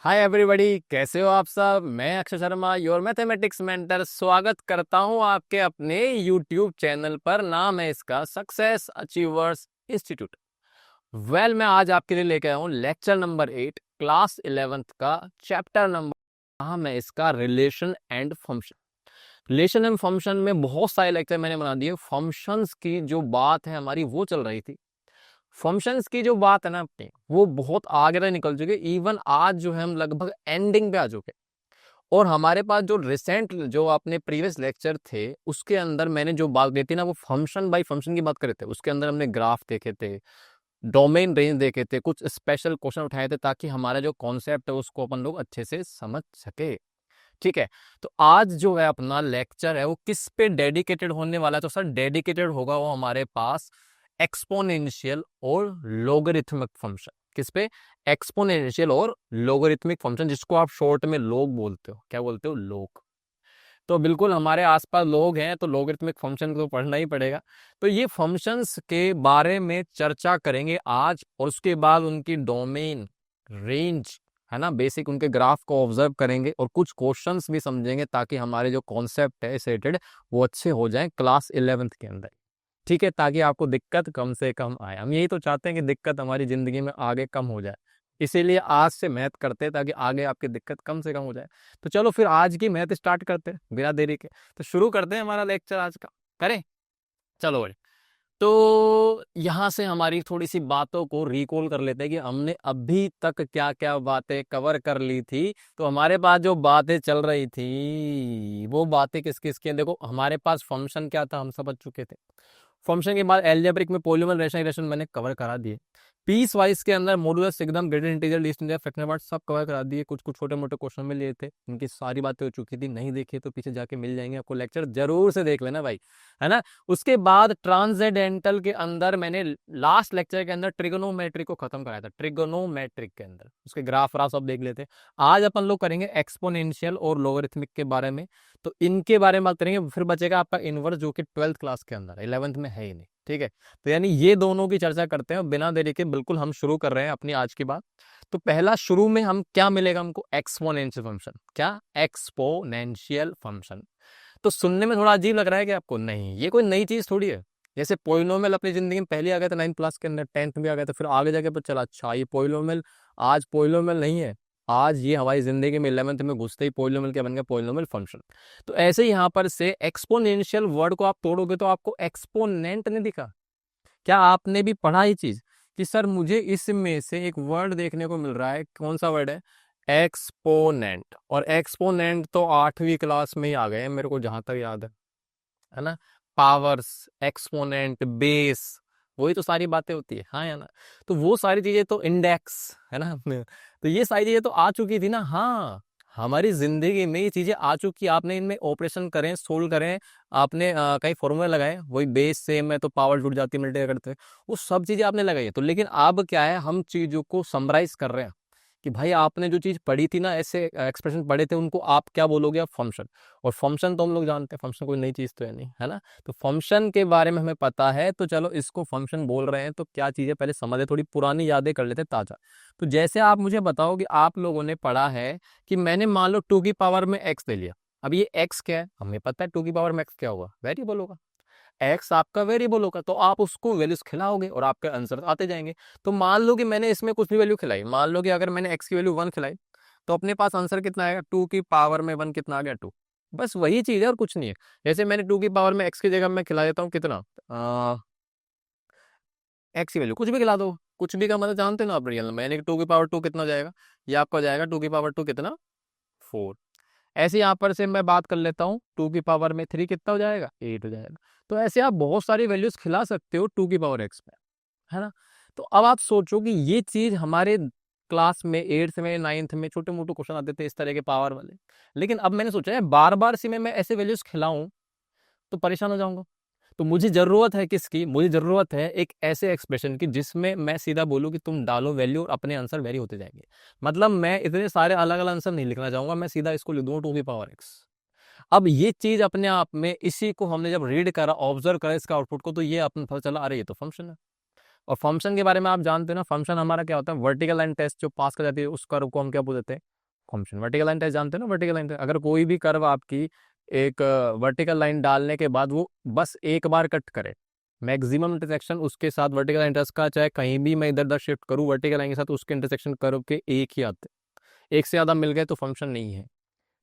Hi everybody, कैसे हो आप सब। मैं Akshay Sharma, your mathematics mentor, स्वागत करता हूं आपके अपने यूट्यूब चैनल पर। नाम है इसका सक्सेस अचीवर्स इंस्टीट्यूट। मैं आज आपके लिए लेके आया हूं लेक्चर नंबर 8, क्लास 11th का चैप्टर नंबर। नाम है इसका relation and function. Relation and function में बहुत सारे लेक्चर मैंने बना दिए। फंक्शंस की जो बात है हमारी वो चल रही थी। फंक्शंस की जो बात है ना अपनी, वो बहुत आगे तक निकल चुके। इवन आज जो है हम लगभग एंडिंग पे आ चुके। और हमारे पास जो रिसेंट जो अपने प्रीवियस लेक्चर थे उसके अंदर मैंने जो बात की थी ना, वो फंक्शन बाय फंक्शन की बात कर रहे थे। उसके अंदर हमने ग्राफ देखे थे, डोमेन रेंज देखे थे, कुछ स्पेशल क्वेश्चन उठाए थे ताकि हमारा जो कॉन्सेप्ट है उसको अपन लोग अच्छे से समझ सके। ठीक है। तो आज जो है अपना लेक्चर है वो किस पे डेडिकेटेड होने वाला है? तो सर डेडिकेटेड होगा वो हमारे पास एक्सपोनेंशियल और लोगरिथमिक फंक्शन। किस पे? एक्सपोनेंशियल और लोगरिथमिक फंक्शन, जिसको आप शॉर्ट में लोग बोलते हो। क्या बोलते हो? लोग। तो बिल्कुल हमारे आसपास लोग हैं तो लोगरिथमिक फंक्शन को तो पढ़ना ही पड़ेगा। तो ये फंक्शंस के बारे में चर्चा करेंगे आज, और उसके बाद उनकी डोमेन, रेंज, है ना, बेसिक उनके ग्राफ को ऑब्जर्व करेंगे और कुछ क्वेश्चंस भी समझेंगे ताकि हमारे जो कॉन्सेप्ट है सेटेड वो अच्छे हो जाएं क्लास 11th के अंदर। ठीक है, ताकि आपको दिक्कत कम से कम आए। हम यही तो चाहते हैं कि दिक्कत हमारी जिंदगी में आगे कम हो जाए। इसीलिए आज से मैथ करते हैं ताकि आगे आपकी दिक्कत कम से कम हो जाए। तो चलो फिर आज की मैथ स्टार्ट करते हैं बिना देरी के। तो शुरू करते हैं हमारा लेक्चर आज का। करें? चलो भाई। तो यहाँ से हमारी थोड़ी सी बातों को रिकॉल कर लेते हैं कि हमने अभी तक क्या क्या बातें कवर कर ली थी। तो हमारे पास जो बातें चल रही थी वो बातें किस किस की हैं? देखो, हमारे पास फंक्शन क्या था हम समझ चुके थे। फंक्शन के बाद एल्जेब्रिक में पॉलीनोमियल रेशनलाइजेशन मैंने कवर करा दिए। पीस वाइज के अंदर मॉडुलस, एकदम, greatest integer, least integer, fractional part सब कवर करा दिए। कुछ कुछ छोटे मोटे क्वेश्चन में लिए थे, इनकी सारी बातें हो चुकी थी। नहीं देखे तो पीछे जाके मिल जाएंगे आपको, लेक्चर जरूर से देख लेना भाई, है ना। उसके बाद ट्रांसेंडेंटल के अंदर मैंने लास्ट लेक्चर के अंदर ट्रिगोनोमेट्री को खत्म कराया था। ट्रिगोनोमेट्रिक के अंदर उसके ग्राफ व्राफ सब देख लेते। आज अपन लोग करेंगे एक्सपोनेंशियल और लोगरिथमिक के बारे में। तो इनके बारे में बात करेंगे। फिर बचेगा आपका इनवर्स, जो कि 12th क्लास के अंदर, 11th में है ही नहीं। ठीक है। तो यानी ये दोनों की चर्चा करते हैं। बिना देरी के बिल्कुल हम शुरू कर रहे हैं अपनी आज की बात। तो पहला शुरू में हम क्या मिलेगा हमको? Exponential function. क्या? Exponential function. तो सुनने में थोड़ा अजीब लग रहा है कि आपको? नहीं, ये कोई नई चीज थोड़ी है। जैसे पोलिनोमियल अपनी जिंदगी में पहले आ गया था 9th क्लास के अंदर, 10th में भी आ गया था, फिर आगे जाके पता चला अच्छा ये पोलिनोमियल आज पोलिनोमियल नहीं है। आज ये हमारी जिंदगी में 11th में घुसते ही पोलिनोमियल क्या बन गया? Polynomial function. तो ऐसे ही यहाँ पर से एक्सपोनेंशियल वर्ड को आप तोड़ोगे तो आपको एक्सपोनेंट नहीं दिखा? क्या आपने भी पढ़ा ये चीज कि सर मुझे इसमें से एक वर्ड देखने को मिल रहा है, कौन सा वर्ड है? एक्सपोनेंट। और एक्सपोनेंट तो 8वीं क्लास में ही आ गए हैं मेरे को जहां तक याद है ना। पावर्स, एक्सपोनेंट, बेस, वही तो सारी बातें होती है, हाँ या ना। तो वो सारी चीजें तो इंडेक्स, है ना। तो ये सारी चीजें तो आ चुकी थी ना। हाँ, हमारी जिंदगी में ये चीजें आ चुकी। आपने इनमें ऑपरेशन करें, सोल्व करें, आपने कई फॉर्मूला लगाए, वही बेस सेम है तो पावर जुड़ जाती है, मल्टीप्लाई करते हैं, वो सब चीजें आपने लगाई है। तो लेकिन अब क्या है, हम चीजों को समराइज कर रहे हैं कि भाई आपने जो चीज पढ़ी थी ना, ऐसे एक्सप्रेशन पढ़े थे, उनको आप क्या बोलोगे? आप फंक्शन। और फंक्शन तो हम लोग जानते हैं, फंक्शन कोई नई चीज तो है नहीं, है ना। तो फंक्शन के बारे में हमें पता है, तो चलो इसको फंक्शन बोल रहे हैं तो क्या चीज है पहले समझे, थोड़ी पुरानी यादें कर लेते ताजा। तो जैसे आप मुझे बताओ कि आप लोगों ने पढ़ा है कि मैंने मान लो 2 की पावर में x ले लिया। अब ये x क्या है? हमें पता है 2 की पावर में x क्या होगा? वेरिएबल होगा। एक्स आपका वेरिएबल होगा, तो आप उसको वैल्यूज खिलाओगे और आपके आंसर आते जाएंगे। तो मान लो कि मैंने इसमें कुछ भी वैल्यू खिलाई। मान लो कि अगर मैंने एक्स की वैल्यू 1 खिलाई, तो अपने पास आंसर कितना आएगा? 2 की पावर में 1 कितना आ गया? 2। बस वही चीज है और कुछ नहीं है। जैसे मैंने 2 की पावर में एक्स की जगह मैं खिला देता हूँ कितना, एक्स की वैल्यू कुछ भी खिला दो। कुछ भी का मतलब जानते हो ना आप रियल में, यानी कि 2 की पावर 2 कितना हो जाएगा? ये आपका हो जाएगा 2 की पावर 2 कितना? 4। ऐसे यहाँ पर से मैं बात कर लेता हूँ, 2 की पावर में 3 कितना हो जाएगा? 8 हो जाएगा। तो ऐसे आप बहुत सारी वैल्यूज खिला सकते हो 2 की पावर एक्स में, है ना। तो अब आप सोचो कि ये चीज हमारे क्लास में 8th में 9th में छोटे मोटे क्वेश्चन आते थे इस तरह के पावर वाले। लेकिन अब मैंने सोचा है बार बार से मैं ऐसे वैल्यूज खिलाऊं तो परेशान हो जाऊंगा। तो मुझे जरूरत है किसकी? मुझे जरूरत है एक ऐसे एक्सप्रेशन की जिसमें मैं सीधा बोलूं कि तुम डालो वैल्यू और अपने आंसर वेरी होते जाएंगे। मतलब मैं इतने सारे अलग अलग आंसर नहीं लिखना चाहूंगा, मैं सीधा इसको लिख दूंगा 2 की पावर एक्स। अब ये चीज अपने आप में, इसी को हमने जब रीड करा, ऑब्जर्व करा इसका आउटपुट को, तो ये अपने पता चला अरे ये तो फंक्शन है। और फंक्शन के बारे में आप जानते हो ना, फंक्शन हमारा क्या होता है, वर्टिकल लाइन टेस्ट जो पास कर जाती है उस कर्व को हम क्या बोलते हैं, फंक्शन। वर्टिकल लाइन टेस्ट जानते हो ना, वर्टिकल लाइन टेस्ट, अगर कोई भी कर्व आपकी एक वर्टिकल लाइन डालने के बाद वो बस एक बार कट करे, मैक्सिमम इंटरसेक्शन उसके साथ वर्टिकल लाइन टेस्ट का, चाहे कहीं भी मैं इधर उधर शिफ्ट करूँ वर्टिकल लाइन के साथ, उसके इंटरसेक्शन कर्व के एक ही आते हैं। एक से ज़्यादा मिल गए तो फंक्शन नहीं है।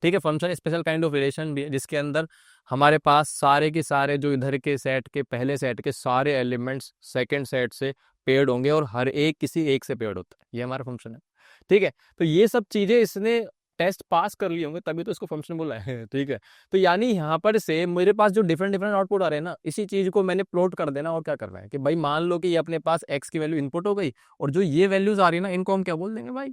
ठीक है, function special kind of relation भी है जिसके अंदर हमारे पास सारे के सारे जो इधर के सेट के पहले सेट के सारे एलिमेंट्स सेकंड सेट से पेयर्ड होंगे और हर एक किसी एक से पेयर्ड होता है, ये हमारा फंक्शन है। ठीक है, तो ये सब चीजें इसने टेस्ट पास कर लिए होंगे तभी तो इसको फंक्शन बोला है। ठीक है, तो यानी यहाँ पर से मेरे पास जो डिफरेंट डिफरेंट आउटपुट आ रहे हैं ना, इसी चीज को मैंने प्लॉट कर देना। और क्या करना है कि भाई मान लो कि ये अपने पास एक्स की वैल्यू इनपुट हो गई और जो ये वैल्यूज आ रही है ना, इनको हम क्या बोल देंगे भाई,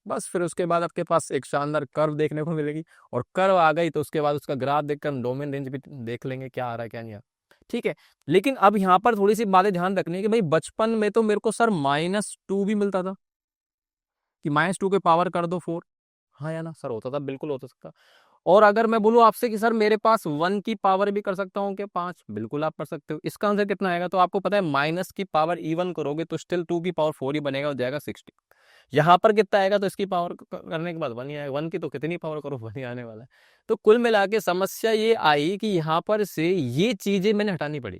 बस फिर उसके बाद आपके पास एक शानदार कर्व देखने को मिलेगी। और कर्व आ गई तो उसके बाद उसका ग्राफ देखकर हम डोमेन रेंज भी देख लेंगे क्या आ रहा है क्या नहीं आ रहा। ठीक है, लेकिन अब यहाँ पर थोड़ी सी बातें ध्यान रखनी है कि भाई बचपन में तो मेरे को सर -2 भी मिलता था कि -2 के पावर कर दो 4, हाँ या ना सर, होता था, बिल्कुल होता सकता। और अगर मैं बोलूँ आपसे कि सर मेरे पास 1 की पावर भी कर सकता हूँ क्या 5, बिल्कुल आप कर सकते हो। इसका आंसर कितना आएगा, तो आपको पता है माइनस की पावर इवन करोगे तो स्टिल 2 की पावर 4 ही बनेगा, हो जाएगा 60। यहाँ पर कितना आएगा, तो इसकी पावर करने के बाद 1 ही आएगा, 1 की तो कितनी पावर करो 1 ही आने वाला है। तो कुल मिला के समस्या ये आई कि यहाँ पर से ये चीजें मैंने हटानी पड़ी,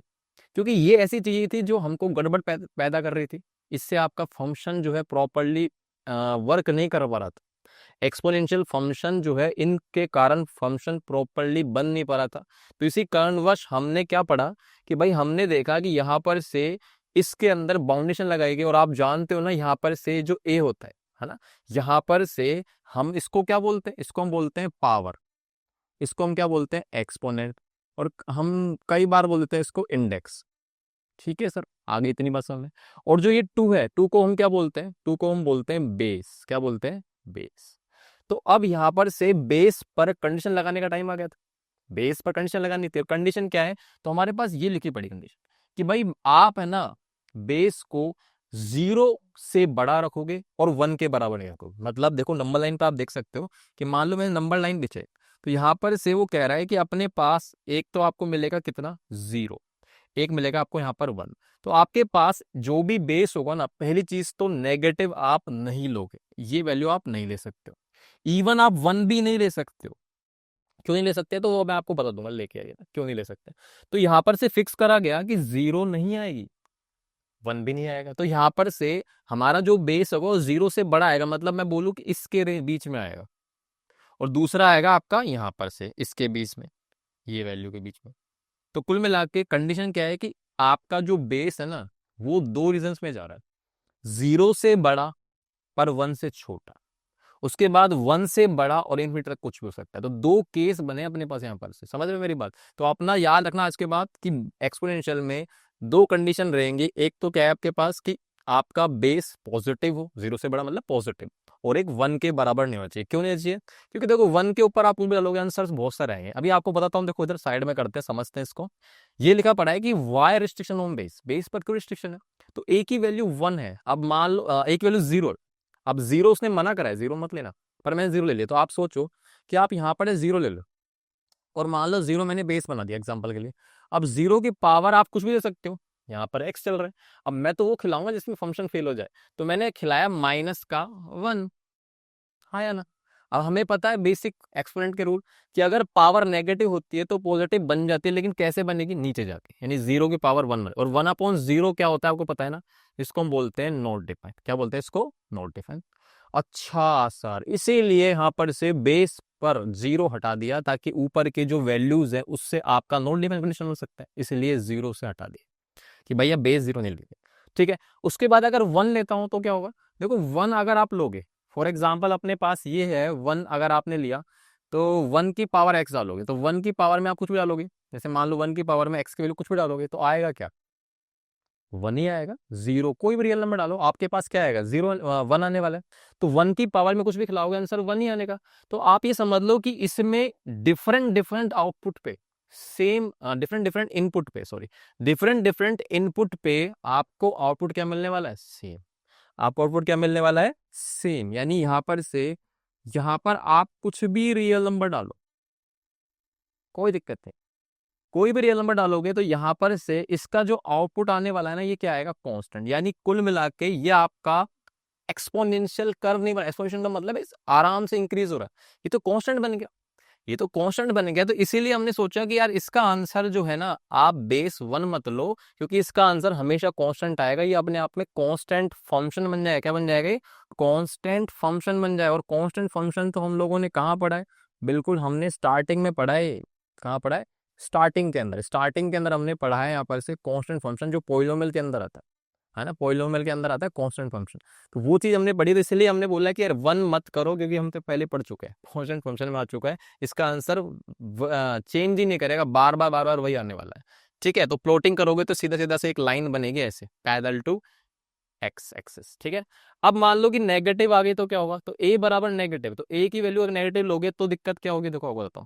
क्योंकि ये ऐसी चीजें थी जो हमको गड़बड़ पैदा कर रही थी। इससे आपका फंक्शन जो है प्रॉपरली वर्क नहीं कर पा रहा था। एक्सपोनेंशियल फंक्शन जो है, इनके कारण फंक्शन प्रॉपरली बन नहीं पा रहा था। तो इसी कारणवश हमने क्या पढ़ा कि भाई हमने देखा कि यहाँ पर से इसके अंदर बाउंडेशन लगाई गई। और आप जानते हो ना, यहाँ पर से जो ए होता है ना, यहाँ पर से हम इसको क्या बोलते हैं, इसको हम बोलते हैं पावर, इसको हम क्या बोलते हैं एक्सपोनेंट, और हम कई बार बोलते हैं इसको इंडेक्स। ठीक है सर, आगे इतनी बात समझ में। और जो ये 2 है, 2 को हम क्या बोलते हैं, 2 को हम बोलते हैं बेस, क्या बोलते हैं, बेस। तो अब यहां पर से बेस पर कंडीशन लगाने का टाइम आ गया था, बेस पर कंडीशन लगानी थी। और कंडीशन क्या है, तो हमारे पास ये लिखी पड़ी कंडीशन कि भाई आप है ना बेस को 0 से बड़ा रखोगे और 1 के बराबर नहीं रखोगे। मतलब देखो नंबर लाइन पर आप देख सकते हो कि मान लो मैंने नंबर लाइन बिछे, तो यहां पर से वो कह रहा है कि अपने पास एक तो आपको मिलेगा कितना 0, एक मिलेगा आपको यहाँ पर 1। तो आपके पास जो भी बेस होगा ना, पहली चीज तो नेगेटिव आप नहीं लोगे, ये वैल्यू आप नहीं ले सकते हो। इवन आप 1 भी नहीं ले सकते हो। क्यों नहीं ले सकते, तो वो मैं आपको बता दूंगा, लेके आइए क्यों नहीं ले सकते। तो यहां पर से फिक्स करा गया कि 0 नहीं आएगी, 1 भी नहीं आएगा। तो यहां पर से हमारा जो बेस होगा वो 0 से बड़ा आएगा, मतलब मैं बोलूँ कि इसके बीच में आएगा। और दूसरा आएगा आपका यहाँ पर से इसके बीच में, ये वैल्यू के बीच में। तो कुल मिला के कंडीशन क्या है कि आपका जो बेस है ना, वो 2 रीजंस में जा रहा है, 0 से बड़ा पर 1 से छोटा, उसके बाद 1 से बड़ा और इनफिनिटी तक कुछ भी हो सकता है। तो 2 केस बने अपने पास यहाँ पर से, समझ रहे हो मेरी बात। तो अपना याद रखना आज के बाद कि एक्सपोनेंशियल में 2 कंडीशन रहेंगी। एक तो क्या है आपके पास कि आपका बेस पॉजिटिव हो, 0 से बड़ा मतलब पॉजिटिव, और एक 1 के बराबर नहीं होना चाहिए। क्यों नहीं होना चाहिए, क्योंकि देखो 1 के ऊपर आप कुछ भी डालोगे आंसर बहुत सारे आएंगे। अभी आपको बताता हूँ, देखो इधर साइड में करते हैं, समझते हैं इसको। ये लिखा पड़ा है कि why restriction on base, base पर क्यों रिस्ट्रिक्शन है, तो ए की वैल्यू 1 है। अब मान लो ए की वैल्यू 0, अब 0 उसने मना करा है, 0 मत लेना, पर मैंने 0 ले लिया। तो आप सोचो कि आप यहाँ पर 0 ले लो, और मान लो 0 मैंने बेस बना दिया एग्जाम्पल के लिए। अब 0 की पावर आप कुछ भी दे सकते हो, यहाँ पर x चल रहा है। अब मैं तो वो खिलाऊंगा जिसमें फंक्शन फेल हो जाए, तो मैंने खिलाया -1, हाँ या ना। अब हमें पता है बेसिक एक्सपोनेंट के रूल कि अगर पावर नेगेटिव होती है तो पॉजिटिव बन जाती है, लेकिन कैसे बनेगी, नीचे जाके, यानी 0 की पावर 1 और 1/0 क्या होता है आपको पता है ना, इसको हम बोलते हैं नॉट डिफाइन। क्या बोलते हैं इसको, नॉट डिफाइन। अच्छा सर, इसीलिए यहाँ पर से बेस पर 0 हटा दिया ताकि ऊपर के जो वैल्यूज है उससे आपका नॉट डिफाइन कंडीशन हो सकता है, इसलिए 0 से हटा दिया कि भैया बेस 0 नहीं लेंगे। ठीक है, उसके बाद अगर 1 लेता हूं तो क्या होगा, देखो 1 अगर आप लोगे, फॉर एग्जाम्पल अपने पास ये है 1 अगर आपने लिया, तो 1 की पावर x डालोगे, तो 1 की पावर में आप कुछ भी डालोगे, जैसे मान लो 1 की पावर में x की वैल्यू कुछ भी डालोगे तो आएगा क्या, 1 ही आएगा। 0 कोई भी रियल नंबर डालो, आपके पास क्या आएगा, 1 आने वाला है। तो 1 की पावर में कुछ भी खिलाओगे आंसर 1 ही आने का। तो आप ये समझ लो कि इसमें डिफरेंट डिफरेंट आउटपुट पे सेम, डिफरेंट डिफरेंट इनपुट पे, सॉरी, डिफरेंट डिफरेंट इनपुट पे आपको आउटपुट क्या मिलने वाला है, सेम। आपको आउटपुट क्या मिलने वाला है, सेम। यानी यहां पर से, यहां पर आप कुछ भी रियल नंबर डालो, कोई दिक्कत नहीं, कोई भी रियल नंबर डालोगे तो यहाँ पर से इसका जो आउटपुट आने वाला है ना, ये क्या आएगा, कांस्टेंट। यानी कुल मिला के ये आपका एक्सपोनेंशियल कर्व नहीं बना। एक्सपोनेंशियल का मतलब है आराम से इंक्रीज हो रहा है, ये तो कांस्टेंट बन गया। ये तो कांस्टेंट बन गया, तो इसीलिए हमने सोचा कि यार इसका आंसर जो है ना, आप बेस 1 मत लो, क्योंकि इसका आंसर हमेशा कांस्टेंट आएगा। ये अपने आप में कांस्टेंट फंक्शन बन जाएगा। क्या बन जाएगा? ये कांस्टेंट फंक्शन बन जाएगा। और कांस्टेंट फंक्शन तो हम लोगों ने कहाँ पढ़ा है? बिल्कुल हमने स्टार्टिंग में पढ़ा है। कहाँ पढ़ा है? स्टार्टिंग के अंदर। स्टार्टिंग के अंदर हमने पढ़ा है यहाँ पर से कांस्टेंट फंक्शन, जो पॉलिनोमियल के अंदर आता है ना, पॉलिनोमियल के अंदर आता है कांस्टेंट फंक्शन। तो वो चीज हमने पढ़ी, तो इसलिए हमने बोला कि यार 1 मत करो, क्योंकि हम तो पहले पढ़ चुके हैं, कांस्टेंट फंक्शन में आ चुका है। इसका आंसर चेंज ही नहीं करेगा, बार बार वही आने वाला है। ठीक है, तो प्लॉटिंग करोगे तो सीधा सीधा से एक लाइन बनेगी ऐसे, पैरेलल टू एक्स एक्सिस। ठीक है, अब मान लो कि नेगेटिव आ गई तो क्या होगा? तो ए बराबर नेगेटिव, तो ए की वैल्यू अगर नेगेटिव लोगे तो दिक्कत क्या होगी? देखो बताओ।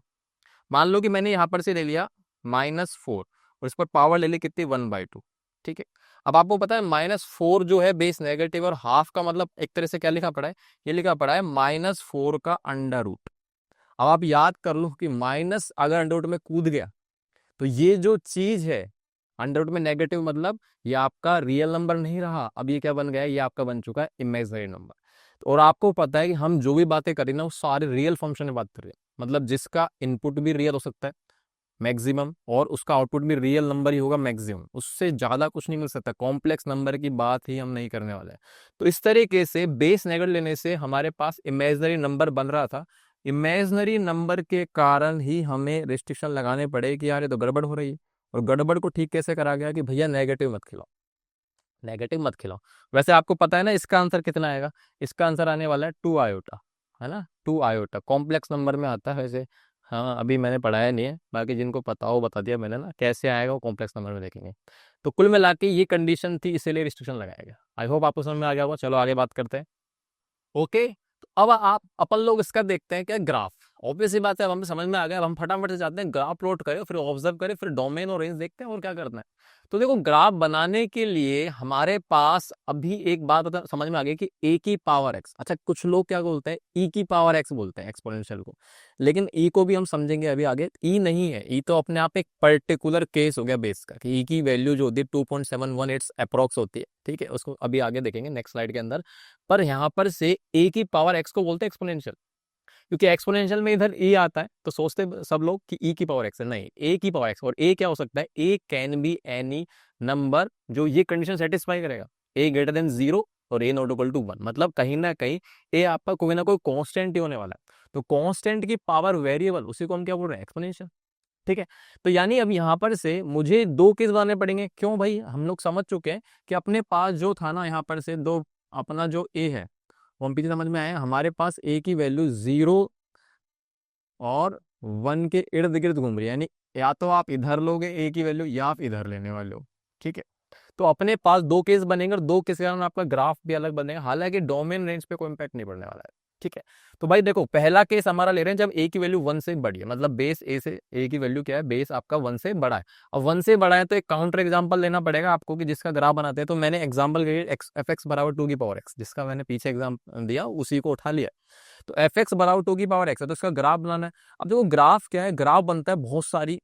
मान लो कि मैंने यहाँ पर से ले लिया -4 और इस पर पावर ले ली कितनी? 1/2। ठीक है, अब आपको पता है -4 जो है बेस नेगेटिव, और हाफ का मतलब एक तरह से क्या लिखा पड़ा है? ये लिखा पड़ा है -4 का अंडर रूट। अब आप याद कर लो कि माइनस अगर अंडर रूट में कूद गया तो ये जो चीज है अंडर रूट में नेगेटिव, मतलब ये आपका रियल नंबर नहीं रहा, अब ये क्या बन गया है? ये आपका बन चुका है इमेजिनरी नंबर। और आपको पता है कि हम जो भी बातें कर रहे हैं ना, वो सारे रियल फंक्शन में बात कर रहे हैं, मतलब जिसका इनपुट भी रियल हो सकता है मैक्सिमम, और उसका आउटपुट भी रियल नंबर ही होगा मैक्सिमम, उससे ज्यादा कुछ नहीं मिल सकता। कॉम्प्लेक्स नंबर की बात ही हम नहीं करने वाले हैं। तो इस तरीके से बेस नेगेटिव लेने से हमारे पास इमेजिनरी नंबर बन रहा था। इमेजिनरी नंबर के कारण ही हमें रिस्ट्रिक्शन लगाने पड़े कि यार ये तो गड़बड़ हो रही है। और गड़बड़ को ठीक कैसे करा गया कि भैया नेगेटिव मत खिलाओ, नेगेटिव मत खिलाओ। वैसे आपको पता है ना इसका आंसर कितना आएगा? इसका आंसर आने वाला है 2 आयोटा, है ना, 2 आयोटा कॉम्प्लेक्स नंबर में आता है वैसे। हाँ, अभी मैंने पढ़ाया नहीं है, बाकी जिनको पता हो बता दिया मैंने ना, कैसे आएगा वो कॉम्प्लेक्स नंबर में देखेंगे। तो कुल मिला के ये कंडीशन थी, इसीलिए रिस्ट्रिक्शन लगाया गया। आई होप आपको समझ में आ गया होगा। चलो आगे बात करते हैं। ओके, तो अब आप अपन लोग इसका देखते हैं क्या, ग्राफ। ऑब्वियस सी बात है, अब हमें समझ में आ गया। अब हम फटाफट से जाते हैं, ग्राफ प्लॉट करें, फिर ऑब्जर्व करें, फिर डोमेन और रेंज देखते हैं और क्या करना है। तो देखो, ग्राफ बनाने के लिए हमारे पास अभी एक बात समझ में आ गई कि ए की पावर एक्स, अच्छा कुछ लोग क्या बोलते हैं, ई की पावर एक्स बोलते हैं एक्सपोनेंशियल को, लेकिन ई को भी हम समझेंगे अभी आगे। ई नहीं है, ई तो अपने आप एक पर्टिकुलर केस हो गया बेस का, कि ई की वैल्यू जो होती है 2.718 अप्रोक्स होती है। ठीक है, उसको अभी आगे देखेंगे नेक्स्ट स्लाइड के अंदर। पर यहाँ पर से ए की पावर एक्स को बोलते हैं एक्सपोनेंशियल, क्योंकि एक्सपोनेंशियल में इधर ए आता है, तो सोचते सब लोग कि ई की पावर एक्स है। नहीं, ए की पावर एक्स। और ए क्या हो सकता है? ए कैन बी एनी नंबर जो ये कंडीशन सेटिस्फाई करेगा, ए ग्रेटर देन 0 और ए नॉट इक्वल टू 1, मतलब कहीं ना कहीं ए आपका कोई ना कोई कांस्टेंट ही होने वाला है। तो कांस्टेंट की पावर वेरिएबल, उसी को हम क्या बोल रहे हैं? एक्सपोनेंशियल। ठीक है, तो यानी अब यहाँ पर से मुझे दो केस बनाने पड़ेंगे। क्यों भाई? हम लोग समझ चुके हैं कि अपने पास जो था ना यहाँ पर से दो, अपना जो ए है वो हम पीछे समझ में आया, हमारे पास ए की वैल्यू 0 और 1 के इर्द गिर्द घूम रही है। यानी या तो आप इधर लोगे ए की वैल्यू, या आप इधर लेने वाले हो। ठीक है, तो अपने पास दो केस बनेंगे, और दो केस के कारण आपका ग्राफ भी अलग बनेगा। हालांकि डोमेन रेंज पे कोई इंपैक्ट नहीं पड़ने वाला है। ठीक है, तो भाई देखो, पहला केस हमारा ले रहे हैं जब ए की वैल्यू 1 से बड़ी है, मतलब बेस ए से, ए की वैल्यू क्या है? बेस आपका 1 से बड़ा है। और 1 से बड़ा है तो एक काउंटर एग्जांपल लेना पड़ेगा आपको, कि जिसका ग्राफ बनाते हैं। तो मैंने एग्जांपल एफ एक्स बराबर 2 की पावर एक्स, जिसका मैंने पीछे एग्जाम दिया उसी को उठा लिया। तो एफ एक्स बराबर 2 की पावर एक्स है, तो इसका ग्राफ बनाना है। अब देखो, ग्राफ क्या है? ग्राफ बनता है बहुत सारी,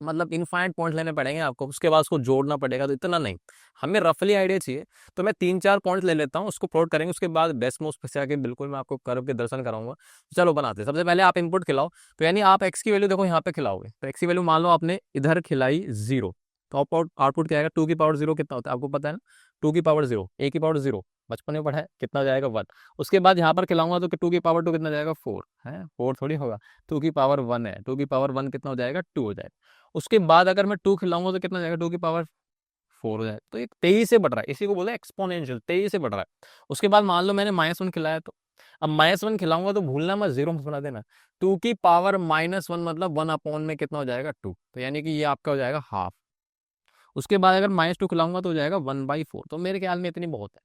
मतलब इनफाइनाइट पॉइंट लेने पड़ेंगे आपको, उसके बाद उसको जोड़ना पड़ेगा। तो इतना नहीं, हमें रफली आइडिया चाहिए। तो मैं 3-4 पॉइंट ले लेता हूँ, उसको प्लॉट करेंगे, उसके बाद बेस्ट मोस्ट पे से आके बिल्कुल मैं आपको कर्व के दर्शन कराऊंगा। चलो बनाते हैं। सबसे पहले आप इनपुट खिलाओ, तो यानी आप एक्स की वैल्यू देखो यहाँ पे खिलाओगे, तो एक्स की वैल्यू मान लो आपने इधर खिलाई 0, तो आउटपुट क्या आएगा? 2 की पावर 0 कितना होता है आपको पता है ना? 2 की पावर 0, ए की पावर 0 बचपन में पढ़ा है, कितना जाएगा? 1। उसके बाद यहाँ पर खिलाऊंगा तो 2 की पावर 2 कितना जाएगा? 4 है, 4 थोड़ी होगा। 2 की पावर 1 है, 2 की पावर 1 कितना हो जाएगा? 2 हो जाएगा। उसके बाद अगर मैं 2 खिलाऊंगा तो कितना जाएगा? 2 की पावर 4 हो जाएगा। तो एक तेजी से बढ़ रहा है, इसी को बोलते हैं एक्सपोनेंशियल, तेजी से बढ़ रहा है। उसके बाद मान लो मैंने -1 खिलाया, तो अब -1 खिलाऊंगा तो भूलना मत, 0 मत बना देना। 2 की पावर -1 मतलब 1 अपॉन में कितना हो जाएगा? 2, तो यानी कि ये आपका हो जाएगा हाफ। उसके बाद अगर -2 खिलाऊंगा तो हो जाएगा 1/4, तो मेरे ख्याल में इतनी बहुत है।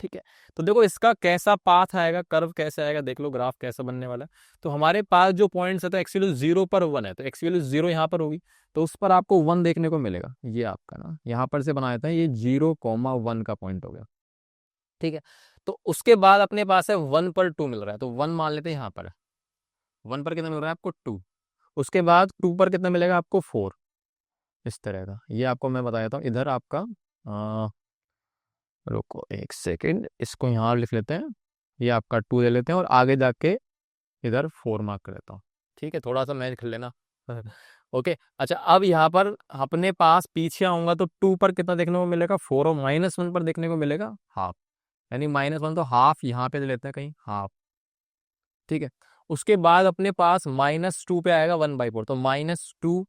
ठीक है, तो देखो इसका कैसा पाथ आएगा, कर्व कैसे आएगा, देख लो ग्राफ कैसा बनने वाला है। तो हमारे पास जो पॉइंट्स है, तो एक्स वैल्यू 0 पर 1 है, तो एक्स वैल्यू 0 यहाँ पर होगी, तो उस पर आपको 1 देखने को मिलेगा। ये आपका ना यहाँ पर से बनाया था, ये 0,1 का पॉइंट हो गया। ठीक है, तो उसके बाद अपने पास है 1 पर 2 मिल रहा है, तो 1 मान लेते हैं यहाँ पर। 1 पर कितना मिल रहा है आपको? 2। उसके बाद 2 पर कितना मिलेगा आपको 4, इस तरह का। ये आपको मैं बता देता हूँ। इधर आपका रुको एक सेकेंड, इसको यहाँ लिख लेते हैं, ये आपका 2 ले लेते हैं और आगे जाके इधर 4 मार्क कर देता हूँ। ठीक है, थोड़ा सा मैच कर लेना। ओके, अच्छा अब यहाँ पर अपने पास पीछे आऊंगा तो 2 पर कितना देखने को मिलेगा 4, और -1 पर देखने को मिलेगा हाफ, यानी -1 तो हाफ यहाँ पे ले लेते हैं कहीं, हाफ। ठीक है, उसके बाद अपने पास -2 पे आएगा 1/4, तो -2।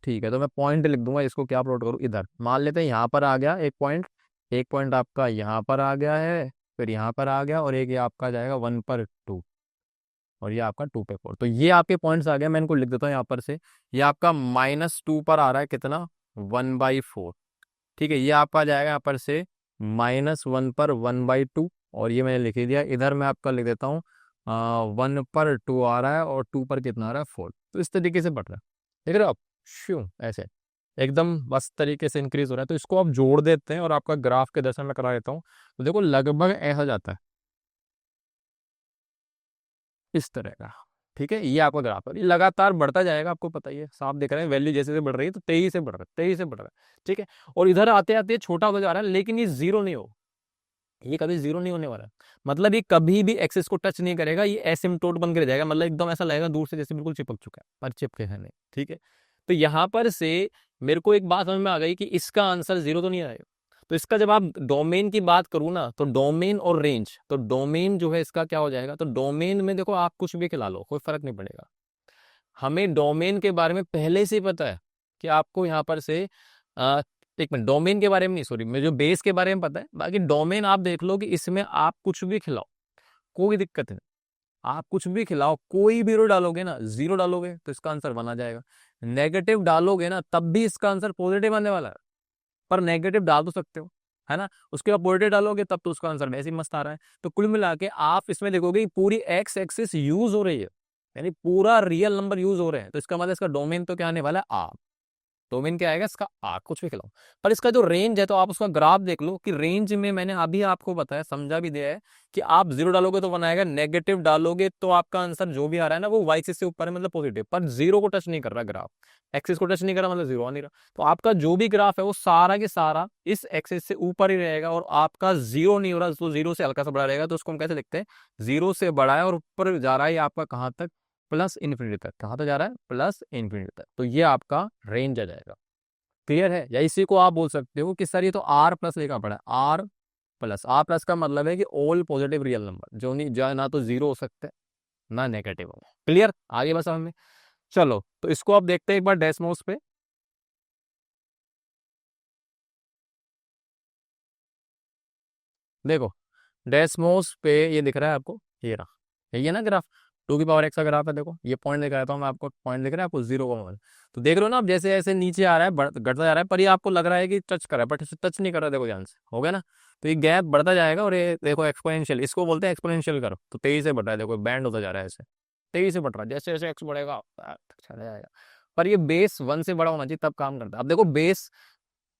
ठीक है, तो मैं पॉइंट लिख दूंगा, इसको क्या प्लॉट करूँ, इधर मान लेते हैं यहाँ पर आ गया एक पॉइंट, एक पॉइंट आपका यहाँ पर आ गया है, फिर यहाँ पर आ गया, और एक ये आपका जाएगा 1 पर 2, और ये आपका 2 पे 4। तो ये आपके पॉइंट्स आ गए, मैं इनको लिख देता हूँ यहाँ पर से। ये आपका -2 पर आ रहा है कितना, 1/4। ठीक है, ये आपका जाएगा यहाँ पर से -1 पर 1/2, और ये मैंने लिख ही दिया। इधर मैं आपका लिख देता हूँ 1 पर 2 आ रहा है, और 2 पर कितना आ रहा है 4। तो इस तरीके से बढ़ रहा है, देख रहे हो आप, श्यू ऐसे एकदम बस तरीके से इंक्रीज हो रहा है। तो इसको आप जोड़ देते हैं और आपका ग्राफ के दर्शन में करा देता हूँ, तो देखो लगभग ऐसा जाता है, इस तरह का। ठीक है, ये आपका ग्राफ है, ये लगातार बढ़ता जाएगा, आपको पता ही है, साफ दिख रहा है, वैल्यू जैसे जैसे बढ़ रही है तो तेजी से बढ़ रहा है, तेजी से बढ़ रहा है। ठीक है, और इधर आते आते छोटा होता जा रहा है, लेकिन ये जीरो नहीं हो, ये कभी जीरो नहीं होने वाला है। मतलब ये कभी भी एक्सिस को टच नहीं करेगा, ये एसिम्प्टोट बन कर जाएगा, मतलब एकदम ऐसा लगेगा दूर से जैसे बिल्कुल चिपक चुका है, पर चिपके है नहीं। ठीक है, तो यहाँ पर से मेरे को एक बात समझ में आ गई कि इसका आंसर जीरो तो नहीं आएगा। तो इसका जब आप डोमेन की बात करूँ ना, तो डोमेन और रेंज, तो डोमेन जो है इसका क्या हो जाएगा, तो डोमेन में देखो आप कुछ भी खिला लो, कोई फर्क नहीं पड़ेगा। हमें डोमेन के बारे में पहले से ही पता है कि आपको यहाँ पर से एक मिनट, डोमेन के बारे में नहीं, सॉरी, मुझे जो बेस के बारे में पता है। बाकी डोमेन आप देख लो कि इसमें आप कुछ भी खिलाओ, कोई दिक्कत नहीं। आप कुछ भी खिलाओ, कोई भी रो डालोगे ना, 0 डालोगे तो इसका आंसर 1 आ जाएगा। नेगेटिव डालोगे ना, तब भी इसका आंसर पॉजिटिव आने वाला है, पर नेगेटिव डाल तो सकते हो, है ना। उसके बाद पॉजिटिव डालोगे तब तो उसका आंसर वैसे ही मस्त आ रहा है। तो कुल मिला के आप इसमें देखोगे कि पूरी एक्स एक्सिस यूज हो रही है, यानी पूरा रियल नंबर यूज हो रहे हैं। तो इसका मतलब इसका डोमेन तो क्या आने वाला है, आप। डोमेन क्या आएगा इसका, आर, कुछ भी खिलाओ। पर इसका जो रेंज है, तो आप उसका ग्राफ देख लो कि रेंज में मैंने अभी आपको बताया, समझा भी दिया है कि आप 0 डालोगे तो 1 आएगा, नेगेटिव डालोगे तो आपका आंसर जो भी आ रहा है ना वो वाई एक्सिस से ऊपर है, मतलब पॉजिटिव, पर 0 को टच नहीं कर रहा ग्राफ, एक्सिस को टच नहीं कर रहा, मतलब 0 आ नहीं रहा। तो आपका जो भी ग्राफ है वो सारा के सारा इस एक्सिस से ऊपर ही रहेगा, और आपका 0 नहीं हो रहा, तो 0 से हल्का सा बड़ा रहेगा। तो उसको हम कैसे लिखते हैं, 0 से बड़ा है और ऊपर जा रहा है, आपका कहाँ तक, प्लस इन्फिनिटी तक। कहाँ तक जा रहा है, प्लस इन्फिनिटी तक। तो ये आपका रेंज आ जाएगा। क्लियर है, या इसी को आप बोल सकते हो कि सर ये तो आर प्लस लिखा पड़ा है, आर प्लस। आर प्लस का मतलब है कि ऑल पॉजिटिव रियल नंबर, जो नहीं जो ना तो 0 हो सकते हैं ना नेगेटिव हो। क्लियर, आगे बस हमें, चलो तो इसको आप देखते हैं एक बार डेस्मोस पे। देखो डेस्मोस पे ये दिख रहा है आपको, ये रहा, यही है ना ग्राफ, 2 की पावर x का ग्राफ है। देखो ये पॉइंट दिखा देता हूँ मैं आपको, पॉइंट दिख रहा है आपको 0,1। तो देख रहे हो ना आप, जैसे जैसे नीचे आ रहा है घटता जा रहा है, पर ये आपको लग रहा है कि टच कर रहा है, बट इसे टच नहीं कर रहा। देखो ध्यान से, हो गया ना। तो ये गैप बढ़ता जाएगा, और ये देखो एक्सपोनेंशियल, इसको बोलते हैं एक्सपोनेंशियल करो, तो तेजी से बढ़ रहा है, देखो बैंड होता जा रहा है ऐसे, तेजी से बढ़ रहा है, जैसे जैसे एक्स बढ़ेगा चला जाएगा। पर ये बेस 1 से बड़ा होना चाहिए, तब काम करता है। अब देखो बेस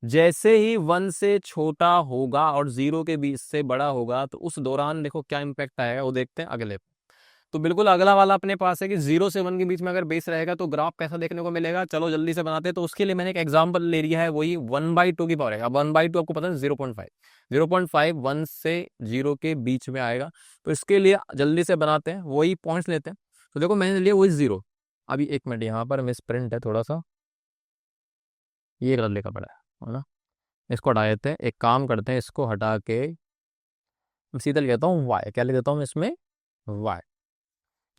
जैसे ही 1 से छोटा होगा और 0 के बीच से बड़ा होगा, तो उस दौरान देखो क्या इंपैक्ट आएगा, वो देखते हैं अगले। तो बिल्कुल अगला वाला अपने पास है कि 0 से 1 के बीच में अगर बेस रहेगा तो ग्राफ कैसा देखने को मिलेगा। चलो जल्दी से बनाते हैं। तो उसके लिए मैंने एक एग्जांपल ले लिया है, वही 1/2 की पावर है। अब 1/2 आपको पता है 0.5, 0.5 1 से 0 के बीच में आएगा। तो इसके लिए जल्दी से बनाते हैं, वही पॉइंट्स लेते हैं। तो देखो मैंने लिया वही 0। अभी एक मिनट, यहाँ पर मिस प्रिंट है थोड़ा सा, ये गलत लिखा पड़ा है ना। इसको हटा देते हैं, एक काम करते हैं, इसको हटा के सीधा लिख देता हूँ वाई। क्या लिख देता हूँ इसमें, वाई,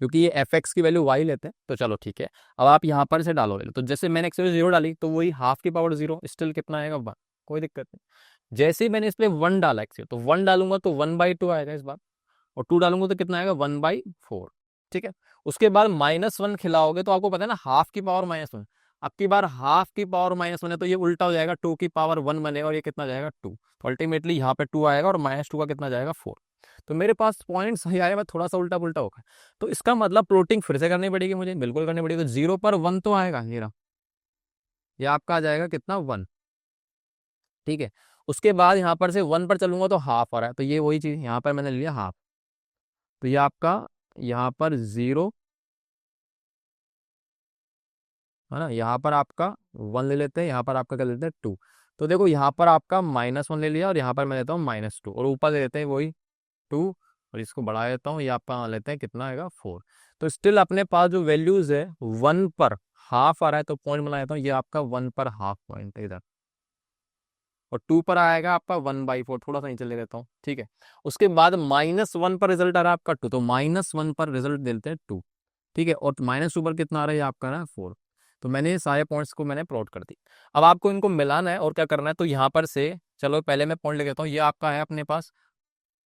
क्योंकि ये एफ एक्स की वैल्यू वाई लेते हैं। तो चलो ठीक है, अब आप यहाँ पर से डालो वैल्यू। तो जैसे मैंने एक्स 0 डाली, तो वही हाफ की पावर 0, स्टिल कितना आएगा 1, कोई दिक्कत नहीं। जैसे ही मैंने इस पर 1 डाला एक्स, तो 1 डालूंगा तो 1/2 आएगा इस बार, और 2 डालूंगा तो कितना आएगा 1/4। ठीक है, उसके बाद -1 खिलाओगे तो आपको पता है ना हाफ की पावर -1। अब की बार हाफ की पावर -1 है, तो ये उल्टा हो जाएगा, 2 की पावर 1 बनेगा, और ये कितना जाएगा 2। तो अल्टीमेटली यहाँ पे 2 आएगा, और -2 का कितना जाएगा 4। तो मेरे पास पॉइंट सही आया, मैं थोड़ा सा उल्टा पुल्टा होगा। तो इसका मतलब प्लॉटिंग फिर से करनी पड़ेगी मुझे, बिल्कुल करनी पड़ेगी। तो 0 पर 1 तो आएगा, ये आपका आ जाएगा कितना 1। ठीक है, उसके बाद यहाँ पर से 1 पर चलूंगा तो हाफ आ रहा है, तो ये वही चीज यहाँ पर मैंने लिया हाफ। तो ये आपका यहाँ पर 0 है ना। यहाँ पर आपका 1 ले लेते हैं, यहाँ पर आपका क्या लेते हैं 2। तो देखो यहाँ पर आपका -1 ले लिया और यहाँ पर मैं लेता हूँ -2 और ऊपर ले लेते हैं वही 2 और इसको बढ़ा देता हूँ, ये आपका लेते हैं कितना आएगा 4। तो स्टिल अपने पास जो वैल्यूज है 1 पर हाफ आ रहा है, तो पॉइंट बना देता हूँ, ये आपका 1 पर हाफ पॉइंट है इधर, और 2 पर आएगा आपका 1/4, थोड़ा सा नीचे ले लेता हूँ, ठीक है। उसके बाद -1 पर रिजल्ट आ रहा है आपका 2, तो -1 पर रिजल्ट देते हैं 2, ठीक है। और -2 पर कितना आ रहा है, ये आपका ना 4। तो मैंने ये सारे पॉइंट्स को मैंने प्लॉट कर दी। अब आपको इनको मिलाना है और क्या करना है, तो यहाँ पर से चलो पहले मैं पॉइंट ले लेता हूँ, ये आपका है अपने पास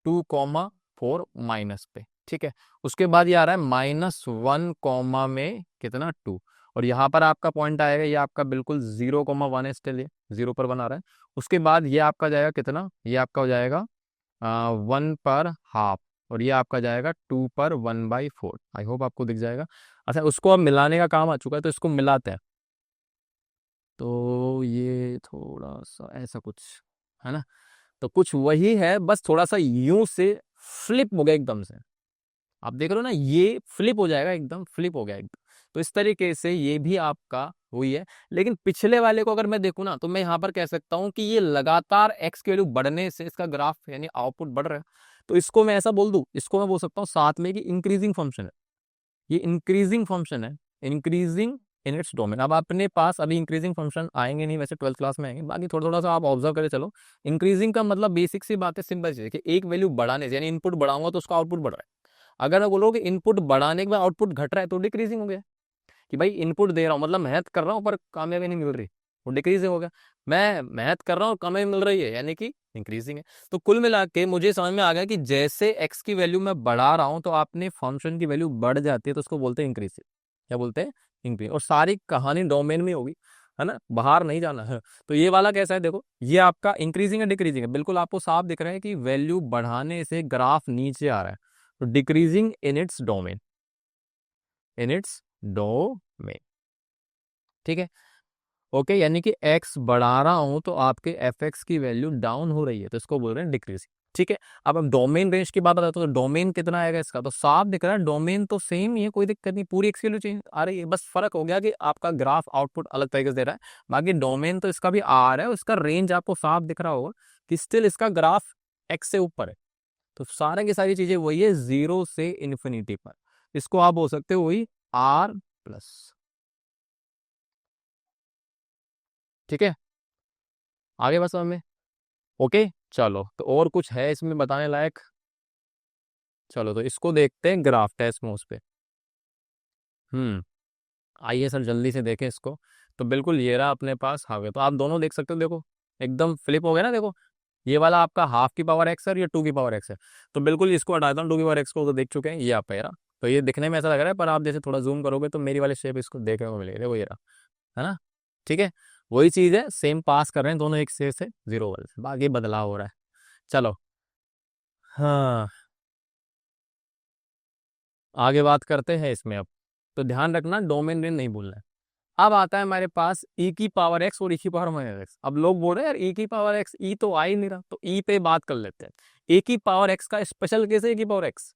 2,4 माइनस पे, ठीक है। उसके बाद ये आ रहा है -1 कॉमा में कितना 2, और यहाँ पर आपका पॉइंट आएगा, ये आपका बिल्कुल 0,1 है, स्टिल ये 0 पर 1 आ रहा है। उसके बाद ये आपका जाएगा कितना, ये आपका हो जाएगा 1 पर हाफ, और ये आपका जाएगा 2 पर 1/4। आई होप आपको दिख जाएगा। अच्छा, उसको अब मिलाने का काम आ चुका है, तो इसको मिलाते हैं। तो ये थोड़ा सा ऐसा कुछ है ना, तो कुछ वही है, बस थोड़ा सा यूं से फ्लिप हो गया एकदम से। आप देख रहे हो ना, ये फ्लिप हो जाएगा, एकदम फ्लिप हो गया एकदम। तो इस तरीके से ये भी आपका हुई है। लेकिन पिछले वाले को अगर मैं देखूं ना, तो मैं यहाँ पर कह सकता हूं कि ये लगातार एक्स की वैल्यू बढ़ने से इसका ग्राफ यानी आउटपुट बढ़ रहा है। तो इसको मैं ऐसा बोल दूं, इसको मैं बोल सकता हूँ साथ में कि इंक्रीजिंग फंक्शन है, ये इंक्रीजिंग फंक्शन है, इंक्रीजिंग इन इट्स डोमेन। अब अपने पास अभी इंक्रीजिंग फंक्शन आएंगे नहीं, वैसे 12th क्लास में आएंगे, बाकी थोड़ा थोड़ा सा आप ऑब्जर्व करके चलो। इंक्रीजिंग का मतलब बेसिक सी बात है, सिंपल चीज है कि एक वैल्यू बढ़ाने से, यानी इनपुट बढ़ाऊंगा तो उसका आउटपुट बढ़ रहा है। अगर मैं बोलो कि इनपुट बढ़ाने के बाद आउटपुट घट रहा है, तो डिक्रीजिंग हो गया। कि भाई इनपुट दे रहा हूँ, मतलब मेहनत कर रहा हूँ पर कामयाबी नहीं मिल रही, वो डिक्रीजिंग हो गया। मैं मेहनत कर रहा हूँ, कामयाबी मिल रही है, यानी कि इंक्रीजिंग है। तो कुल मिला के मुझे समझ में आ गया कि जैसे एक्स की वैल्यू मैं बढ़ा रहा हूँ, तो आपने फंक्शन की वैल्यू बढ़ जाती है, तो उसको बोलते हैं इंक्रीज। क्या बोलते हैं, इंक्रीज। और सारी कहानी डोमेन में होगी, है ना, बाहर नहीं जाना है। तो ये वाला कैसा है, देखो ये आपका इंक्रीजिंग है डिक्रीजिंग है, बिल्कुल आपको साफ दिख रहा है कि वैल्यू बढ़ाने से ग्राफ नीचे आ रहा है, तो decreasing in its domain, in its domain, ठीक है। ओके, यानी कि एक्स बढ़ा रहा हूं तो आपके एफ एक्स की वैल्यू डाउन हो रही है, तो इसको बोल रहे हैं डिक्रीजिंग, ठीक है। अब हम डोमेन रेंज की बात बताते हैं, तो डोमेन कितना आएगा इसका, तो साफ दिख रहा है डोमेन तो सेम ही है, कोई दिक्कत नहीं, पूरी एक्स की वैल्यू चेंज आ रही है, बस फर्क हो गया कि आपका ग्राफ आउटपुट अलग तरीके से दे रहा है। बाकी डोमेन तो इसका भी आ रहा है, उसका रेंज आपको साफ दिख रहा होगा कि स्टिल इसका ग्राफ एक्स से ऊपर है। तो सारे की सारी चीजें वही है, 0 से इन्फिनिटी पर। इसको आप बोल सकते हो वही R+, ठीक है। आगे बस हमें, ओके चलो, तो और कुछ है इसमें बताने लायक, चलो तो इसको देखते हैं ग्राफ टेस्ट में उस पे। आइए सर जल्दी से देखें इसको। तो बिल्कुल ये रहा अपने पास हाफ है, तो आप दोनों देख सकते हो, देखो एकदम फ्लिप हो गया ना, देखो ये वाला आपका हाफ की पावर एक्स है और ये 2 की पावर एक्स है। तो बिल्कुल इसको हटाता हूँ, 2 की पावर एक्स को तो देख चुके हैं, ये आपका ये रहा। तो ये दिखने में ऐसा लग रहा है, पर आप जैसे थोड़ा जूम करोगे तो मेरी वाली शेप इसको देखने को मिलेगी, देखो ये रहा, है ना, ठीक है। वही चीज है, सेम पास कर रहे हैं दोनों एक से 0 वाले से, बाकी बदलाव हो रहा है। चलो, हाँ आगे बात करते हैं इसमें अब। तो ध्यान रखना डोमेन रेंज नहीं भूलना है। अब आता है हमारे पास ई की पावर एक्स और ई की पावर -x। अब लोग बोल रहे हैं यार ई की पावर एक्स, ई तो आ ही नहीं रहा, तो ई पे बात कर लेते हैं। ए की पावर एक्स का स्पेशल केस है ए की पावर एक्स,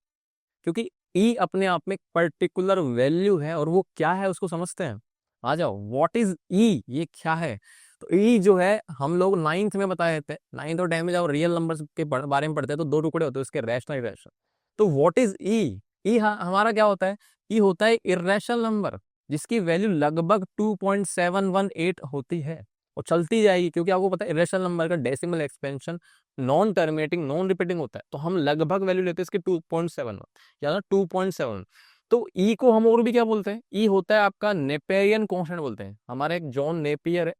क्योंकि ई अपने आप में एक पर्टिकुलर वैल्यू है, और वो क्या है उसको समझते हैं। आ जाओ, व्हाट इज ई, ये क्या है। तो ई जो है, हम लोग 9th में बताए थे, 9th और 10th में जब रियल नंबर्स के बारे में पढ़ते हैं, तो 2 टुकड़े होते हैं उसके, रैशनल इरेशनल। तो व्हाट इज ई, ई हमारा क्या होता है, ई होता है इरेशनल नंबर जिसकी वैल्यू लगभग 2.718 होती है, और चलती जाएगी, क्योंकि आपको पता है इरेशनल नंबर का decimal expansion non terminating non repeating होता है, तो हम लगभग वैल्यू लेते हैं इसके 2.7 या 2.7। तो ई को हम और भी क्या बोलते हैं, ई होता है आपका नेपेरियन कांस्टेंट बोलते हैं। हमारे एक जॉन नेपियर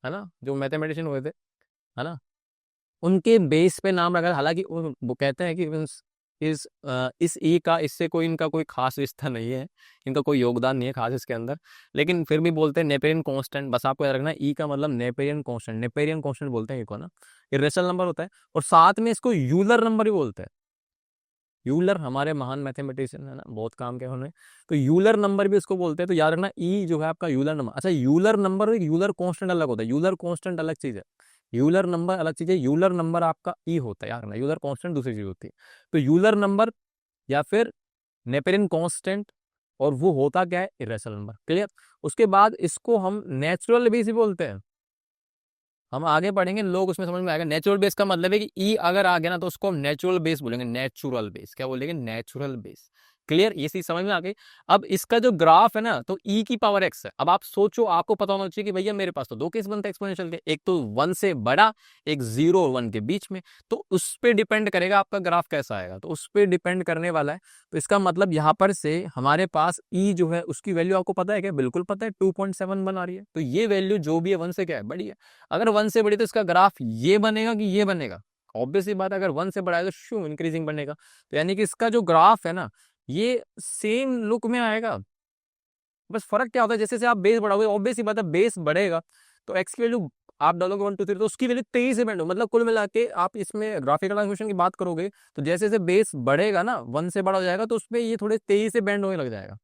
है ना, जो मैथमेटिशियन हुए थे, है ना, उनके बेस पे नाम रखा था। हालांकि वो कहते हैं कि इस इस ई का इससे कोई इनका कोई खास रिश्ता नहीं है, इनका कोई योगदान नहीं है खास इसके अंदर, लेकिन फिर भी बोलते हैं नेपेरियन कांस्टेंट। बस आपको याद रखना ई का मतलब नेपेरियन कांस्टेंट, नेपेरियन कांस्टेंट बोलते हैं इसको ना, इरेशनल नंबर होता है। और साथ में इसको यूलर नंबर भी बोलते हैं। यूलर हमारे महान मैथमेटिशियन है ना, बहुत काम किया उन्होंने, तो यूलर नंबर भी इसको बोलते हैं। तो याद रखना ई जो है आपका यूलर नंबर। अच्छा, यूलर नंबर और यूलर कांस्टेंट अलग होता है, यूलर कांस्टेंट अलग चीज है, यूलर नंबर अलग चीज है। यूलर नंबर आपका ई होता है, याद रखना, यूलर कांस्टेंट दूसरी चीज होती है। तो यूलर नंबर या फिर नेपेरियन कांस्टेंट और वो होता क्या है, इरेशनल नंबर। क्लियर। उसके बाद इसको हम नेचुरल बेस भी बोलते हैं। हम आगे पढ़ेंगे, लोग उसमें समझ में आएगा। नेचुरल बेस का मतलब है कि ई अगर आ गया ना तो उसको हम नेचुरल बेस बोलेंगे। नेचुरल बेस क्या बोलेंगे, नेचुरल बेस। क्लियर, ये चीज समझ में आ गई। अब इसका जो ग्राफ है ना, तो ई की पावर एक्स है। अब आप सोचो, आपको पता होना चाहिए कि भैया मेरे पास तो दो केस बनते हैं एक्सपोनेंशियल के, एक तो 1 से बड़ा, एक 0 और 1 के बीच में। तो उस पर डिपेंड करेगा आपका ग्राफ कैसा आएगा, तो उस पर डिपेंड करने वाला है। तो इसका मतलब यहाँ पर से हमारे पास ई जो है उसकी वैल्यू आपको पता है क्या, बिल्कुल पता है, 2.7 आ रही है। तो ये वैल्यू जो भी है 1 से क्या है, बड़ी है। अगर 1 से बड़ी तो इसका ग्राफ ये बनेगा कि ये बनेगा, ऑब्वियसली बात है। अगर 1 से बड़ा है तो शू इंक्रीजिंग बनेगा। तो यानी कि इसका जो ग्राफ है ना, ये सेम लुक में आएगा। बस फर्क क्या होता है, जैसे जैसे आप बेस बढ़ाओगे, ऑब्वियसली बात है बेस बढ़ेगा तो एक्स की वैल्यू आप डालोगे 1 2 3, तो उसकी वैल्यू 23 से बढ़ो। मतलब कुल मिला के आप इसमें ग्राफिकल ट्रांसफॉर्मेशन की बात करोगे तो जैसे जैसे बेस बढ़ेगा ना, 1 से बड़ा हो जाएगा, तो उसमें ये थोड़े 23 से बैंड होने लग जाएगा,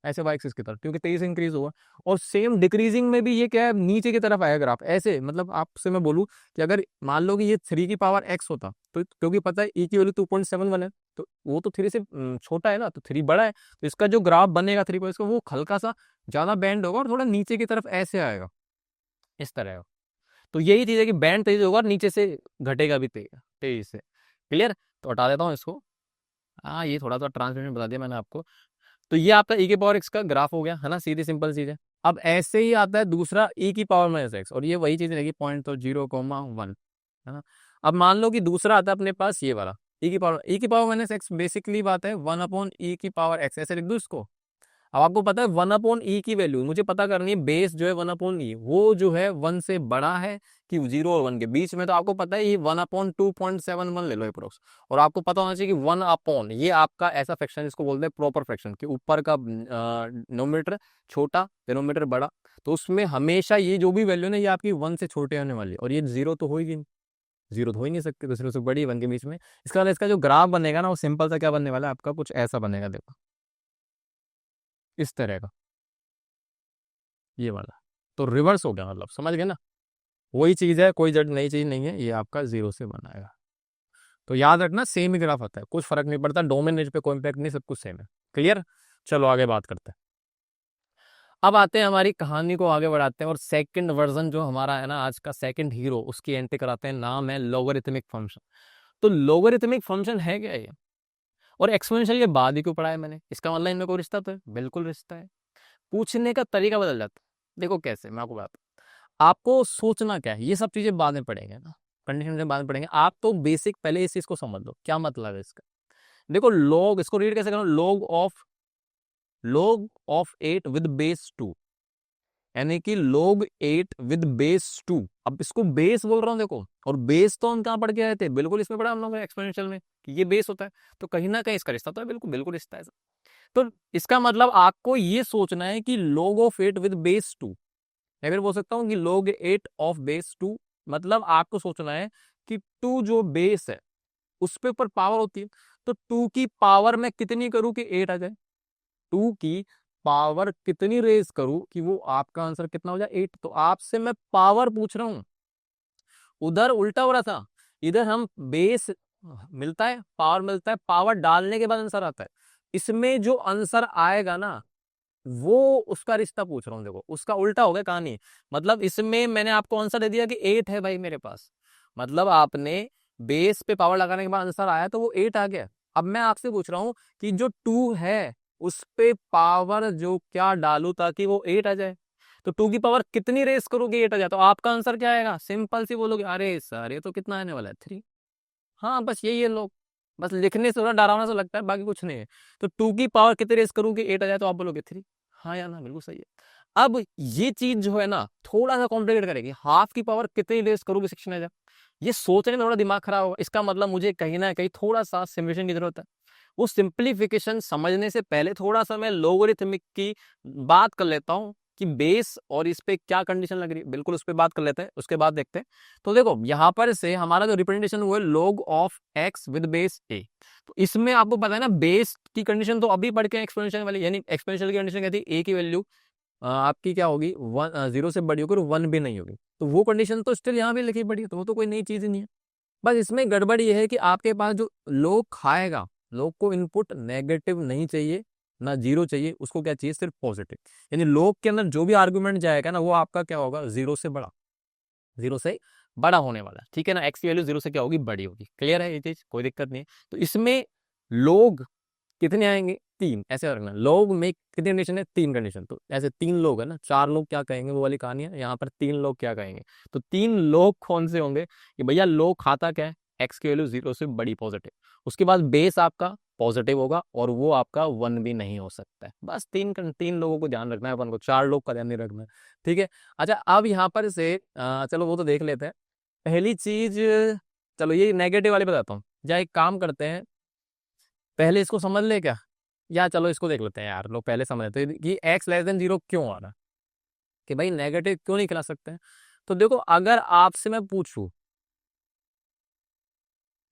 ऐसे वाई एक्सिस की तरफ, क्योंकि 23 इंक्रीज होगा। और सेम डिक्रीजिंग में भी ये क्या है, नीचे की तरफ आएगा ग्राफ ऐसे। मतलब आपसे मैं बोलूं कि अगर मान लो कि ये 3 की पावर एक्स होता, तो क्योंकि पता है ई की वैल्यू 2.71 है, तो वो तो 3 से छोटा है ना, तो 3 बड़ा है, तो इसका जो ग्राफ बनेगा 3 पर, वो हल्का सा ज्यादा बैंड होगा और थोड़ा नीचे की तरफ ऐसे आएगा, इस तरह का। तो यही चीज है कि बैंड तेज होगा और नीचे से घटेगा भी तेज तेज से। क्लियर। तो हटा देता हूँ इसको। हाँ, ये थोड़ा सा ट्रांसलेशन बता दिया मैंने आपको। तो ये आपका ई की पावर एक्स का ग्राफ हो गया है ना, सीधी सिंपल चीज है। अब ऐसे ही आता है दूसरा ई की पावर माइनस एक्स, और ये वही चीज रहेगी, पॉइंट तो 0,1 है ना। अब मान लो कि दूसरा आता है अपने पास ये वाला ई की पावर माइनस एक्स, बेसिकली बात है 1/e⁻x, ऐसे लिख दो इसको। अब आपको पता है 1/e की वैल्यू मुझे पता करनी है, बेस जो है 1/e वो जो है 1 से बड़ा है कि 0 और 1 के बीच में। तो आपको पता है ये 1/2.71 ले लो अप्रोक्स। और आपको पता होना चाहिए कि 1 ये आपका ऐसा फ्रैक्शन जिसको बोलते हैं प्रॉपर फ्रैक्शन, कि ऊपर का डिनोमिनेटर छोटा, डिनोमिनेटर बड़ा। तो उसमें हमेशा ये जो भी वैल्यू ना, ये आपकी 1 से छोटे होने वाली है, और ये 0 तो होगी नहीं, 0 तो हो ही नहीं सकती, तो 0 से बड़ी 1 के बीच में। इसका मतलब इसका जो ग्राफ बनेगा ना, वो सिंपल सा क्या बनने वाला है आपका, कुछ ऐसा बनेगा, देखो इस तरह का, ये वाला। तो रिवर्स हो गया, मतलब समझ गए ना। वही चीज है, कोई जड़ नई चीज नहीं है, ये आपका 0 से बनाएगा। तो याद रखना सेम ही ग्राफ आता है, कुछ फर्क नहीं पड़ता, डोमेन रेंज पे कोई इम्पैक्ट नहीं, सब कुछ सेम है। क्लियर। चलो आगे बात करते हैं। अब आते हैं हमारी कहानी को आगे बढ़ाते हैं, और सेकंड वर्जन जो हमारा है ना, आज का सेकंड हीरो, उसकी एंट्री कराते हैं। नाम है लोगरिथमिक फंक्शन। तो लोगरिथमिक फंक्शन है क्या ये, और एक्सपोनेंशियल के बाद ही क्यों पढ़ा है मैंने, इसका मतलब इनमें कोई रिश्ता तो है, बिल्कुल रिश्ता है। पूछने का तरीका बदल जाता है। देखो कैसे, मैं आपको बताता हूं। आपको सोचना क्या है, ये सब चीजें बाद में पढ़ेंगे ना, कंडीशन से बाद में पढ़ेंगे। आप तो बेसिक पहले इस चीज को समझ लो, क्या मतलब है इसका। देखो लॉग, इसको रीड कैसे करो, लॉग ऑफ 8 विद बेस 2, यानी कि log 8 विद बेस 2। अब इसको बेस बोल रहा हूं देखो, और बेस तो हम कहां पढ़ के आए थे, बिल्कुल इसमें पढ़ा हम लोग एक्सपोनेंशियल में कि ये बेस होता है। तो कहीं ना कहीं इसका रिश्ता तो है, बिल्कुल बिल्कुल रिश्ता है। तो इसका मतलब आपको ये सोचना है कि log ऑफ 8 विद बेस 2, या फिर बोल सकता हूं कि log 8 ऑफ बेस 2। मतलब आपको सोचना है कि 2 जो बेस है उस पे ऊपर पावर होती है, तो 2 की पावर मैं कितनी करूं कि 8 आ जाए, 2 की पावर कितनी रेज करूं कि वो आपका आंसर कितना हो जाए, 8। तो आपसे मैं पावर पूछ रहा हूं, उधर उल्टा हो रहा था। इधर हम बेस मिलता है, पावर मिलता है, पावर डालने के बाद आंसर आता है। इसमें जो आंसर आएगा ना, वो उसका रिश्ता पूछ रहा हूँ। देखो उसका उल्टा हो गया कहानी। मतलब इसमें मैंने आपको आंसर दे दिया कि 8 है भाई मेरे पास, मतलब आपने बेस पे पावर लगाने के बाद आंसर आया तो वो 8 आ गया। अब मैं आपसे पूछ रहा हूँ कि जो 2 है उस पे पावर जो क्या डालू ताकि वो 8 आ जाए। तो 2 की पावर कितनी रेस करोगे 8 आ जाए, तो आपका आंसर क्या आएगा, सिंपल सी बोलोगे, अरे सर ये तो कितना आने वाला है, 3। हाँ बस यही है लोग, बस लिखने से थोड़ा डरावना सा लगता है, बाकी कुछ नहीं है। तो 2 की पावर कितनी रेस करूंगी 8 आ जाए, तो आप बोलोगे 3। हाँ या ना, बिल्कुल सही है। अब ये चीज जो है ना थोड़ा सा कॉम्प्लिकेट करेगी, हाफ की पावर कितनी रेस करोगे 16 आ जाए, ये सोचने में थोड़ा दिमाग खराब होगा। इसका मतलब मुझे कहीं ना कहीं थोड़ा सा सिमुलेशन की जरूरत है। वो सिंप्लीफिकेशन समझने से पहले थोड़ा सा मैं लोगरिथमिक की बात कर लेता हूँ कि बेस और इस पे क्या कंडीशन लग रही है, बिल्कुल उस पर बात कर लेते हैं, उसके बाद देखते हैं। तो देखो यहाँ पर से हमारा जो रिप्रेजेंटेशन हुआ है log of x with base a। तो इसमें आपको पता है ना, बेस की कंडीशन तो अभी पढ़ के एक्सपोनेंशियल वाली, यानी एक्सपोनेंशियल की कंडीशन कहती है a की वैल्यू आपकी क्या होगी, 0 से बड़ी होगी और 1 भी नहीं होगी। तो वो कंडीशन तो स्टिल यहाँ भी लिखी पड़ी है, तो वो तो कोई नई चीज ही नहीं है। बस इसमें गड़बड़ ये है कि आपके पास जो लोग खाएगा, लोग को इनपुट नेगेटिव नहीं चाहिए, ना जीरो चाहिए, उसको क्या चाहिए, सिर्फ पॉजिटिव। यानी log के अंदर जो भी आर्गुमेंट जाएगा ना वो आपका क्या होगा, जीरो से बड़ा, जीरो से बड़ा होने वाला है, ठीक है ना। एक्स की वैल्यू जीरो से क्या होगी, बड़ी होगी। क्लियर है ये चीज, कोई दिक्कत नहीं है। तो इसमें लोग कितने आएंगे, तीन, ऐसे रखना। लोग में कितनी कंडीशन है, तीन कंडीशन। तो ऐसे तीन लोग है ना, चार लोग क्या कहेंगे वो वाली कहानी है, यहाँ पर तीन लोग क्या कहेंगे। तो तीन लोग कौन से होंगे कि भैया लोग खाता क्या है, एक्स की वैल्यू जीरो से बड़ी, पॉजिटिव। उसके बाद बेस आपका पॉजिटिव होगा और वो आपका वन भी नहीं हो सकता है। बस तीन लोगों को ध्यान रखना है अपन को, चार लोग का ध्यान नहीं रखना है, ठीक है। अच्छा अब यहाँ पर से चलो वो तो देख लेते हैं। पहली चीज, चलो ये नेगेटिव वाली बताता हूँ। या एक काम करते हैं, पहले इसको समझ ले क्या, या चलो इसको देख लेते हैं यार, लोग पहले समझ लेते हैं कि एक्स लेस देन जीरो क्यों आ रहा है, कि भाई नेगेटिव क्यों नहीं खिला सकते हैं। तो देखो अगर आपसे मैं पूछूं,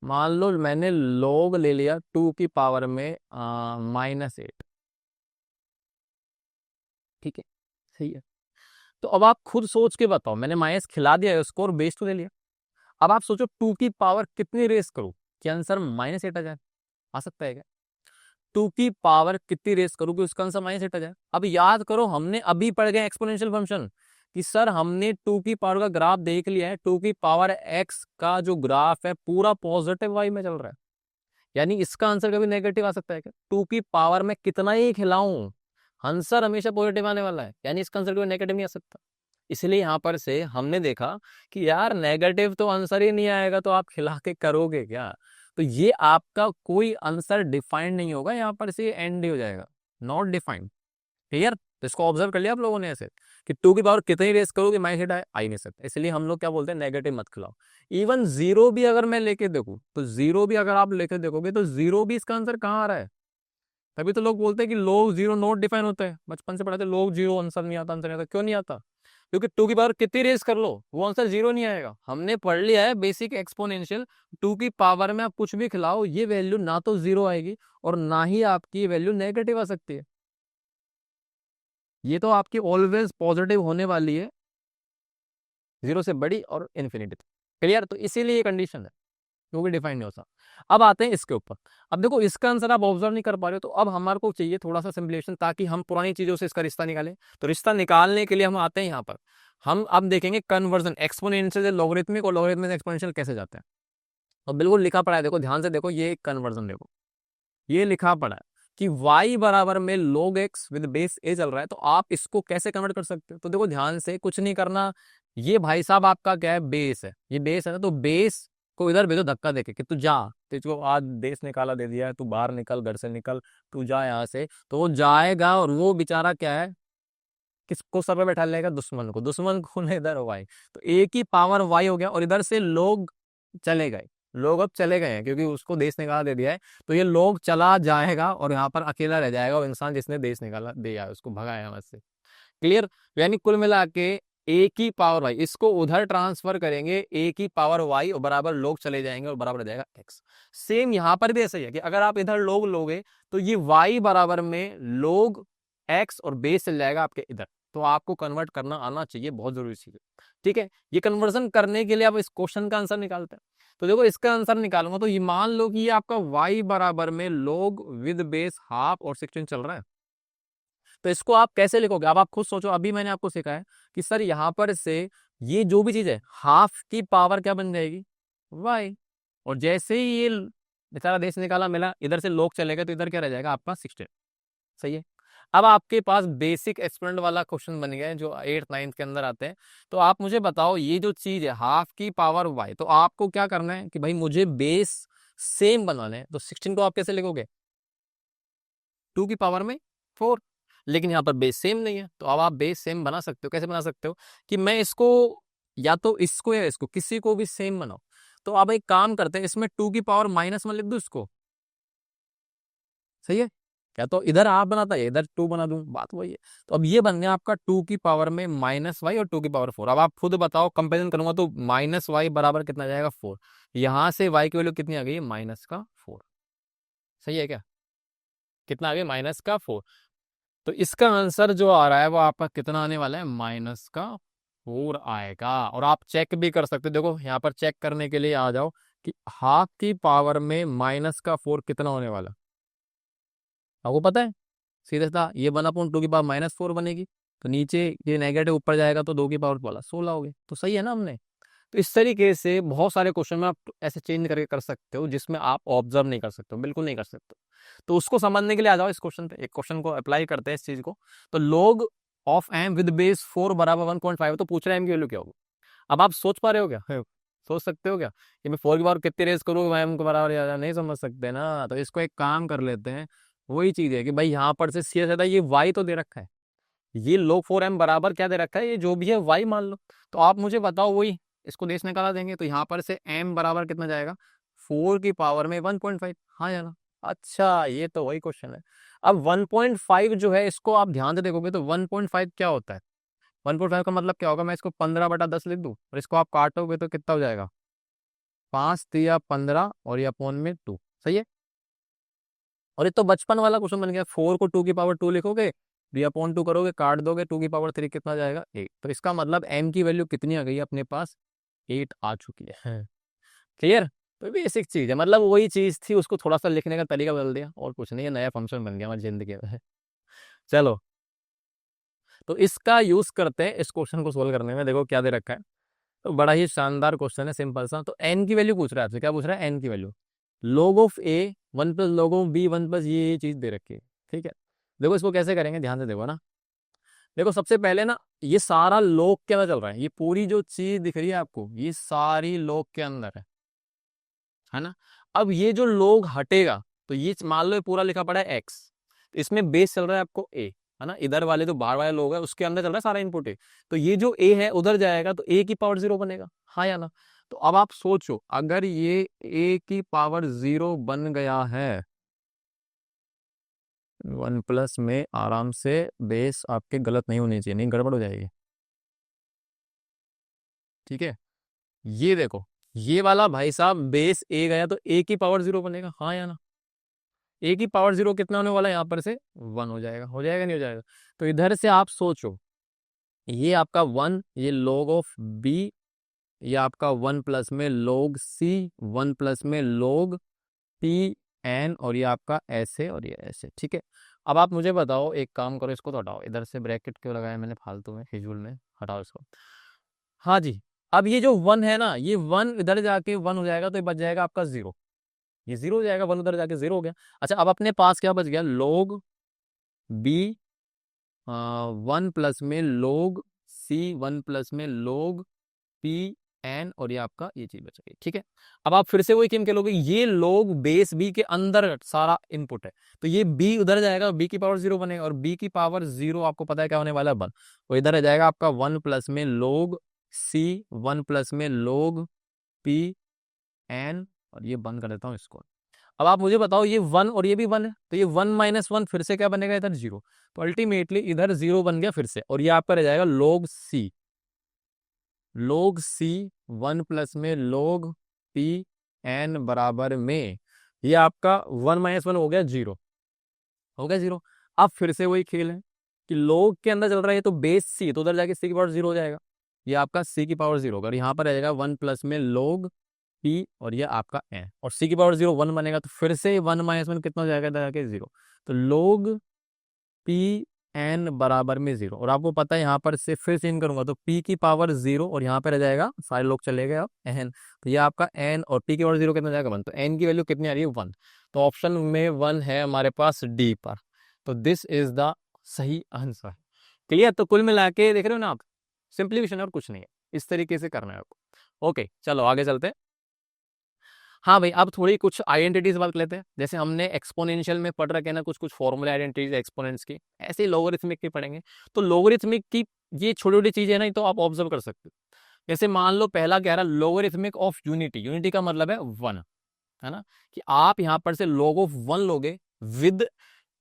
मान लो मैंने log ले लिया 2 की पावर में -8, ठीक है, सही है। तो अब आप खुद सोच के बताओ, मैंने माइनस खिला दिया है उसको और बेस तो ले लिया। अब आप सोचो 2 की पावर कितनी रेस करूं कि आंसर -8 आ जाए, आ सकता है क्या। 2 की पावर कितनी रेस करूं कि उसका आंसर -8 आ जाए। अब याद करो, हमने अभी पढ़ गए एक्सपोनेंशियल फंक्शन कि सर हमने 2 की पावर का ग्राफ देख लिया है, 2 की पावर x का जो ग्राफ है पूरा पॉजिटिव वाई में चल रहा है, यानी इसका आंसर कभी नेगेटिव आ सकता है क्या। 2 की पावर में कितना ही खिलाऊं, आंसर हमेशा पॉजिटिव आने वाला है, यानी इसका आंसर कभी नेगेटिव नहीं आ सकता। इसलिए यहां पर से हमने देखा कि यार नेगेटिव तो आंसर ही नहीं आएगा, तो आप खिला के करोगे क्या। तो ये आपका कोई आंसर डिफाइंड नहीं होगा, यहाँ पर से एंड ही हो जाएगा, नॉट डिफाइंड। क्लियर। तो इसको ऑब्जर्व कर लिया आप लोगों ने ऐसे कि 2 की पावर कितनी रेस करोगे, माइनस आ ही नहीं सकता। इसलिए हम लोग क्या बोलते हैं, नेगेटिव मत खिलाओ। इवन जीरो भी अगर मैं लेके देखूं, तो जीरो भी अगर आप लेके देखोगे तो जीरो भी इसका आंसर कहाँ आ रहा है। तभी तो लोग बोलते हैं कि लोग जीरो नोट डिफाइन होते हैं, बचपन से पढ़ाते लोग जीरो आंसर नहीं आता, आंसर नहीं आता। क्यों नहीं आता, क्योंकि 2 की पावर कितनी रेस कर लो वो आंसर जीरो नहीं आएगा। हमने पढ़ लिया है बेसिक एक्सपोनेंशियल, 2 की पावर में आप कुछ भी खिलाओ ये वैल्यू ना तो जीरो आएगी और ना ही आपकी वैल्यू नेगेटिव आ सकती है, ये तो आपकी ऑलवेज पॉजिटिव होने वाली है, जीरो से बड़ी और इन्फिनिटी। क्लियर। तो इसीलिए ये कंडीशन है, क्योंकि डिफाइन नहीं होता। अब आते हैं इसके ऊपर। अब देखो इसका आंसर आप ऑब्जर्व नहीं कर पा रहे हो, तो अब हमारे को चाहिए थोड़ा सा सिमुलेशन, ताकि हम पुरानी चीजों से इसका रिश्ता निकालें। तो रिश्ता निकालने के लिए हम आते हैं यहाँ पर, हम अब देखेंगे कन्वर्जन एक्सपोनेंशियल से लॉगरिथमिक और लॉगरिथमिक से एक्सपोनेंशियल कैसे जाते हैं। और बिल्कुल लिखा पड़ा है, देखो ध्यान से देखो, ये कन्वर्जन देखो, ये लिखा पड़ा है कि y बराबर में log x with base a चल रहा है, तो आप इसको कैसे कन्वर्ट कर सकते हो। तो देखो ध्यान से, कुछ नहीं करना, ये भाई साहब आपका क्या है, बेस है, ये बेस है ना, तो बेस को इधर भेजो धक्का देके कि तू जा, तुझको आज देश निकाला दे दिया है, तू बाहर निकल, घर से निकल, तू जा यहाँ से। तो वो जाएगा और वो बेचारा क्या है, किसको सर पे बैठा लेगा, दुश्मन को, दुश्मन को ने इधर वाई, तो एक ही पावर वाई हो गया। और इधर से लोग चले गए, लोग अब चले गए हैं क्योंकि उसको देश निकाला दे दिया है, तो ये लोग चला जाएगा और यहाँ पर अकेला रह जाएगा, और इंसान जिसने देश निकाला दिया है उसको भगाया वहां से। क्लियर। यानी कुल मिला के एक ही पावर वाई, इसको उधर ट्रांसफर करेंगे, एक ही पावर वाई और बराबर लोग चले जाएंगे और बराबर हो जाएगा एक्स। सेम यहाँ पर भी ऐसा ही है कि अगर आप इधर लोग लोगे तो ये वाई बराबर में लोग एक्स और बेस चल जाएगा आपके इधर। तो आपको कन्वर्ट करना आना चाहिए, बहुत जरूरी चीज है, ठीक है। ये कन्वर्जन करने के लिए आप इस क्वेश्चन का आंसर निकालते हैं। तो देखो इसका आंसर निकालूंगा, तो ये मान लो कि ये आपका y बराबर में log विद बेस हाफ और 16 चल रहा है। तो इसको आप कैसे लिखोगे, अब आप खुद सोचो। अभी मैंने आपको सिखाया कि सर यहाँ पर से ये जो भी चीज है, हाफ की पावर क्या बन जाएगी, y। और जैसे ही ये बेचारा देश निकाला मिला, इधर से लोग चले गए, तो इधर क्या रह जाएगा आपका 16। सही है। अब आपके पास बेसिक एक्सपेरिमेंट वाला क्वेश्चन बन गया है जो 8th 9th के अंदर आते हैं। तो आप मुझे बताओ, ये जो चीज है हाफ की पावर वाई, तो आपको क्या करना है कि भाई मुझे बेस सेम बनाना है। तो 16 को आप कैसे लिखोगे, 2 की पावर में 4। लेकिन यहाँ पर बेस सेम नहीं है, तो अब आप बेस सेम बना सकते हो। कैसे बना सकते हो कि मैं इसको, या तो इसको या इसको, किसी को भी सेम बनाओ। तो अब एक काम करते हैं, इसमें 2 की पावर -1 लिख दो इसको, सही है। क्या तो इधर आप बनाता है, इधर 2 बना दूं, बात वही है। तो अब ये बन गया आपका 2 की पावर में -y और 2 की पावर 4। अब आप खुद बताओ, कंपेरिजन करूंगा तो -y बराबर कितना जाएगा, 4। यहां से y की वैल्यू कितनी आ गई, -4। सही है क्या, कितना आ गया, -4। तो इसका आंसर जो आ रहा है वो आपका कितना आने वाला है, -4 आएगा। और आप चेक भी कर सकते हो, देखो यहाँ पर चेक करने के लिए आ जाओ कि हाफ की पावर में -4 कितना होने वाला, आपको पता है, सीधा सीधा ये 1/2 की पावर -4 बनेगी, तो नीचे ये नेगेटिव ऊपर जाएगा तो 2 की पावर वाला 16 हो गई। तो सही है ना हमने। तो इस तरीके से बहुत सारे क्वेश्चन में आप ऐसे चेंज करके कर सकते हो जिसमें आप ऑब्जर्व नहीं कर सकते हो, बिल्कुल नहीं कर सकते। तो उसको समझने के लिए आ जाओ इस क्वेश्चन पे, एक क्वेश्चन को अप्लाई करते हैं इस चीज को। तो log of m with base 4 बराबर 1.5, तो पूछ रहे हैं m की वैल्यू क्या होगी। अब आप सोच पा रहे हो क्या सोच सकते हो क्या कि मैं 4 की पावर कितनी रेज करूँ m के बराबर, या नहीं समझ सकते ना। तो इसको एक काम कर लेते हैं, वही चीज है कि भाई यहाँ पर से सीधा सीधा ये y तो दे रखा है, ये log 4m बराबर क्या दे रखा है, ये जो भी है y मान लो। तो आप मुझे बताओ, वही इसको देश निकाला देंगे तो यहाँ पर से m बराबर कितना जाएगा, 4 की पावर में 1.5। हाँ या ना। अच्छा, ये तो वही क्वेश्चन है। अब 1.5 जो है इसको आप ध्यान से देखोगे तो 1.5 क्या होता है, 1.5 का मतलब क्या होगा, मैं इसको 15/10 लिख दूं और इसको आप काटोगे तो कितना हो जाएगा, 5×3 = 15 और ये अपॉन में 2। सही है। और ये तो बचपन वाला क्वेश्चन बन गया, 4 को 2 की पावर 2 लिखोगे, 3/2 करोगे, काट दोगे, 2 की पावर 3 कितना जाएगा, 8। तो इसका मतलब m की वैल्यू कितनी आ गई है अपने पास, 8 आ चुकी है। क्लियर। तो बेसिक चीज है, मतलब वही चीज थी, उसको थोड़ा सा लिखने का तरीका बदल दिया और कुछ नहीं है, नया फंक्शन बन गया हमारी जिंदगी में। चलो, तो इसका यूज करते हैं इस क्वेश्चन को सोल्व करने में। देखो क्या दे रखा है, तो बड़ा ही शानदार क्वेश्चन है, सिंपल सा। तो एन की वैल्यू पूछ रहा है आपसे, क्या पूछ रहा है, एन की value. log of A 1 + log of B 1 + ये चीज दे रखी है। ठीक है, देखो इसको कैसे करेंगे, ध्यान से देखो ना। देखो सबसे पहले ना, ये सारा log के अंदर चल रहा है, ये पूरी जो चीज दिख रही है आपको, ये सारी log के अंदर है ना। अब ये जो log हटेगा, तो ये मान लो ये पूरा लिखा पड़ा है x, तो इसमें बेस चल रहा है आपको a, है ना। इधर वाले जो बाहर वाले लोग है उसके अंदर चल रहा है सारा इनपुट ए, तो ये जो a है उधर जाएगा तो a की पावर 0 बनेगा। हाँ या ना। तो अब आप सोचो, अगर ये a की पावर 0 बन गया है, 1+ में आराम से बेस आपके गलत नहीं होनी चाहिए, नहीं गड़बड़ हो जाएगी। ठीक है, ये देखो, ये वाला भाई साहब बेस a गया तो a की पावर 0 बनेगा। हाँ या ना। a की पावर 0 कितना होने वाला है, यहाँ पर से 1 हो जाएगा, हो जाएगा नहीं हो जाएगा। तो इधर से आप सोचो, ये आपका 1, ये log ऑफ b, ये आपका 1+ में log c, 1+ में log p n, और ये आपका ऐसे और ये ऐसे। ठीक है, अब आप मुझे बताओ, एक काम करो, इसको तो हटाओ, इधर से ब्रैकेट क्यों लगाया मैंने फालतू में, फिजूल में, हटाओ इसको। हाँ जी, अब ये जो 1 है ना, ये 1 इधर जाके 1 हो जाएगा तो ये बच जाएगा आपका 0, ये 0 हो जाएगा, 1 उधर जाके 0 हो गया। अच्छा, अब अपने पास क्या बच गया, log b 1+ में log c, 1+ में log p n, और ये आपका ये चीज बच गई। ठीक है, अब आप फिर से वही गेम खेलोगे, ये log बेस b के अंदर सारा इनपुट है, तो ये b उधर जाएगा, b की पावर 0 बनेगा, और b की पावर 0 आपको पता है क्या होने वाला है, 1। तो इधर आ जाएगा आपका 1+ में log c, 1+ में log p n, और ये बंद कर देता हूँ इसको। अब आप मुझे बताओ, ये 1 और ये भी 1 है, तो ये 1 - 1 फिर से क्या बनेगा, इधर 0। तो अल्टीमेटली इधर 0 बन गया फिर से, और ये आपका रह जाएगा log c, log c 1+ में log p n बराबर में, ये आपका 1 - 1 हो गया 0, हो गया 0। अब फिर से वही खेल है कि log के अंदर चल रहा है तो बेस c, तो उधर जाके c की पावर 0 हो जाएगा, ये आपका c की पावर 0 होगा, और यहाँ पर आ जाएगा 1+ में log p, और ये आपका n, और c की पावर 0 1 बनेगा, तो फिर से 1 - 1 कितना हो जाएगा, इधर जाके 0। तो log p n बराबर में 0, और आपको पता है यहाँ पर से फिर से इन करूंगा तो p की पावर 0, और यहाँ पर रह जाएगा, सारे लोग चले गए अब n, तो ये आपका n, और p की पावर 0 कितना जाएगा 1, तो n की वैल्यू कितनी आ रही है 1। तो ऑप्शन में 1 है हमारे पास डी पर, तो दिस इज द सही आंसर। क्लियर। तो कुल मिला के देख रहे हो ना आप, सिंप्लीफिकेशन और कुछ नहीं है, इस तरीके से करना है आपको। ओके, चलो आगे चलते हैं। हाँ भाई, अब थोड़ी कुछ आइडेंटिटीज बात कर लेते हैं। जैसे हमने एक्सपोनेंशियल में पढ़ रखे ना कुछ कुछ फॉर्मूला आइडेंटिटीज एक्सपोनेंट्स की, ऐसे ही लोगरिथमिक की पढ़ेंगे। तो लोगरिथमिक की ये छोटी छोटी चीजें ना, तो आप ऑब्जर्व कर सकते हो। जैसे मान लो पहला कह रहा लोगरिथमिक ऑफ यूनिटी, यूनिटी का मतलब है 1, है ना, कि आप यहाँ पर से log ऑफ 1 लोगे विद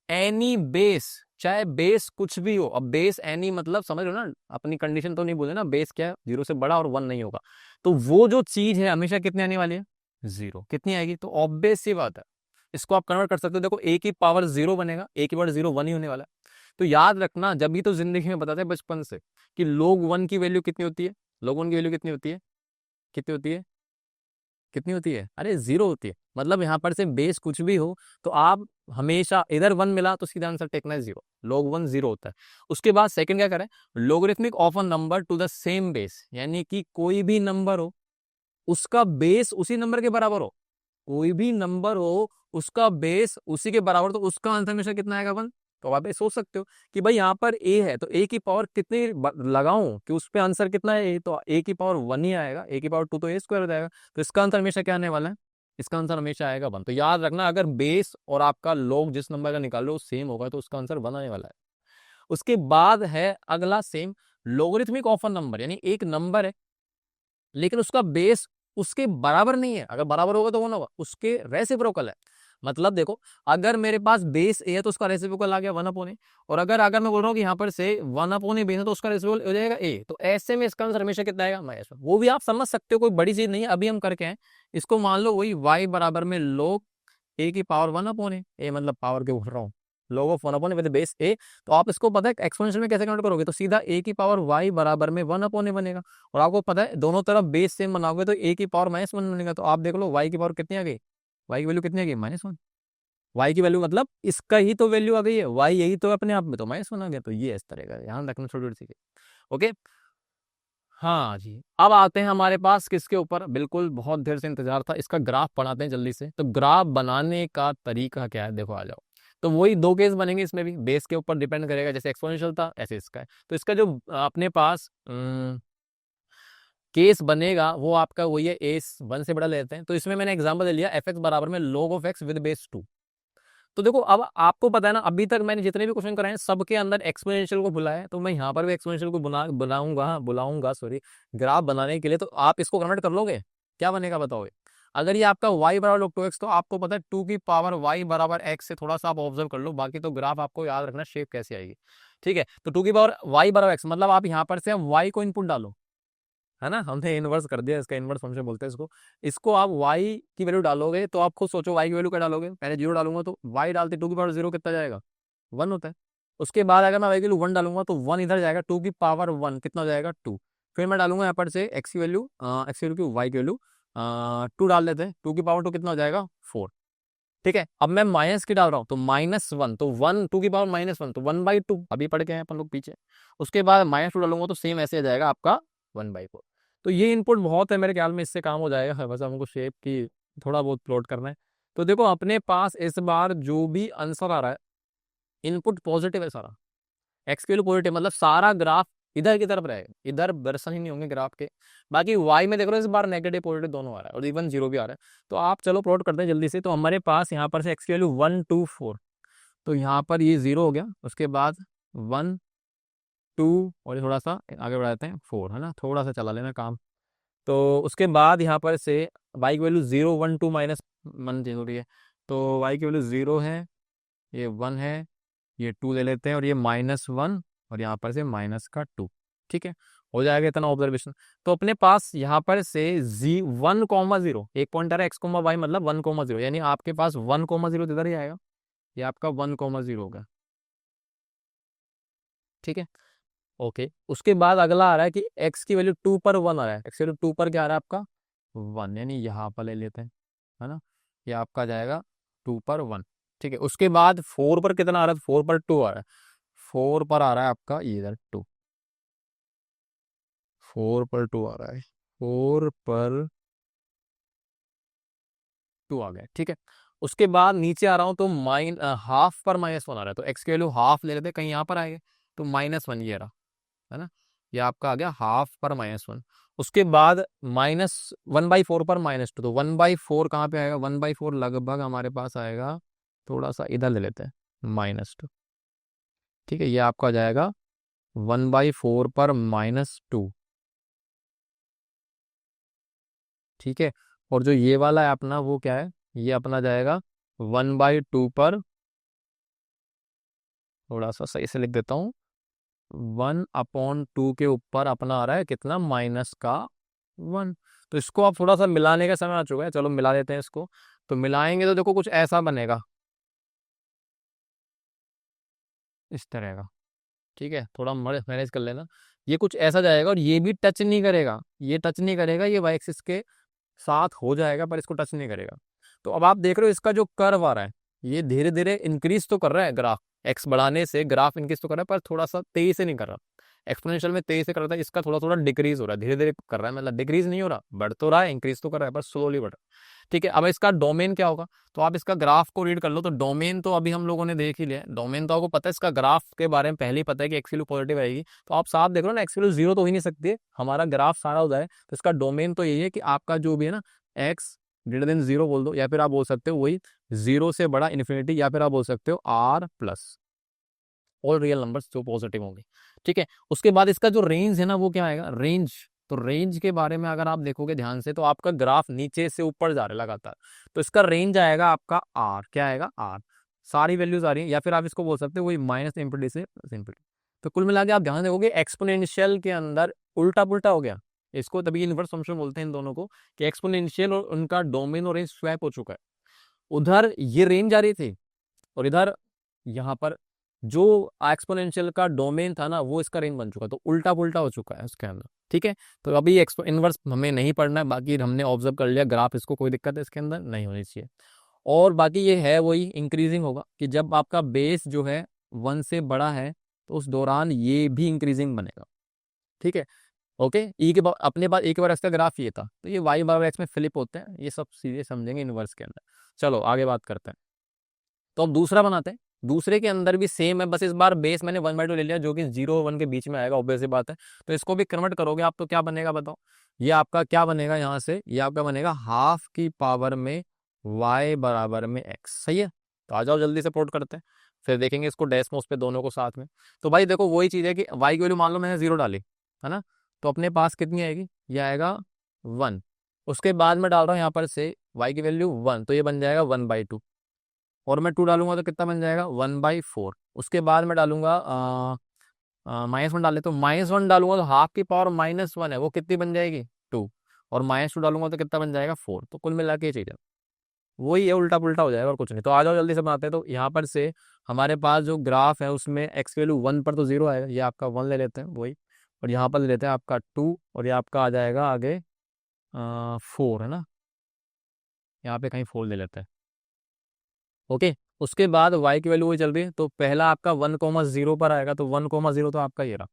एनी बेस, चाहे बेस कुछ भी हो। अब बेस एनी मतलब समझ रहे हो ना, अपनी कंडीशन तो नहीं बोले ना, बेस क्या है 0 से बड़ा और 1 नहीं होगा, तो वो जो चीज है हमेशा कितनी आने वाली है, 0। कितनी आएगी, तो ऑब्वियस सी बात है, इसको आप कन्वर्ट कर सकते हो। देखो a की पावर 0 बनेगा, a की पावर 0 1 ही होने वाला है। तो याद रखना, जब भी तो जिंदगी में बताते हैं बचपन से कि log 1 की वैल्यू कितनी होती है, log 1 की वैल्यू कितनी होती है, कितनी होती है, कितनी होती है? अरे जीरो होती है। मतलब यहाँ पर से बेस कुछ भी हो तो आप हमेशा इधर वन मिला तो सीधा आंसर टेकना है जीरो, log 1 जीरो होता है। उसके बाद सेकंड क्या करें, logarithmic of a number two the same base, यानी कि कोई भी नंबर हो उसका बेस उसी नंबर के बराबर हो, कोई भी नंबर हो उसका बेस उसी के बराबर, तो उसका आंसर हमेशा कितना आएगा? वन। तो आप ये सोच सकते हो कि भाई यहाँ पर ए है तो ए की पावर कितनी लगाऊं कि उस पे आंसर कितना है? ए, तो ए की पावर वन ही आएगा, ए की पावर टू तो ए स्क्वायर हो जाएगा, तो इसका आंसर हमेशा क्या आने वाला है? इसका आंसर हमेशा आएगा वन। तो याद रखना, अगर बेस और आपका लॉग जिस नंबर का निकाल लो सेम होगा तो उसका आंसर वन आने वाला है। उसके बाद है अगला same, logarithmic of a number, यानी एक नंबर है लेकिन उसका बेस उसके बराबर नहीं है, अगर बराबर होगा तो वो ना होगा, उसके रेसिप्रोकल है। मतलब देखो, अगर मेरे पास बेस ए है तो उसका रेसिप्रोकल आ गया वन अपॉन ए, और अगर अगर मैं बोल रहा हूँ कि यहाँ पर से वन अपॉन ए बेस है तो उसका रेसिप्रोकल हो जाएगा ए, तो ऐसे में इसका आंसर हमेशा कितना आएगा? Minus one. वो भी आप समझ सकते हो, कोई बड़ी चीज नहीं है, अभी हम करके आए। इसको मान लो वही y बराबर में log ए की पावर वन अपॉन ए मतलब पावर के बोल रहा हूँ, log of one upon a with base a. तो आप इसको पता है एक्सपोनेंशियल में कैसे काउंट करोगे, तो सीधा ए की पावर y बराबर में वन अपॉन ए बनेगा, और आपको पता है दोनों तरफ बेस सेम बनाओगे तो ए की पावर माइनस वन बनेगा। तो आप देख लो y की पावर कितनी आ गई, y की वैल्यू कितनी आ गई? Minus one. y की वैल्यू मतलब इसका ही तो वैल्यू आ गई है, y यही तो अपने आप में तो माइनस वन आ गया। तो ये इस तरह का ध्यान रखना, छोटी छोटी चीजें। ओके, हाँ जी। अब आते हैं हमारे पास किसके ऊपर, बिल्कुल बहुत देर से इंतजार था, इसका ग्राफ बनाते हैं जल्दी से। तो ग्राफ बनाने का तरीका क्या है, देखो आ जाओ। तो वही दो केस बनेंगे, इसमें भी बेस के ऊपर डिपेंड करेगा, जैसे एक्सपोनेंशियल था ऐसे इसका है। तो इसका जो अपने पास केस बनेगा वो आपका वही है, एस वन से बड़ा लेते हैं। तो इसमें मैंने एग्जांपल ले लिया एफ एक्स बराबर में log of X with base two. तो देखो अब आपको पता है ना, अभी तक मैंने जितने भी क्वेश्चन कराए हैं सबके अंदर एक्सपोनेंशियल को बुलाया है, तो मैं यहाँ पर भी एक्सपोनेंशियल को बुलाऊंगा सॉरी, ग्राफ बनाने के लिए। तो आप इसको कन्वर्ट कर लोगे, क्या बनेगा बताओगे? अगर ये आपका y बराबर log 2x, तो आपको पता है 2 की पावर y बराबर x से थोड़ा सा आप ऑब्जर्व कर लो, बाकी तो ग्राफ आपको याद रखना शेप कैसे आएगी। ठीक है, तो 2 की पावर y बराबर x मतलब आप यहाँ पर से y को इनपुट डालो, है ना, हमने इन्वर्स कर दिया, इसका इन्वर्स फंक्शन बोलते हैं इसको। इसको आप y की वैल्यू डालोगे तो आप खुद सोचो y की वैल्यू क्या डालोगे, पहले जीरो डालूंगा तो y डालते 2 की पावर जीरो कितना जाएगा? वन होता है। उसके बाद अगर मैं y की वैल्यू वन डालूंगा तो वन इधर जाएगा, 2 की पावर वन कितना हो जाएगा? टू। फिर मैं डालूंगा यहाँ पर से x की वैल्यू, एक्स की वैल्यू y की वैल्यू टू डाल देते हैं, 2 की पावर टू कितना हो जाएगा? फोर। ठीक है, अब मैं माइनस की डाल रहा हूँ तो माइनस वन, तो वन 2 की पावर माइनस वन तो वन बाई टू, अभी पढ़ के हैं अपन लोग पीछे। उसके बाद माइनस टू डालूंगा तो सेम ऐसे आ जाएगा आपका वन बाई फोर। तो ये इनपुट बहुत है मेरे ख्याल में, इससे काम हो जाएगा, बस हमको शेप की थोड़ा बहुत प्लॉट करना है। तो देखो अपने पास इस बार जो भी आंसर आ रहा है इनपुट पॉजिटिव है सारा, एक्स की वैल्यू पॉजिटिव, मतलब सारा ग्राफ इधर की तरफ रहेगा, इधर दर्शन ही नहीं होंगे ग्राफ के। बाकी वाई में देख रहे हो इस बार नेगेटिव पॉजिटिव दोनों आ रहा है और इवन जीरो भी आ रहा है। तो आप चलो प्लॉट करते हैं जल्दी से। तो हमारे पास यहाँ पर से एक्स की वैल्यू वन टू फोर, तो यहाँ पर ये जीरो हो गया, उसके बाद वन टू और ये थोड़ा सा आगे बढ़ा देते हैं फोर, है ना, थोड़ा सा चला लेना काम। तो उसके बाद यहाँ पर से वाई की value zero one two minus one जरूरी है, तो वाई की वैल्यू जीरो है, ये वन है, ये टू ले लेते हैं और ये माइनस वन और यहाँ पर से माइनस का टू। ठीक है, हो जाएगा इतना ऑब्जर्वेशन। तो अपने पास यहाँ पर से जी वन कॉमा जीरो, एक पॉइंट आ रहा है एक्स कोमा वाई मतलब वन कॉमा जीरो, यानी आपके पास वन कॉमा जीरो इधर ही आएगा, ये आपका वन कॉमा जीरो होगा। ठीक है, ओके। उसके बाद अगला आ रहा है कि एक्स की वैल्यू टू पर वन आ रहा है, एक्स की वैल्यू टू पर क्या आ रहा है आपका? वन, यानी यहाँ पर ले लेते हैं, है ना, ये आपका जाएगा टू पर वन। ठीक है, उसके बाद फोर पर कितना आ रहा है? फोर पर टू आ रहा है, फोर पर आ रहा है आपका इधर टू, फोर पर टू आ रहा है, फोर पर टू आ गया। ठीक है, उसके बाद नीचे आ रहा हूं तो हाफ पर माइनस वन आ रहा है, तो एक्स की वैल्यू हाफ ले लेते हैं, कहीं यहाँ पर आएगा तो माइनस वन ये रहा, है ना, ये आपका आ गया हाफ पर माइनस वन। उसके बाद माइनस वन बाई फोर पर माइनस टू, तो वन बाई फोर कहाँ पे आएगा? वन बाई फोर लगभग हमारे पास आएगा, थोड़ा सा इधर ले लेते हैं, माइनस टू। ठीक है, ये आपका आ जाएगा वन बाई फोर पर माइनस टू। ठीक है, और जो ये वाला है अपना वो क्या है? ये अपना जाएगा वन बाई टू पर, थोड़ा सा सही से लिख देता हूँ, वन अपॉन टू के ऊपर अपना आ रहा है कितना? माइनस का वन। तो इसको आप थोड़ा सा मिलाने का समय आ चुका है, चलो मिला देते हैं इसको। तो मिलाएंगे तो देखो कुछ ऐसा बनेगा, इस तरह का। ठीक है, थोड़ा मैनेज कर लेना, ये कुछ ऐसा जाएगा और ये भी टच नहीं करेगा, ये टच नहीं करेगा, ये वाई एक्सिस के साथ हो जाएगा पर इसको टच नहीं करेगा। तो अब आप देख रहे हो इसका जो कर्व आ रहा है ये धीरे धीरे इंक्रीज तो कर रहा है, ग्राफ एक्स बढ़ाने से ग्राफ इंक्रीज तो कर रहा है पर थोड़ा सा तेजी से नहीं कर रहा। एक्सपोनेंशियल में तेजी से कर रहा था, इसका थोड़ा थोड़ा डिक्रीज हो रहा है, धीरे धीरे कर रहा है, मतलब डिक्रीज नहीं हो रहा, बढ़ तो रहा है, इंक्रीज तो कर रहा है पर स्लोली बढ़ रहा है। ठीक है, अब इसका डोमेन क्या होगा, तो आप इसका ग्राफ को रीड कर लो। तो डोमेन तो अभी हम लोगों ने देख ही लिया, डोमेन तो आपको पता है, इसका ग्राफ के बारे में पहले ही पता है कि एक्स वैल्यू पॉजिटिव आएगी। तो आप साफ देख रहे हो ना, एक्स वैल्यू जीरो तो हो ही नहीं सकती है, हमारा ग्राफ सारा हो जाए। तो इसका डोमेन तो यही है कि आपका जो भी है ना, एक्स ग्रेटर देन जीरो बोल दो, या फिर आप बोल सकते हो वही जीरो से बड़ा इन्फिनिटी, या फिर आप बोल सकते हो R plus all real numbers जो पॉजिटिव होंगे। ठीक है, उसके बाद इसका जो रेंज है ना वो क्या आएगा, रेंज। तो रेंज के बारे में अगर आप देखोगे ध्यान से तो आपका ग्राफ नीचे से ऊपर जा रहा है लगातार, तो इसका रेंज आएगा आपका आर, क्या आएगा आर, सारी वैल्यूज आ रही है, या फिर आप इसको बोल सकते हो वही माइनस इंफिनिटी से प्लस इंफिनिटी। तो कुल मिला के आप ध्यान देखोगे एक्सपोनेंशियल के अंदर उल्टा पुल्टा हो गया, इसको तभी इनवर्स फंक्शन बोलते हैं इन दोनों को, कि एक्सपोनेंशियल और उनका डोमेन और रेंज स्वैप हो चुका है। उधर ये रेंज आ रही थी और इधर यहाँ पर जो एक्सपोनेंशियल का डोमेन था ना वो इसका रेंज बन चुका, तो उल्टा पुल्टा हो चुका है उसके अंदर। ठीक है, तो अभी इनवर्स हमें नहीं पढ़ना है, बाकी हमने ऑब्जर्व कर लिया ग्राफ, इसको कोई दिक्कत है इसके अंदर नहीं होनी चाहिए। और बाकी ये है वही इंक्रीजिंग होगा, कि जब आपका बेस जो है 1 से बड़ा है तो उस दौरान ये भी इंक्रीजिंग बनेगा। ठीक है, ओके। ई के बाद अपने पास एक बार इसका ग्राफ ये था, तो ये वाई बराबर एक्स में फ्लिप होते हैं, ये सब चीजें समझेंगे इनवर्स के अंदर। चलो आगे बात करते हैं। तो अब दूसरा बनाते हैं, दूसरे के अंदर भी सेम है, बस इस बार बेस मैंने 1/2 ले लिया जो कि 0 और 1 के बीच में आएगा, ऑब्वियस सी बात है। तो इसको भी कन्वर्ट करोगे आप तो क्या बनेगा बताओ, ये आपका क्या बनेगा यहाँ से, ये आपका बनेगा हाफ की पावर में y बराबर में x। सही है, तो आ जाओ जल्दी से प्लॉट करते हैं, फिर देखेंगे इसको डेसिमल्स पे दोनों को साथ में। तो भाई देखो वही चीज़ है कि y की वैल्यू मान लो मैंने 0 डाली है ना, तो अपने पास कितनी आएगी, ये आएगा 1। उसके बाद में डाल रहा हूँ यहाँ पर से y की वैल्यू 1, तो ये बन जाएगा 1/2, और मैं 2 डालूंगा तो कितना बन जाएगा 1/4। उसके बाद मैं डालूंगा -1 डाले, तो -1 डालूंगा तो हाफ की पावर -1 है, वो कितनी बन जाएगी 2, और -2 डालूंगा तो कितना बन जाएगा 4। तो कुल मिला के ये चीज़ है, वही है, उल्टा पुल्टा हो जाएगा और कुछ नहीं। तो आ जाओ जल्दी से बनाते हैं। तो यहाँ पर से हमारे पास जो ग्राफ है उसमें एक्स वैल्यू 1 पर तो 0 आएगा, ये आपका 1 ले लेते हैं वही, और यहाँ पर ले लेते हैं आपका 2, और ये आपका आ जाएगा आगे 4 है ना, यहाँ पे कहीं 4 ले लेते हैं। ओके, उसके बाद y की वैल्यू वही चल रही है, तो पहला आपका 1,0 पर आएगा, तो 1,0 तो आपका ये रहा,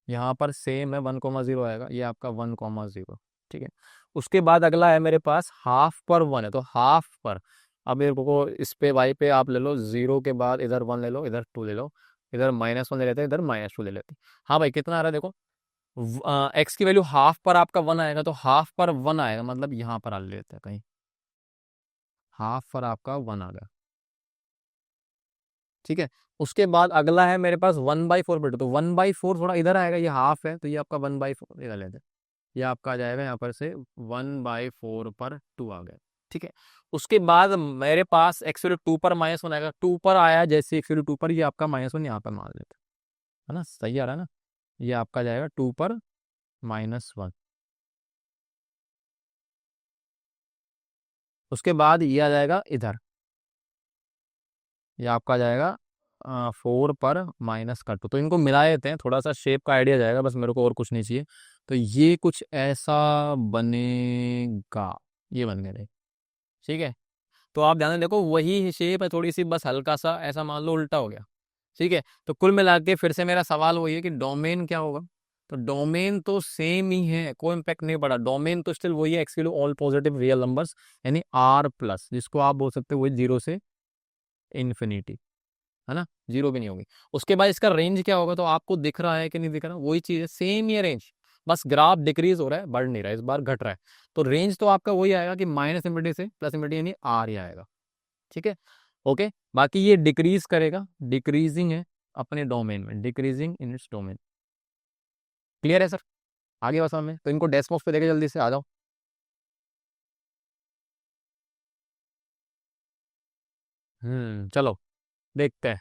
यहाँ पर सेम है 1,0 आएगा, ये आपका 1,0। ठीक है, उसके बाद अगला है मेरे पास हाफ पर 1 है, तो हाफ पर अब मेरे को इस पे y पे आप ले लो 0 के बाद इधर 1 ले लो, इधर 2 ले लो, इधर -1 ले लेते हैं, इधर -2 ले लेते हैं। हाँ भाई कितना आ रहा है देखो, x की वैल्यू हाफ पर आपका 1 आएगा, तो हाफ पर 1 आएगा, मतलब यहाँ पर आ लेते हैं कहीं, हाफ पर आपका 1 आ गया। ठीक है, उसके बाद अगला है मेरे पास 1/4 बेटा, तो 1/4 थोड़ा इधर आएगा, ये हाफ है तो ये आपका 1/4 इधर लेते हैं, ये आपका आ जाएगा यहाँ पर से 1/4 पर 2 आ गया। ठीक है, उसके बाद मेरे पास एक्स वैल्यू 2 पर -1 आएगा, 2 पर आया जैसे एक्स वैल्यू 2 पर, ये आपका -1 यहाँ पर मान लेते हैं, है ना, सही आ रहा है ना, ये आपका जाएगा 2 पर -1। उसके बाद ये आ जाएगा इधर, ये आपका आ जाएगा 4 पर -2। तो इनको मिला देते हैं, थोड़ा सा शेप का आइडिया जाएगा बस मेरे को, और कुछ नहीं चाहिए। तो ये कुछ ऐसा बनेगा, ये बन गया। ठीक है, तो आप ध्यान से देखो वही शेप है, थोड़ी सी बस हल्का सा ऐसा मान लो उल्टा हो गया। ठीक है, तो कुल मिला के फिर से मेरा सवाल वही है कि डोमेन क्या होगा, तो डोमेन तो सेम ही है, कोई इम्पैक्ट नहीं पड़ा, डोमेन तो स्टिल वही है, x value all positive real numbers, यानी आर प्लस, जिसको आप बोल सकते हो वही 0 से इन्फिनिटी, है ना, 0 भी नहीं होगी। उसके बाद इसका रेंज क्या होगा, तो आपको दिख रहा है कि नहीं दिख रहा, वही चीज है, सेम ही रेंज, बस ग्राफ डिक्रीज हो रहा है, बढ़ नहीं रहा है, इस बार घट रहा है। तो रेंज तो आपका वही आएगा कि -इंफिनिटी से +इंफिनिटी, यानी आर ही आएगा। ठीक है, ओके। बाकी ये डिक्रीज करेगा, डिक्रीजिंग है अपने डोमेन में, decreasing in its domain. Clear है सर, आगे बस हमें तो इनको डेस्कटॉप पे देखे, जल्दी से आ जाओ। चलो देखते हैं,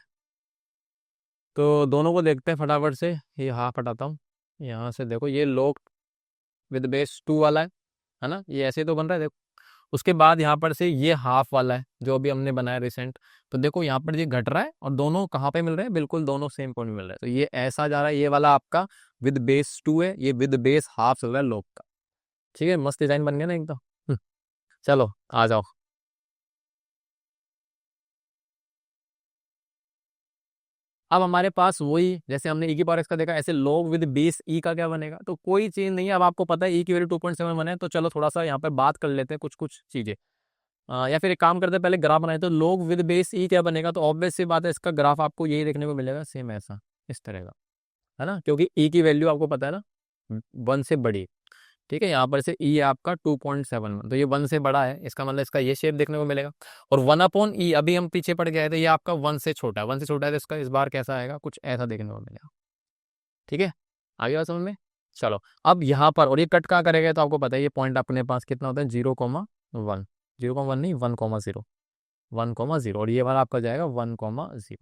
तो दोनों को देखते हैं फटाफट से। ये हाफ हटाता हूँ, यहाँ से देखो ये लोग विद बेस 2 वाला है ना, ये ऐसे तो बन रहा है देखो। उसके बाद यहाँ पर से ये हाफ वाला है जो अभी हमने बनाया रिसेंट, तो देखो यहाँ पर ये घट रहा है, और दोनों कहाँ पे मिल रहे हैं, बिल्कुल दोनों सेम पॉइंट मिल रहे हैं। तो ये ऐसा जा रहा है, ये वाला आपका विद बेस 2 है, ये विद बेस हाफ चल रहा है लोग का। ठीक है, मस्त डिजाइन बन गया ना एकदम। चलो आ जाओ। अब हमारे पास वही जैसे हमने ई की पावर एक्स का देखा, ऐसे log विद बेस ई का क्या बनेगा, तो कोई चीज नहीं है। अब आपको पता है ई की वैल्यू 2.71 है, तो चलो थोड़ा सा यहाँ पर बात कर लेते हैं कुछ कुछ चीजें। या फिर एक काम करते हैं, पहले ग्राफ बनाए। तो log विद बेस ई क्या बनेगा, तो ऑब्वियस सी बात है, इसका ग्राफ आपको यही देखने को मिलेगा, सेम ऐसा, इस तरह का, है ना, क्योंकि ई की वैल्यू आपको पता है ना 1 से बड़ी। ठीक है, यहाँ पर से ई आपका 2.71, तो ये 1 से बड़ा है, इसका मतलब इसका ये शेप देखने को मिलेगा। और 1/e अभी हम पीछे पड़ गए थे, ये आपका 1 से छोटा है, 1 से छोटा है, तो इसका इस बार कैसा आएगा, कुछ ऐसा देखने को मिलेगा। ठीक है, आगे बात समझ में। चलो अब यहाँ पर, और ये कट कहाँ करेगा, तो आपको पता है ये पॉइंट अपने पास कितना होता है, 0,1, 0,1 नहीं, 1,0, 1,0, और ये वाला आपका जाएगा 1,0।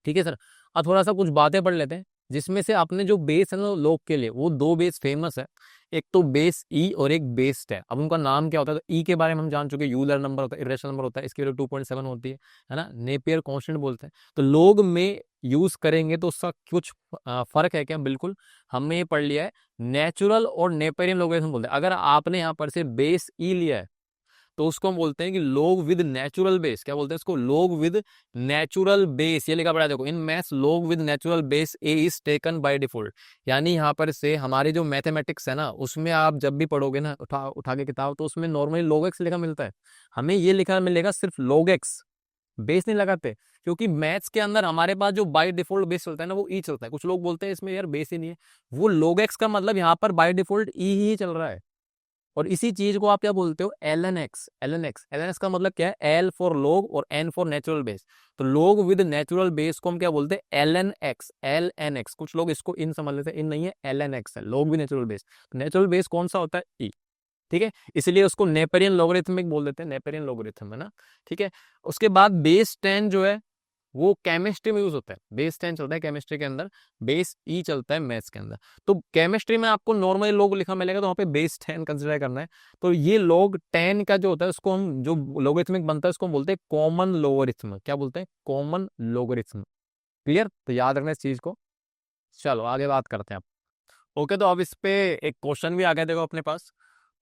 ठीक है सर। अब थोड़ा सा कुछ बातें पढ़ लेते हैं, जिसमें से अपने जो बेस है ना लोग के लिए, वो दो बेस फेमस है। एक तो बेस ई और एक बेस है। अब उनका नाम क्या होता है, तो ई के बारे में हम जान चुके, यूलर नंबर होता है, इरेशनल नंबर होता है, इसकी वैल्यू 2.7 होती है ना, नेपियर कांस्टेंट बोलते हैं। तो लोग में यूज करेंगे तो उसका कुछ फर्क है क्या, बिल्कुल। हमने ये पढ़ लिया है, नेचुरल और नेपेरियन लोगरिथम बोलते हैं। अगर आपने यहाँ पर से बेस ई लिया है, तो उसको हम बोलते हैं कि लोग विद नेचुरल बेस, क्या बोलते हैं इसको, लोग विद नेचुरल बेस। ये लिखा पड़ा है देखो, इन मैथ्स लोग with natural base A is taken by default. यानी यहाँ पर से हमारी जो मैथमेटिक्स है ना, उसमें आप जब भी पढ़ोगे ना उठा उठा के किताब, तो उसमें नॉर्मली log x लिखा मिलता है। हमें ये लिखा मिलेगा सिर्फ log x, बेस नहीं लगाते। क्योंकि मैथ्स के अंदर हमारे पास जो बाय डिफॉल्ट बेस चलता है ना, वो ई चलता है। कुछ लोग बोलते हैं इसमें यार बेस ही नहीं है, वो log x का मतलब यहाँ पर बाय डिफॉल्ट ई ही चल रहा है। और इसी चीज को आप क्या बोलते हो, L N X. L N X, L N X का मतलब क्या है, एल फॉर लोग और एन फॉर नेचुरल बेस। तो लोग विद नेचुरल बेस को हम क्या बोलते हैं, L N X, L N X. कुछ लोग इसको इन समझ लेते हैं, इन नहीं है, एल एन एक्स है, लोग विद नेचुरल बेस। तो नेचुरल बेस कौन सा होता है, ई। ठीक है, इसलिए उसको नेपेरियन लोगरिथमिक बोल देते हैं, नेपेरियन लोगरिथम, है ना। ठीक है, उसके बाद बेस 10 जो है, वो केमिस्ट्री में यूज होता है। बेस 10 चलता है केमिस्ट्री के अंदर, बेस ई चलता है मैथ्स के अंदर। तो केमिस्ट्री में आपको नॉर्मली लोग लिखा मिलेगा, तो वहाँ पे बेस 10 कंसिडर करना है। तो ये log 10 का जो होता है, उसको हम जो लोगरिथमिक बनता है, उसको हम बोलते हैं कॉमन लोगरिथम। क्या बोलते हैं, कॉमन लोगरिथम। क्लियर, तो याद रखना इस चीज को। चलो आगे बात करते हैं आप। ओके, तो अब इस पे एक क्वेश्चन भी आ गया देखो अपने पास।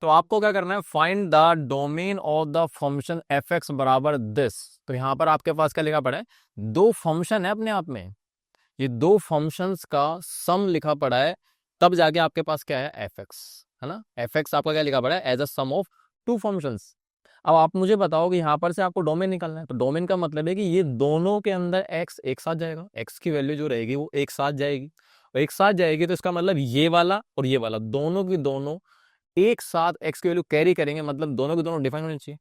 तो आपको क्या करना है, find the domain of the function F x बराबर दिस। तो यहाँ पर आपके पास क्या लिखा पड़ा है, दो फंक्शन है अपने आप में, ये दो फंक्शंस का सम लिखा पड़ा है, तब जाके आपके पास क्या है, एफ एक्स, है ना। एफ एक्स आपका क्या लिखा पड़ा है, as a sum of two functions. अब आप मुझे बताओ कि यहाँ पर से आपको डोमेन निकालना है, तो डोमेन का मतलब है कि ये दोनों के अंदर एक्स एक साथ जाएगा, एक्स की वैल्यू जो रहेगी वो एक साथ जाएगी। और एक साथ जाएगी तो इसका मतलब ये वाला और ये वाला दोनों की दोनों एक साथ एक्स की वैल्यू कैरी करेंगे, मतलब दोनों के दोनों डिफाइन होने चाहिए।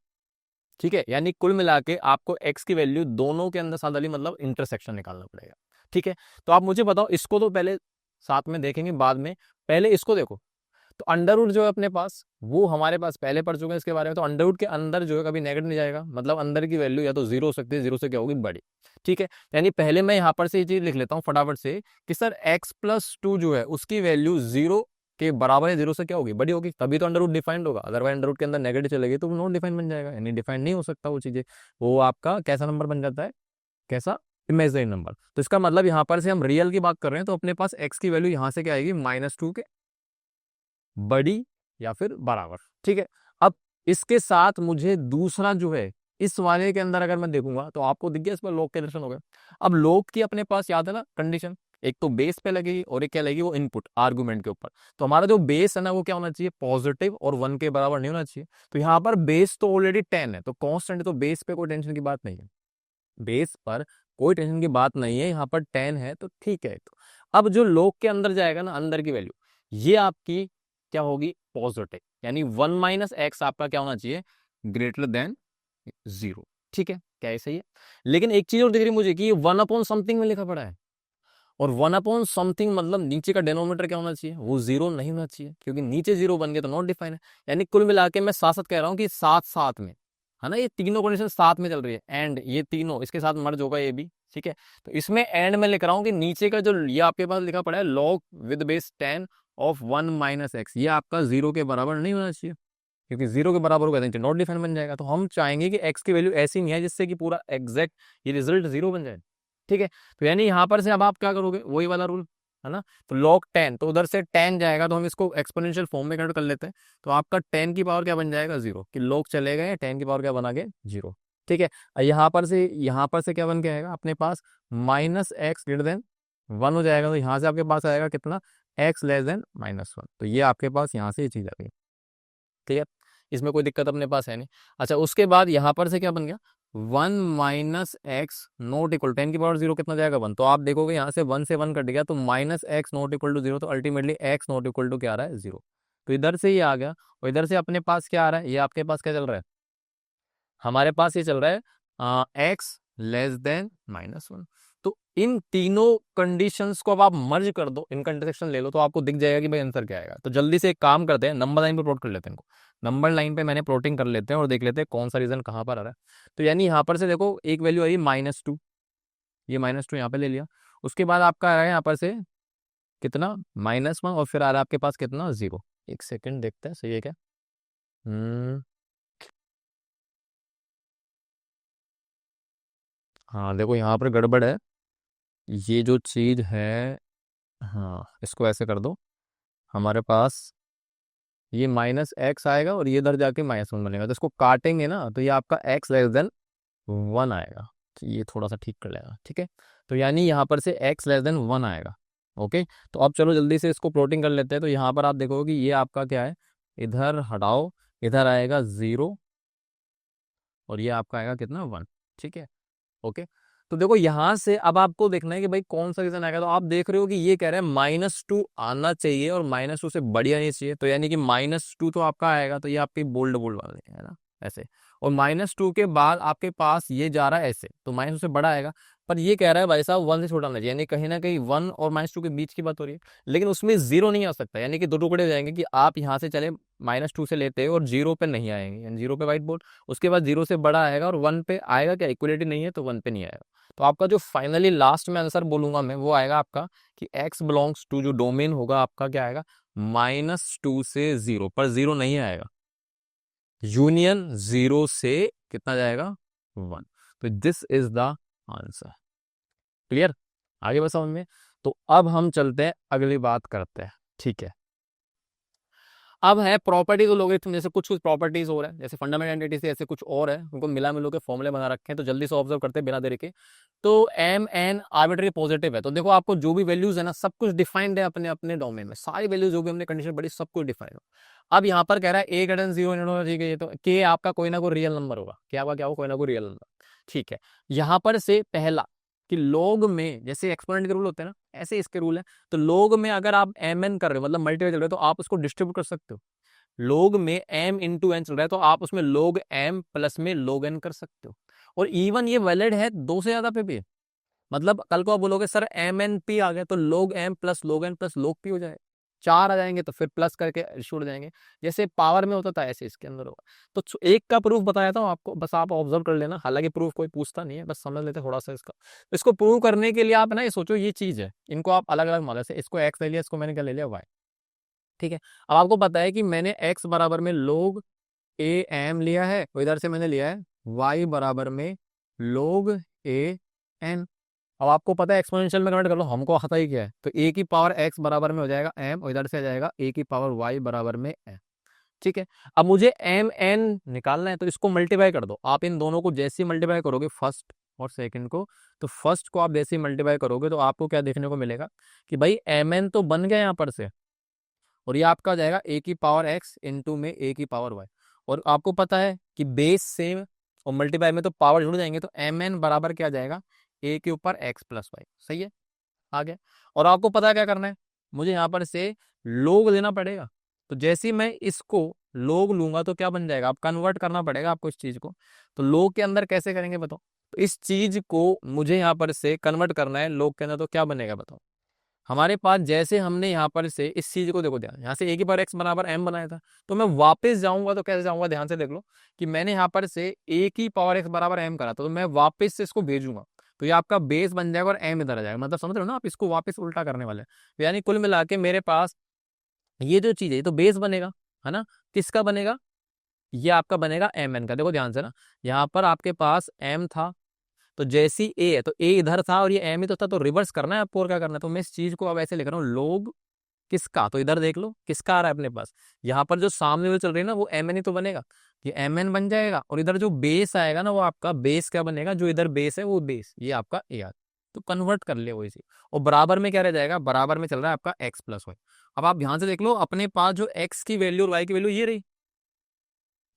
ठीक है, यानी कुल मिला के आपको एक्स की वैल्यू दोनों के अंदर साथ वाली, मतलब इंटरसेक्शन निकालना पड़ेगा। ठीक है, तो आप मुझे बताओ, इसको तो पहले साथ में देखेंगे बाद में, पहले इसको देखो। तो अंडर रूट जो है अपने पास, वो हमारे पास पहले पढ़ चुके हैं इसके बारे में। तो अंडर रूट के अंदर जो है कभी नेगेटिव नहीं जाएगा, मतलब अंदर की वैल्यू या तो जीरो हो सकती है, जीरो से क्या होगी, बड़ी। ठीक है, यानी पहले मैं यहाँ पर से ये चीज लिख लेता हूँ फटाफट से, कि सर x+2 जो है उसकी वैल्यू जीरो के बराबर है, जीरो से क्या होगी, बड़ी होगी, तभी तो अंडर रूट डिफाइंड होगा। अदरवाइज अंडर रूट के अंदर नेगेटिव चलेगी तो नॉट डिफाइंड बन जाएगा, यानी डिफाइंड नहीं हो सकता वो चीजें। वो आपका कैसा नंबर बन जाता है, कैसा, इमेजिनरी नंबर। तो इसका मतलब यहाँ पर से हम रियल की बात कर रहे हैं, तो अपने पास x की वैल्यू यहाँ से क्या आएगी, -2 के बड़ी या फिर बराबर। ठीक है, अब इसके साथ मुझे दूसरा जो है, इस वाले के अंदर अगर मैं देखूंगा, तो आपको दिख गया इस पर लॉग के दर्शन हो गए। अब लॉग की अपने पास याद है ना कंडीशन, एक तो बेस पे लगेगी और एक क्या लगेगी, वो इनपुट आर्गुमेंट के ऊपर। तो हमारा जो बेस है ना, वो क्या होना चाहिए, पॉजिटिव और 1 के बराबर नहीं होना चाहिए। तो यहाँ पर बेस तो ऑलरेडी 10 है, तो कांस्टेंट है, तो बेस पे कोई टेंशन की बात नहीं है, बेस पर कोई टेंशन की बात नहीं है, यहाँ पर 10 है तो ठीक है। तो अब जो log के अंदर जाएगा ना, अंदर की वैल्यू, ये आपकी क्या होगी, पॉजिटिव, यानी 1 - x आपका क्या होना चाहिए, ग्रेटर देन 0। ठीक है, क्या ये सही है। लेकिन एक चीज और दिख रही मुझे कि ये 1/समथिंग में लिखा पड़ा है, और 1/समथिंग मतलब नीचे का डिनोमिनेटर क्या होना चाहिए, वो जीरो नहीं होना चाहिए, क्योंकि नीचे जीरो बन गया तो नॉट डिफाइन है। यानी कुल मिला के मैं साथ साथ कह रहा हूँ कि साथ साथ में, है ना, ये तीनों कंडीशन साथ में चल रही है, एंड ये तीनों इसके साथ मर्ज होगा ये भी। ठीक है, तो इसमें एंड में लिख रहा हूँ कि नीचे का जो ये आपके पास लिखा पड़ा है, log with base 10 of 1 - x, ये आपका जीरो के बराबर नहीं होना चाहिए, क्योंकि जीरो के बराबर होगा तो नॉट डिफाइन बन जाएगा। तो हम चाहेंगे कि x की वैल्यू ऐसी नहीं है जिससे कि पूरा एग्जैक्ट ये रिजल्ट जीरो बन जाए। ठीक है, तो यानी यहाँ पर से अब आप क्या करोगे, वही वाला रूल, है ना। तो log 10, तो उधर से 10 जाएगा तो हम इसको एक्सपोनेंशियल फॉर्म में कन्वर्ट कर लेते हैं। तो आपका 10 की पावर क्या बन जाएगा, 0, कि log चले गए, 10 की पावर क्या बना गए, 0। ठीक है। यहाँ पर से क्या बन के आएगा अपने पास, -x greater than 1 हो जाएगा। तो यहाँ से आपके पास आएगा कितना, x < -1। तो ये आपके पास यहाँ से ये चीज आ गई। ठीक है, इसमें कोई दिक्कत अपने पास है नहीं। अच्छा, उसके बाद यहाँ पर से क्या बन गया, 1 - x नॉट इक्वल 10 की पावर 0 कितना जाएगा, 1। तो आप देखोगे यहाँ से 1 से 1 कट गया, तो -x नॉट इक्वल टू 0, तो ultimately x not equal to क्या आ रहा है, 0। तो इधर से ये आ गया, और इधर से अपने पास क्या आ रहा है, ये आपके पास क्या चल रहा है, हमारे पास ये चल रहा है x < -1। तो इन तीनों कंडीशंस को अब आप मर्ज कर दो, इनका इंटरसेक्शन ले लो, तो आपको दिख जाएगा कि भाई आंसर क्या आएगा। तो जल्दी से एक काम करते हैं, नंबर लाइन पे प्लॉट कर लेते हैं इनको। नंबर लाइन पे मैंने प्लॉटिंग कर लेते हैं और देख लेते हैं कौन सा रीजन कहाँ पर आ रहा है। तो यानी यहाँ पर से देखो एक वैल्यू आई -2, ये -2 यहाँ पे ले लिया। उसके बाद आपका आ रहा है यहाँ पर से कितना, -1, और फिर आ रहा है आपके पास कितना, 0। एक सेकेंड देखते हैं सही है क्या। हम्म हाँ देखो यहाँ पर गड़बड़ है, ये जो चीज है, हाँ इसको ऐसे कर दो। हमारे पास ये -x आएगा और ये इधर जाके -1 बनेगा, तो इसको काटेंगे ना, तो ये आपका x < 1 आएगा। तो ये थोड़ा सा ठीक कर लेगा, ठीक है। तो यानी यहाँ पर से x < 1 आएगा। ओके, तो अब चलो जल्दी से इसको प्लॉटिंग कर लेते हैं। तो यहाँ पर आप देखोगे कि ये आपका क्या है, इधर हटाओ, इधर आएगा 0, और ये आपका आएगा कितना, 1। ठीक है, ओके। तो देखो यहां से अब आपको देखना है कि भाई कौन सा रीजन आएगा। तो आप देख रहे हो कि ये कह रहे हैं -2 आना चाहिए और -2 से बढ़िया नहीं चाहिए। तो यानी कि -2 तो आपका आएगा, तो ये आपके बोल्ड बोल्ड वाले है ना, ऐसे। और -2 के बाद आपके पास ये जा रहा है ऐसे, तो -2 से बड़ा आएगा। पर ये कह रहा है भाई साहब 1 से छोटा होना चाहिए, यानी कहीं ना कहीं 1 और -2 के बीच की बात हो रही है। लेकिन उसमें 0 नहीं आ सकता, यानी कि दो टुकड़े हो जाएंगे, कि आप यहाँ से चले -2 से लेते हो और 0 पे नहीं आएंगे, यानी 0 पे व्हाइट बोर्ड। उसके बाद 0 से बड़ा आएगा और 1 पे आएगा, क्या इक्वलिटी नहीं है, तो 1 पे नहीं आएगा। तो आपका जो फाइनली लास्ट में आंसर बोलूंगा मैं, वो आएगा आपका कि x बिलोंग्स टू, जो डोमेन होगा आपका क्या आएगा, -2 से 0, पर 0 नहीं आएगा, यूनियन 0 से कितना जाएगा, 1। तो this is the answer. Clear, आगे बस समझ में। तो अब हम चलते हैं, अगली बात करते हैं। ठीक है, अब है प्रॉपर्टीज और लोगरिथम, जैसे कुछ कुछ प्रॉपर्टीज हो रहा है, जैसे फंडामेंटल एंटिटी से ऐसे कुछ और है, उनको मिला मिलो के फॉर्मूले बना रखे हैं। तो जल्दी से ऑब्जर्व करते हैं बिना देरी के। तो एम एन आर्बिट्ररी पॉजिटिव है, तो देखो आपको जो भी वैल्यूज है ना, सब कुछ डिफाइंड है अपने अपने डोमेन में, सारी वैल्यूज जो भी हमने कंडीशन पढ़ी सब कुछ डिफाइंड हो। अब यहाँ पर कह रहा है ए ग्रेटर देन 0 ठीक है, ये तो के आपका कोई ना कोई रियल नंबर होगा, क्या होगा, क्या होगा, कोई ना कोई रियल नंबर। ठीक है, यहाँ पर से पहला कि लोग में जैसे एक्सपोनेंट के रूल होते हैं ना, ऐसे इसके रूल है। तो लोग में अगर आप एम एन कर रहे हो, मतलब मल्टीप्लाई चल रहे हो, तो आप उसको डिस्ट्रीब्यूट कर सकते हो। लोग में m इंटू एन चल रहा है, तो आप उसमें लोग m प्लस में लोग n कर सकते हो। और इवन ये वैलिड है 2 से ज्यादा पे भी है। मतलब कल को आप बोलोगे सर एम एन पी आ गया, तो लोग m प्लस लोग n प्लस लोग p हो जाए। 4 आ जाएंगे तो फिर प्लस करके छोड़ जाएंगे, जैसे पावर में होता था ऐसे इसके अंदर होगा। तो एक का प्रूफ बताया था आपको, बस आप ऑब्जर्व कर लेना, हालांकि प्रूफ कोई पूछता नहीं है, बस समझ लेते थोड़ा सा इसका। तो इसको प्रूव करने के लिए आप ना ये सोचो, ये चीज है, इनको आप अलग अलग मान, से इसको x ले लिया, इसको मैंने क्या ले लिया, y। ठीक है, अब आपको पता है कि मैंने x बराबर में लोग ए एम लिया है, और इधर से मैंने लिया है y बराबर में लोग ए एन। अब आपको पता है एक्सपोनेंशियल में कन्वर्ट कर लो, हमको आता ही क्या है, तो a की पावर x बराबर में हो जाएगा m, और इधर से आ जाएगा a की पावर y बराबर में m। ठीक है, अब मुझे एम एन निकालना है, तो इसको मल्टीप्लाई कर दो। आप इन दोनों को जैसे ही मल्टीप्लाई करोगे, फर्स्ट और सेकंड को, तो फर्स्ट को आप जैसे ही मल्टीप्लाई करोगे, तो आपको क्या देखने को मिलेगा कि भाई एम एन तो बन गया यहाँ पर से, और ये आपका हो जाएगा ए की पावर एक्स इंटू में ए की पावर वाई। और आपको पता है कि बेस सेम और मल्टीप्लाई में तो पावर जुड़ जाएंगे, तो एम एन बराबर क्या जाएगा, ए के ऊपर एक्स प्लस वाई। सही है, आ गया। और आपको पता है क्या करना है, मुझे यहाँ पर से लोग लेना पड़ेगा। तो जैसे ही मैं इसको लोग लूंगा, तो क्या बन जाएगा, आप कन्वर्ट करना पड़ेगा आपको इस चीज को। तो लोग के अंदर कैसे करेंगे बताओ, तो इस चीज को मुझे यहाँ पर से कन्वर्ट करना है लोग के अंदर, तो क्या बनेगा बताओ। हमारे पास जैसे हमने यहाँ पर से इस चीज को देखो, ध्यान, यहाँ से ए की पावर एक्स बराबर एम बनाया था, तो मैं वापस जाऊंगा तो कैसे जाऊंगा, ध्यान से देख लो कि मैंने यहाँ पर से ए की पावर एक्स बराबर एम करा था, तो मैं वापस से इसको भेजूंगा, तो ये आपका बेस बन जाएगा और एम इधर आ जाएगा। मतलब समझ रहे हो ना, आप इसको वापस उल्टा करने वाले हैं। तो यानी कुल मिला के मेरे पास ये जो चीज है, ये तो बेस बनेगा, है ना। किसका बनेगा, ये आपका बनेगा एम एन का। देखो ध्यान से ना, यहाँ पर आपके पास एम था, तो जैसी ए है तो ए इधर था और ये एम ही तो था, तो रिवर्स करना है आपको और क्या करना है। तो मैं इस चीज को अब ऐसे लिख रहा हूँ, लोग किसका, तो इधर देख लो किसका आ रहा है अपने पास, यहाँ पर जो सामने वाली चल रही है ना वो एम एन ही तो बनेगा, ये एम एन बन जाएगा, और इधर जो बेस आएगा ना वो आपका बेस क्या बनेगा, जो इधर बेस है वो बेस, ये आपका ए आर, तो कन्वर्ट कर ले वही चीज। और बराबर में क्या रह जाएगा, बराबर में चल रहा है आपका एक्स प्लस वाई। अब आप ध्यान से देख लो अपने पास जो एक्स की वैल्यू और वाई की वैल्यू ये रही,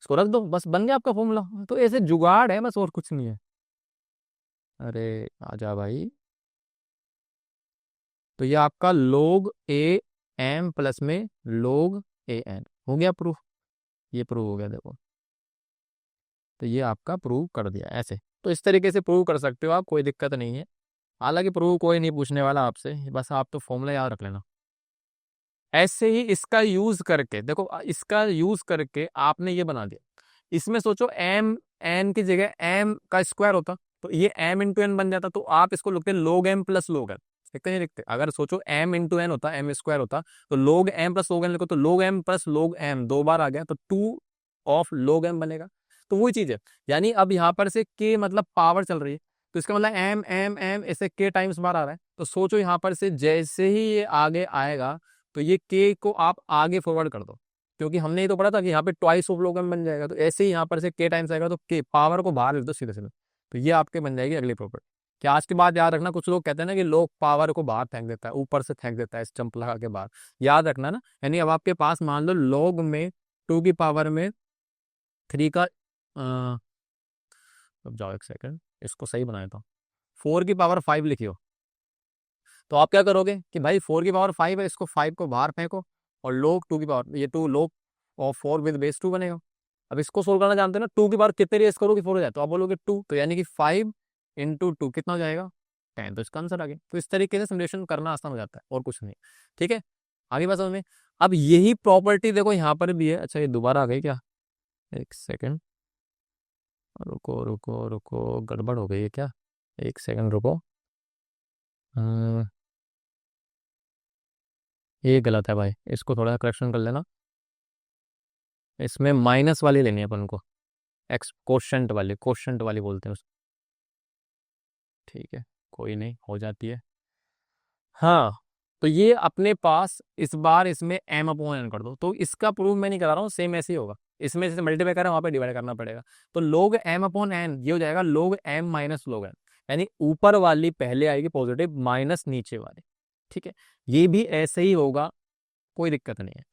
इसको रख दो, बस बन गया आपका फॉर्मूला। तो ऐसे जुगाड़ है बस, और कुछ नहीं है। अरे आजा भाई, तो ये आपका लोग ए एम प्लस में लोग ए एन हो गया प्रूफ, ये प्रूव हो गया देखो। तो ये आपका प्रूव कर दिया ऐसे। तो इस तरीके से प्रूव कर सकते हो आप, कोई दिक्कत नहीं है। हालांकि प्रूव कोई नहीं पूछने वाला आपसे, बस आप तो फॉर्मूला याद रख लेना। ऐसे ही इसका यूज करके देखो, इसका यूज करके आपने ये बना दिया, इसमें सोचो एम एन की जगह एम का स्क्वायर होता तो ये एम इंटू एन बन जाता, तो आप इसको लिखते लोग एम प्लस लोग एन, लिखते नहीं लिखते। अगर सोचो एम इंटू एन होता, एम स्क्वायर होता, तो लोग एम प्लस लोग एन लिखो, तो लोग एम प्लस लोग एम दो बार आ गया तो टू ऑफ लोग एम बनेगा। तो वही चीज है, यानी अब यहाँ पर से के मतलब पावर चल रही है, तो इसका मतलब एम एम एम ऐसे के टाइम्स बार आ रहा है। तो सोचो यहाँ पर से जैसे ही ये आगे आएगा तो ये के को आप आगे फॉरवर्ड कर दो, क्योंकि हमने ये तो पढ़ा था कि यहाँ पे ट्वाइस ऑफ लोग बन जाएगा, तो ऐसे ही यहाँ पर से के टाइम्स आएगा तो के पावर को बाहर लिख दो सीधे सीधे, तो ये आपके बन जाएगी अगली प्रॉपर्टी। क्या आज के बाद याद रखना, कुछ लोग कहते हैं ना कि लोग पावर को बाहर फेंक देता है, ऊपर से फेंक देता है इस जंप लगा के बाहर, याद रखना ना। यानी अब आपके पास मान लो लोग में टू की पावर में थ्री का अब जाओ एक सेकंड, इसको सही बनाया था, फोर की पावर फाइव लिखियो। तो आप क्या करोगे कि भाई फोर की पावर फाइव है, इसको फाइव को बाहर फेंको, और लोग टू की पावर, ये टू लोग और फोर विद बेस टू बनेगा। अब इसको सोल्व करना जानते हैं ना, टू की पावर कितने रेस करोगे फोर हो जाए, तो आप बोलोगे टू, तो यानी कि फाइव इंटू टू कितना हो जाएगा, 10, तो इसका आंसर आ गया। तो इस तरीके से सिमुलेशन करना आसान हो जाता है और कुछ नहीं। ठीक है, आगे बात समझ में। अब यही प्रॉपर्टी देखो यहाँ पर भी है। अच्छा ये दोबारा आ गई क्या, एक सेकेंड, रुको रुको रुको, गड़बड़ हो गई है क्या, एक सेकंड रुको। ये गलत है भाई, इसको थोड़ा करेक्शन कर लेना। इसमें माइनस वाली लेनी है अपन को, एक्स कोशंट वाली बोलते हैं उसको। ठीक है, कोई नहीं, हो जाती है। हाँ, तो ये अपने पास इस बार इसमें एम अपॉन एन कर दो, तो इसका प्रूफ मैं नहीं करा रहा हूँ, सेम ऐसे ही होगा। इसमें जैसे मल्टीप्लाई कर रहा है वहाँ पे डिवाइड करना पड़ेगा, तो लोग एम अपॉन एन ये हो जाएगा लोग एम माइनस लोग एन, यानी ऊपर वाली पहले आएगी पॉजिटिव माइनस नीचे वाली। ठीक है, ये भी ऐसे ही होगा, कोई दिक्कत नहीं है।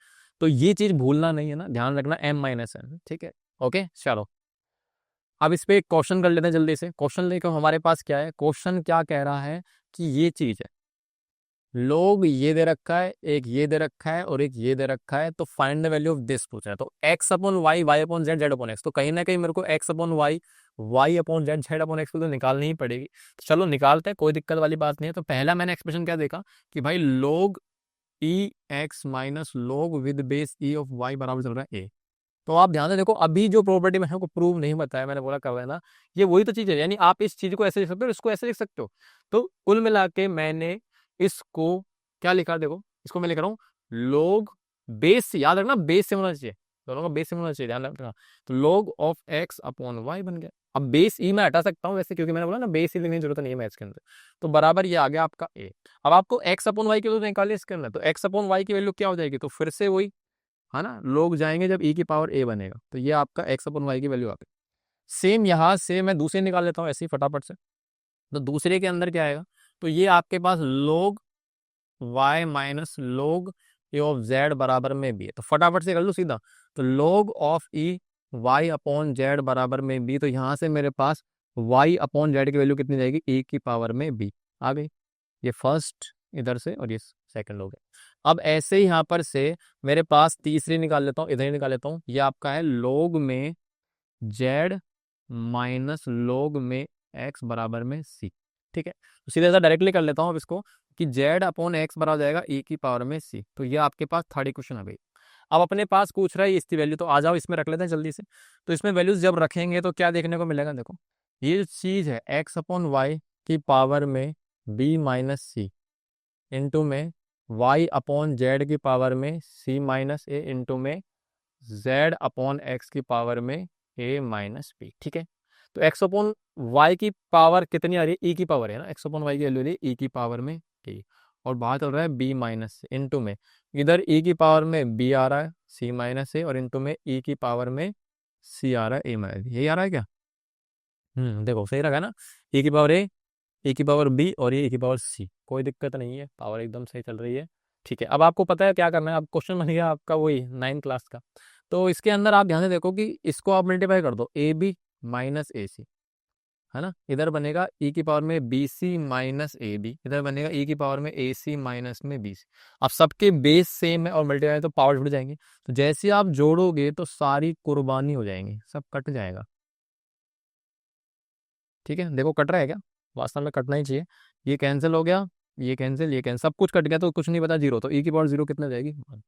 तो ये चीज भूलना नहीं है ना, ध्यान रखना एम माइनस एन। ठीक है, ओके चलो। अब इस पे एक क्वेश्चन कर लेते हैं जल्दी से। क्वेश्चन देखो हमारे पास क्या है, क्वेश्चन क्या कह रहा है कि ये चीज है, लोग ये दे रखा है, एक ये दे रखा है और एक ये दे रखा है, तो find the value of this पूछा है। तो X upon Y, Y upon Z, Z upon X, तो कहीं ना कहीं मेरे को X upon Y, Y upon Z, Z upon X तो निकालनी ही पड़ेगी। तो चलो निकालते हैं, कोई दिक्कत वाली बात नहीं है। तो पहला मैंने एक्सप्रेशन क्या देखा कि भाई लोग e x minus log with base e of y बराबर चल रहा है ए। तो आप ध्यान से देखो, अभी जो प्रॉपर्टी मैंने को प्रूव नहीं बताया, मैंने बोला कर लेना, ये वही तो चीज है। यानी आप इस चीज को ऐसे लिख सकते हो, इसको ऐसे लिख सकते हो। तो कुल मिला के मैंने इसको क्या लिखा देखो, इसको मैं लिख रहा हूँ लोग बेस से, याद रखना बेस से होना चाहिए, दोनों का बेस से होना चाहिए, ध्यान रखना। तो log of x upon Y बन गया। अब बेस ई मैं हटा सकता हूँ वैसे, क्योंकि मैंने बोला ना बेस ई लिखने की जरूरत नहीं है मैथ्स के अंदर। तो बराबर ये आ गया आपका ए। अब आपको एक्स अपॉन वाई की वैल्यू निकालिए इसके अंदर, तो एक्स अपॉन वाई की वैल्यू क्या हो जाएगी, तो फिर से वही है ना, लोग जाएंगे जब ई की पावर ए बनेगा, तो ये आपका एक्स अपॉन वाई की वैल्यू आ गई। सेम यहाँ से मैं दूसरे निकाल लेता हूँ ऐसे ही फटाफट से। तो दूसरे के अंदर क्या आएगा, तो ये आपके पास लोग वाई माइनस लोग ए ऑफ जेड बराबर में बी है, तो फटाफट से कर लो सीधा। तो log of E Y upon Z बराबर में बी, तो यहाँ से मेरे पास वाई अपॉन जेड की वैल्यू कितनी जाएगी, ए की पावर में बी आ गई। ये फर्स्ट इधर से और ये सेकंड हो गया। अब ऐसे ही यहाँ पर से मेरे पास तीसरी निकाल लेता हूँ, इधर ही निकाल लेता हूँ। ये आपका है लोग में जेड माइनस लोग में एक्स बराबर में सी। ठीक है, तो सीधे सा डायरेक्टली कर लेता हूँ अब इसको, कि जेड अपॉन एक्स बराबर जाएगा ए की पावर में सी। तो ये आपके पास थर्ड इक्वेशन आ गई। अब अपने पास पूछ रहा है इसकी वैल्यू, तो आ जाओ इसमें रख लेते हैं जल्दी से। तो इसमें वैल्यूज जब रखेंगे तो क्या देखने को मिलेगा, देखो ये जो चीज है एक्स अपॉन वाई की पावर में बी माइनस सी इंटू में वाई अपॉन जेड की पावर में सी माइनस ए इंटू में जेड अपॉन एक्स की पावर में ए माइनस बी। ठीक है, तो एक्स अपॉन वाई की पावर कितनी आ रही है, ई की पावर है ना, एक्स अपॉन वाई की वैल्यू ई की पावर में ए, और बाहर चल रहा है बी माइनस इंटू में, इधर ई की पावर में बी आ रहा है सी माइनस ए, और इंटू में ई की पावर में सी आ रहा है ए माइनस, यही आ रहा है क्या? देखो सही रखा है ना, ई की पावर ए, ए की पावर बी, और ये ए की पावर सी, कोई दिक्कत नहीं है, पावर एकदम सही चल रही है। ठीक है, अब आपको पता है क्या करना है, अब क्वेश्चन बन गया आपका वही 9 क्लास का। तो इसके अंदर आप ध्यान से देखो कि इसको आप मल्टीप्लाई कर दो, ए बी माइनस ए सी, है ना, इधर बनेगा ई की पावर में B C minus A B, इधर बनेगा ई की पावर में ए सी माइनस में बी सी। अब सबके बेस सेम है और मल्टीप्लाई तो पावर जुड़ जाएंगे, तो जैसे आप जोड़ोगे तो सारी कुर्बानी हो जाएंगी, सब कट जाएगा। ठीक है, देखो कट रहा है क्या, वास्तव में कटना ही चाहिए। ये कैंसिल हो गया, ये कैंसिल, ये कैंसिल, सब कुछ कट गया, तो कुछ नहीं बता, जीरो, तो ई की पावर जीरो कितने जाएगी, 1।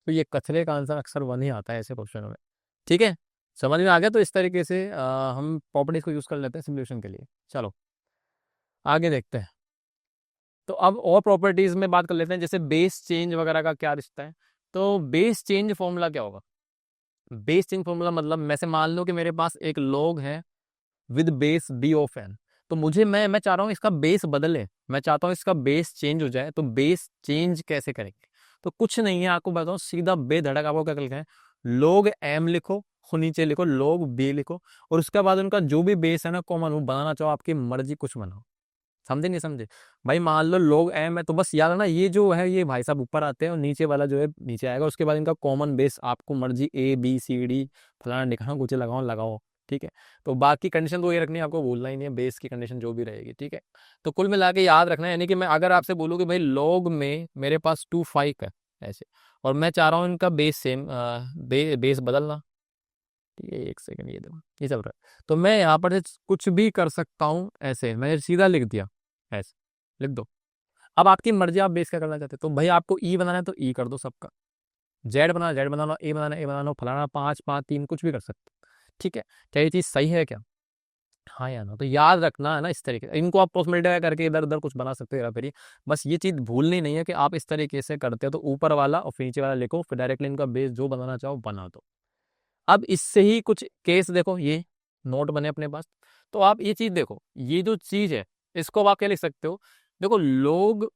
तो ये कचरे का आंसर अक्सर 1 ही आता है ऐसे क्वेश्चनों में। ठीक है, समझ में आ गया, तो इस तरीके से हम प्रॉपर्टीज को यूज कर लेते हैं सिमुलेशन के लिए। चलो आगे देखते हैं। तो अब और प्रॉपर्टीज में बात कर लेते हैं, जैसे बेस चेंज वगैरह का क्या रिश्ता है। तो बेस चेंज फॉर्मूला क्या होगा, बेस चेंज फॉर्मूला मतलब मैं से मान लो कि मेरे पास एक लॉग है with base B of N, तो मुझे मैं चाह रहा हूँ इसका बेस बदले, मैं चाहता हूँ इसका बेस चेंज हो जाए, तो बेस चेंज कैसे करेंगे? तो कुछ नहीं है, आपको बताऊँ सीधा बेधड़क, आपको क्या लिखा है, log m लिखो और नीचे लिखो log b लिखो, और उसके बाद उनका जो भी बेस है ना कॉमन, वो बनाना चाहो आपकी मर्जी, कुछ बनाओ। समझे नहीं समझे? भाई मान लो log m है, तो बस याद है ना, ये जो है ये भाई साहब ऊपर आते हैं और नीचे वाला जो है नीचे आएगा, उसके बाद इनका कॉमन बेस आपको मर्जी ए बी सी डी फलाना दिखाओ, कुछ लगाओ लगाओ। ठीक है, तो बाकी कंडीशन तो ये रखनी है, आपको भूलना ही नहीं है, बेस की कंडीशन जो भी रहेगी। ठीक है, तो कुल मिला के याद रखना है, यानी कि मैं अगर आपसे बोलूँ कि भाई log में मेरे पास 2 5 है ऐसे, और मैं चाह रहा हूँ इनका बेस सेम, बेस बदलना। ठीक है, एक सेकंड, ये देखो ये चल रहा है, तो मैं यहाँ पर से कुछ भी कर सकता हूँ, ऐसे मैं सीधा लिख दिया, ऐसे लिख दो। अब आपकी मर्जी, आप बेस क्या करना चाहते हो, तो भाई आपको ई बनाना है तो ई कर दो सबका, जेड बनाना जेड बना लो, ए बनाना ए बना लो, फलाना 5 5 3 कुछ भी कर सकते हो। ठीक है, क्या ये चीज़ सही है क्या? हाँ या ना, तो याद रखना है ना, इस तरीके इनको आप पोस्ट मल्टीप्लाई करके इधर उधर कुछ बना सकते हो, हेरा फेरी। बस ये चीज़ भूलनी नहीं है कि आप इस तरीके से करते हो, तो ऊपर वाला और फिर नीचे वाला लिखो, फिर डायरेक्टली इनका बेस जो बनाना चाहो बना दो। अब इससे ही कुछ केस देखो, ये नोट बने अपने पास, तो आप ये चीज देखो, ये जो चीज है इसको आप क्या लिख सकते हो, देखो लोग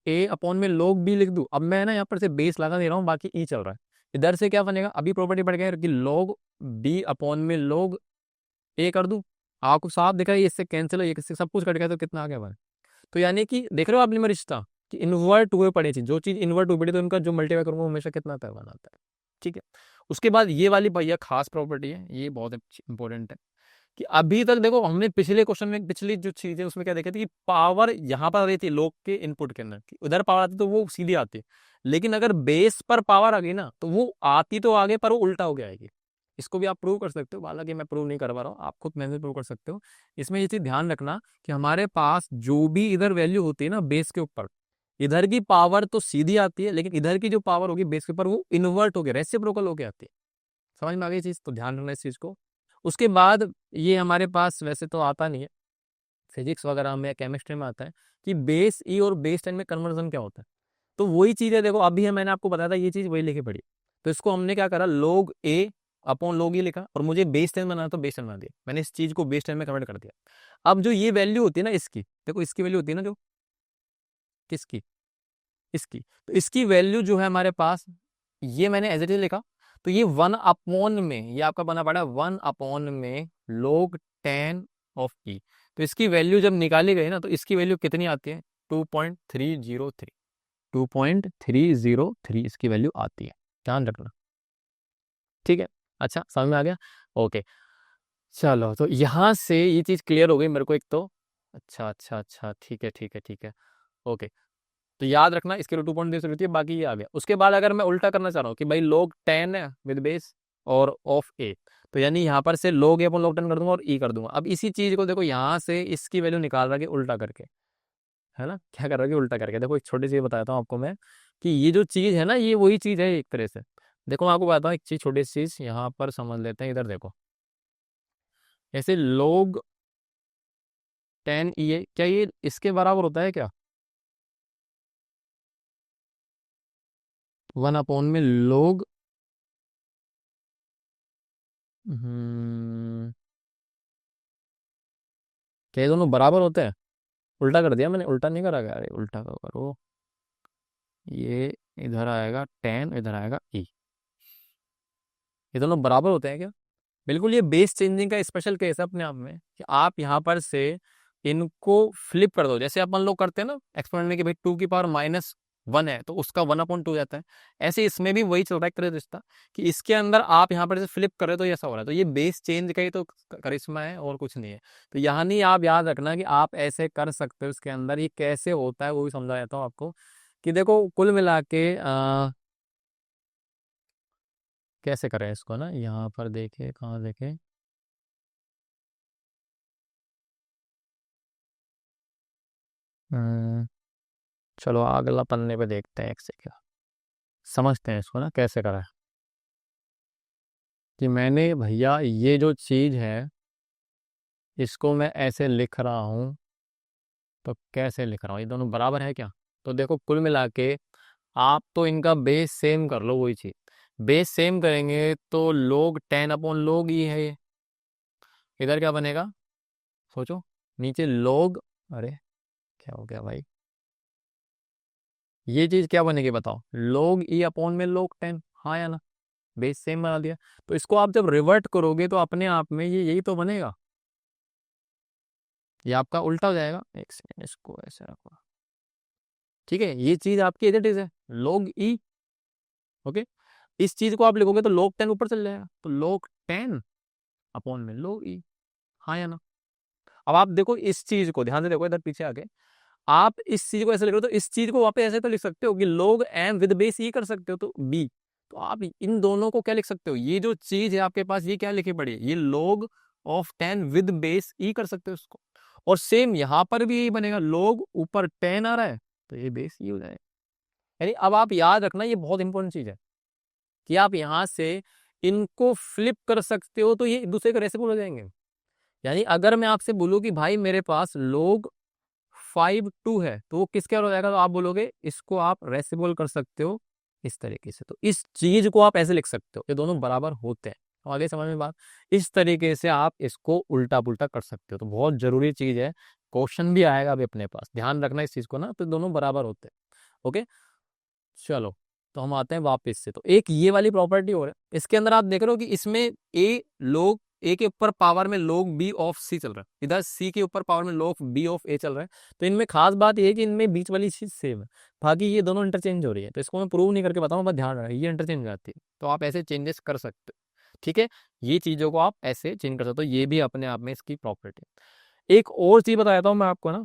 ए अपॉन में लोग बी लिख दूं, अब मैं ना यहाँ पर से बेस लगा दे रहा हूँ, बाकी ई चल रहा है, इधर से क्या बनेगा, अभी प्रॉपर्टी बढ़ गया कि लोग बी अपॉन में लोग ए कर दूं, आपको साफ दिख रहा है, ये इससे कैंसिल हो, ये इससे सब कुछ कट गया, तो कितना आ गया हमारे। तो यानी कि देख रहे हो आपने मेरा रिश्ता, कि इन्वर्ट हुए पड़े चीज, जो चीज इन्वर्ट हुई पड़ी तो इनका जो मल्टीप्लाई करूंगा वो हमेशा कितना आता है, बनाता है। ठीक है, उसके बाद ये वाली भैया खास प्रॉपर्टी है, ये बहुत इंपॉर्टेंट है, कि अभी तक देखो हमने पिछले क्वेश्चन में पिछली जो चीज है उसमें क्या देखा थी, कि पावर यहाँ पर आ रही थी लोग के इनपुट के अंदर, कि उधर पावर आती तो वो सीधी आती, लेकिन अगर बेस पर पावर आ गई ना तो वो आती तो आगे पर वो उल्टा हो गया आएगी। इसको भी आप प्रूव कर सकते हो, हालांकि मैं प्रूव नहीं करवा रहा हूँ, आप खुद मैंने प्रूव कर सकते हो। इसमें ये चीज ध्यान रखना कि हमारे पास जो भी इधर वैल्यू होती है ना बेस के ऊपर, इधर की पावर तो सीधी आती है, लेकिन इधर की जो पावर होगी बेस के ऊपर वो इन्वर्ट होकर रेसिप्रोकल होके आती है। समझ में आ गई चीज, तो ध्यान रखना इस चीज को। उसके बाद ये हमारे पास वैसे तो आता नहीं है, फिजिक्स वगैरह में केमिस्ट्री में आता है, कि बेस ई और बेस 10 में कन्वर्जन क्या होता है। तो वही चीज है, देखो अभी है मैंने आपको बताया था, ये चीज वही लिखी पड़ी, तो इसको हमने क्या करा, लोग ए अपॉन लोग ये लिखा, और मुझे बेस 10 बनाना तो बेस 10 बना दिया, मैंने इस चीज को बेस 10 में कन्वर्ट कर दिया। अब जो ये वैल्यू होती है ना इसकी, देखो इसकी वैल्यू होती है ना जो, किसकी, इसकी, तो इसकी वैल्यू जो है हमारे पास, ये मैंने एज इट इज लिखा, तो ये 1 अपॉन में, ये आपका बना पड़ा 1 अपॉन में log 10 ऑफ ई। तो इसकी वैल्यू जब निकाली गई ना, तो इसकी वैल्यू कितनी आती है, 2.303, 2.303 इसकी वैल्यू आती है, ध्यान रखना। ठीक है, अच्छा समझ में आ गया, ओके। चलो तो यहाँ से ये चीज़ क्लियर हो गई मेरे को एक तो, अच्छा अच्छा अच्छा, ठीक है ठीक है ठीक है, ओके। तो याद रखना इसके लिए 2.3 होती है, बाकी ये आ गया। उसके बाद अगर मैं उल्टा करना चाह रहा हूँ कि भाई log 10 है विद बेस और ऑफ ए, तो यानी यहाँ पर से log ए अपन log 10 कर दूंगा और ई कर दूंगा। अब इसी चीज को देखो यहाँ से इसकी वैल्यू निकाल रहा है उल्टा करके, है ना, क्या कर रहा है उल्टा करके। देखो एक छोटी सी बताता हूँ आपको मैं, कि ये जो चीज है ना ये वही चीज है एक तरह से। देखो मैं आपको बताता हूँ एक चीज, छोटी सी चीज यहाँ पर समझ लेते हैं, इधर देखो, ऐसे log 10 ई, क्या ये इसके बराबर होता है क्या, 1 अपॉन में log, हम्म क्या ये दोनों बराबर होते हैं? उल्टा कर दिया मैंने, उल्टा नहीं करा गया, अरे उल्टा करो। ये इधर आएगा 10, इधर आएगा ई। ये दोनों बराबर होते हैं क्या? बिल्कुल, ये बेस चेंजिंग का स्पेशल केस है अपने आप में, कि आप यहाँ पर से इनको फ्लिप कर दो, जैसे अपन लोग करते हैं ना एक्सपेरिमेंट में कि भाई 2 की पावर -1 है तो उसका 1/2 जाता है। ऐसे इसमें भी वही चल रहा है रिश्ता, कि इसके अंदर आप यहाँ पर जैसे फ्लिप कर रहे हो तो ये ऐसा हो रहा है। तो ये बेस चेंज का ही तो करिश्मा है और कुछ नहीं है। तो यहाँ नहीं, आप याद रखना कि आप ऐसे कर सकते हो इसके अंदर। ये कैसे होता है वो भी समझा देता हूँ आपको, कि देखो कुल मिला के कैसे करें इसको ना, यहाँ पर देखे, कहाँ देखे, अम्म, चलो अगला पन्ने पे देखते हैं, एक से क्या समझते हैं इसको ना कैसे करा है। कि मैंने भैया ये जो चीज़ है इसको मैं ऐसे लिख रहा हूँ, तो कैसे लिख रहा हूँ, ये दोनों बराबर है क्या? तो देखो कुल मिला के आप तो इनका बेस सेम कर लो, वही चीज़ बेस सेम करेंगे तो log 10/log ई है ये। इधर क्या बनेगा सोचो, नीचे log, अरे क्या हो गया भाई, ये चीज़ क्या बनेगी बताओ, log e/log 10, हाँ या ना? बेस सेम बना दिया। तो इसको आप जब रिवर्ट करोगे तो अपने आप में ये यही तो बनेगा, ये आपका उल्टा हो जाएगा। एक सेकेंड, इसको ऐसे रखो, ठीक है। ये चीज आपकी एज इट इज है, log ई। ओके, इस चीज को आप लिखोगे तो log 10 ऊपर चल जाएगा, तो log 10/में log ई, हाँ या ना? अब आप देखो इस चीज को ध्यान से देखो, इधर पीछे आके आप इस चीज को ऐसे लिख रहे हो, तो इस चीज को वापस ऐसे तो लिख सकते हो कि log m विद बेस ई कर सकते हो, तो b। तो आप इन दोनों को क्या लिख सकते हो, ये जो चीज है आपके पास ये क्या लिखी पड़ी है, ये log 10 विद बेस ई कर सकते हो इसको। और सेम यहाँ पर भी यही बनेगा, log ऊपर 10 आ रहा है तो ये बेस ई हो जाएगा। यानी अब आप याद रखना, ये बहुत इंपॉर्टेंट चीज है कि आप यहाँ से इनको फ्लिप कर सकते हो तो ये एक दूसरे के रेसिप्रोकल हो जाएंगे। यानी अगर मैं आपसे बोलूँ कि भाई मेरे पास log 5/2 है तो वो किसके और हो जाएगा, तो आप बोलोगे इसको आप रेसिप्रोकल कर सकते हो इस तरीके से। तो इस चीज को आप ऐसे लिख सकते हो, ये दोनों बराबर होते हैं। तो आगे समझ में बात, इस तरीके से आप इसको उल्टा पुल्टा कर सकते हो। तो बहुत जरूरी चीज है, क्वेश्चन भी आएगा अभी अपने पास, ध्यान रखना इस चीज को ना, तो दोनों बराबर होते हैं। ओके, चलो तो हम आते हैं वापस से। तो एक ये वाली प्रॉपर्टी और है, इसके अंदर आप देख रहे हो कि इसमें ए के ऊपर पावर में log b ऑफ c चल रहा है, इधर c के ऊपर पावर में log b ऑफ a चल रहा है। तो इनमें खास बात ये है कि इनमें बीच वाली चीज सेम है, बाकी ये दोनों इंटरचेंज हो रही है। तो इसको मैं प्रूव नहीं करके बताऊँ, बस ध्यान रखना ये इंटरचेंज हो जाती है। तो आप ऐसे चेंजेस कर सकते हो, ठीक है। ये चीजों को आप ऐसे चेंज कर सकते हो, ये भी अपने आप में इसकी प्रॉपर्टी है। एक और चीज बताया था मैं आपको ना,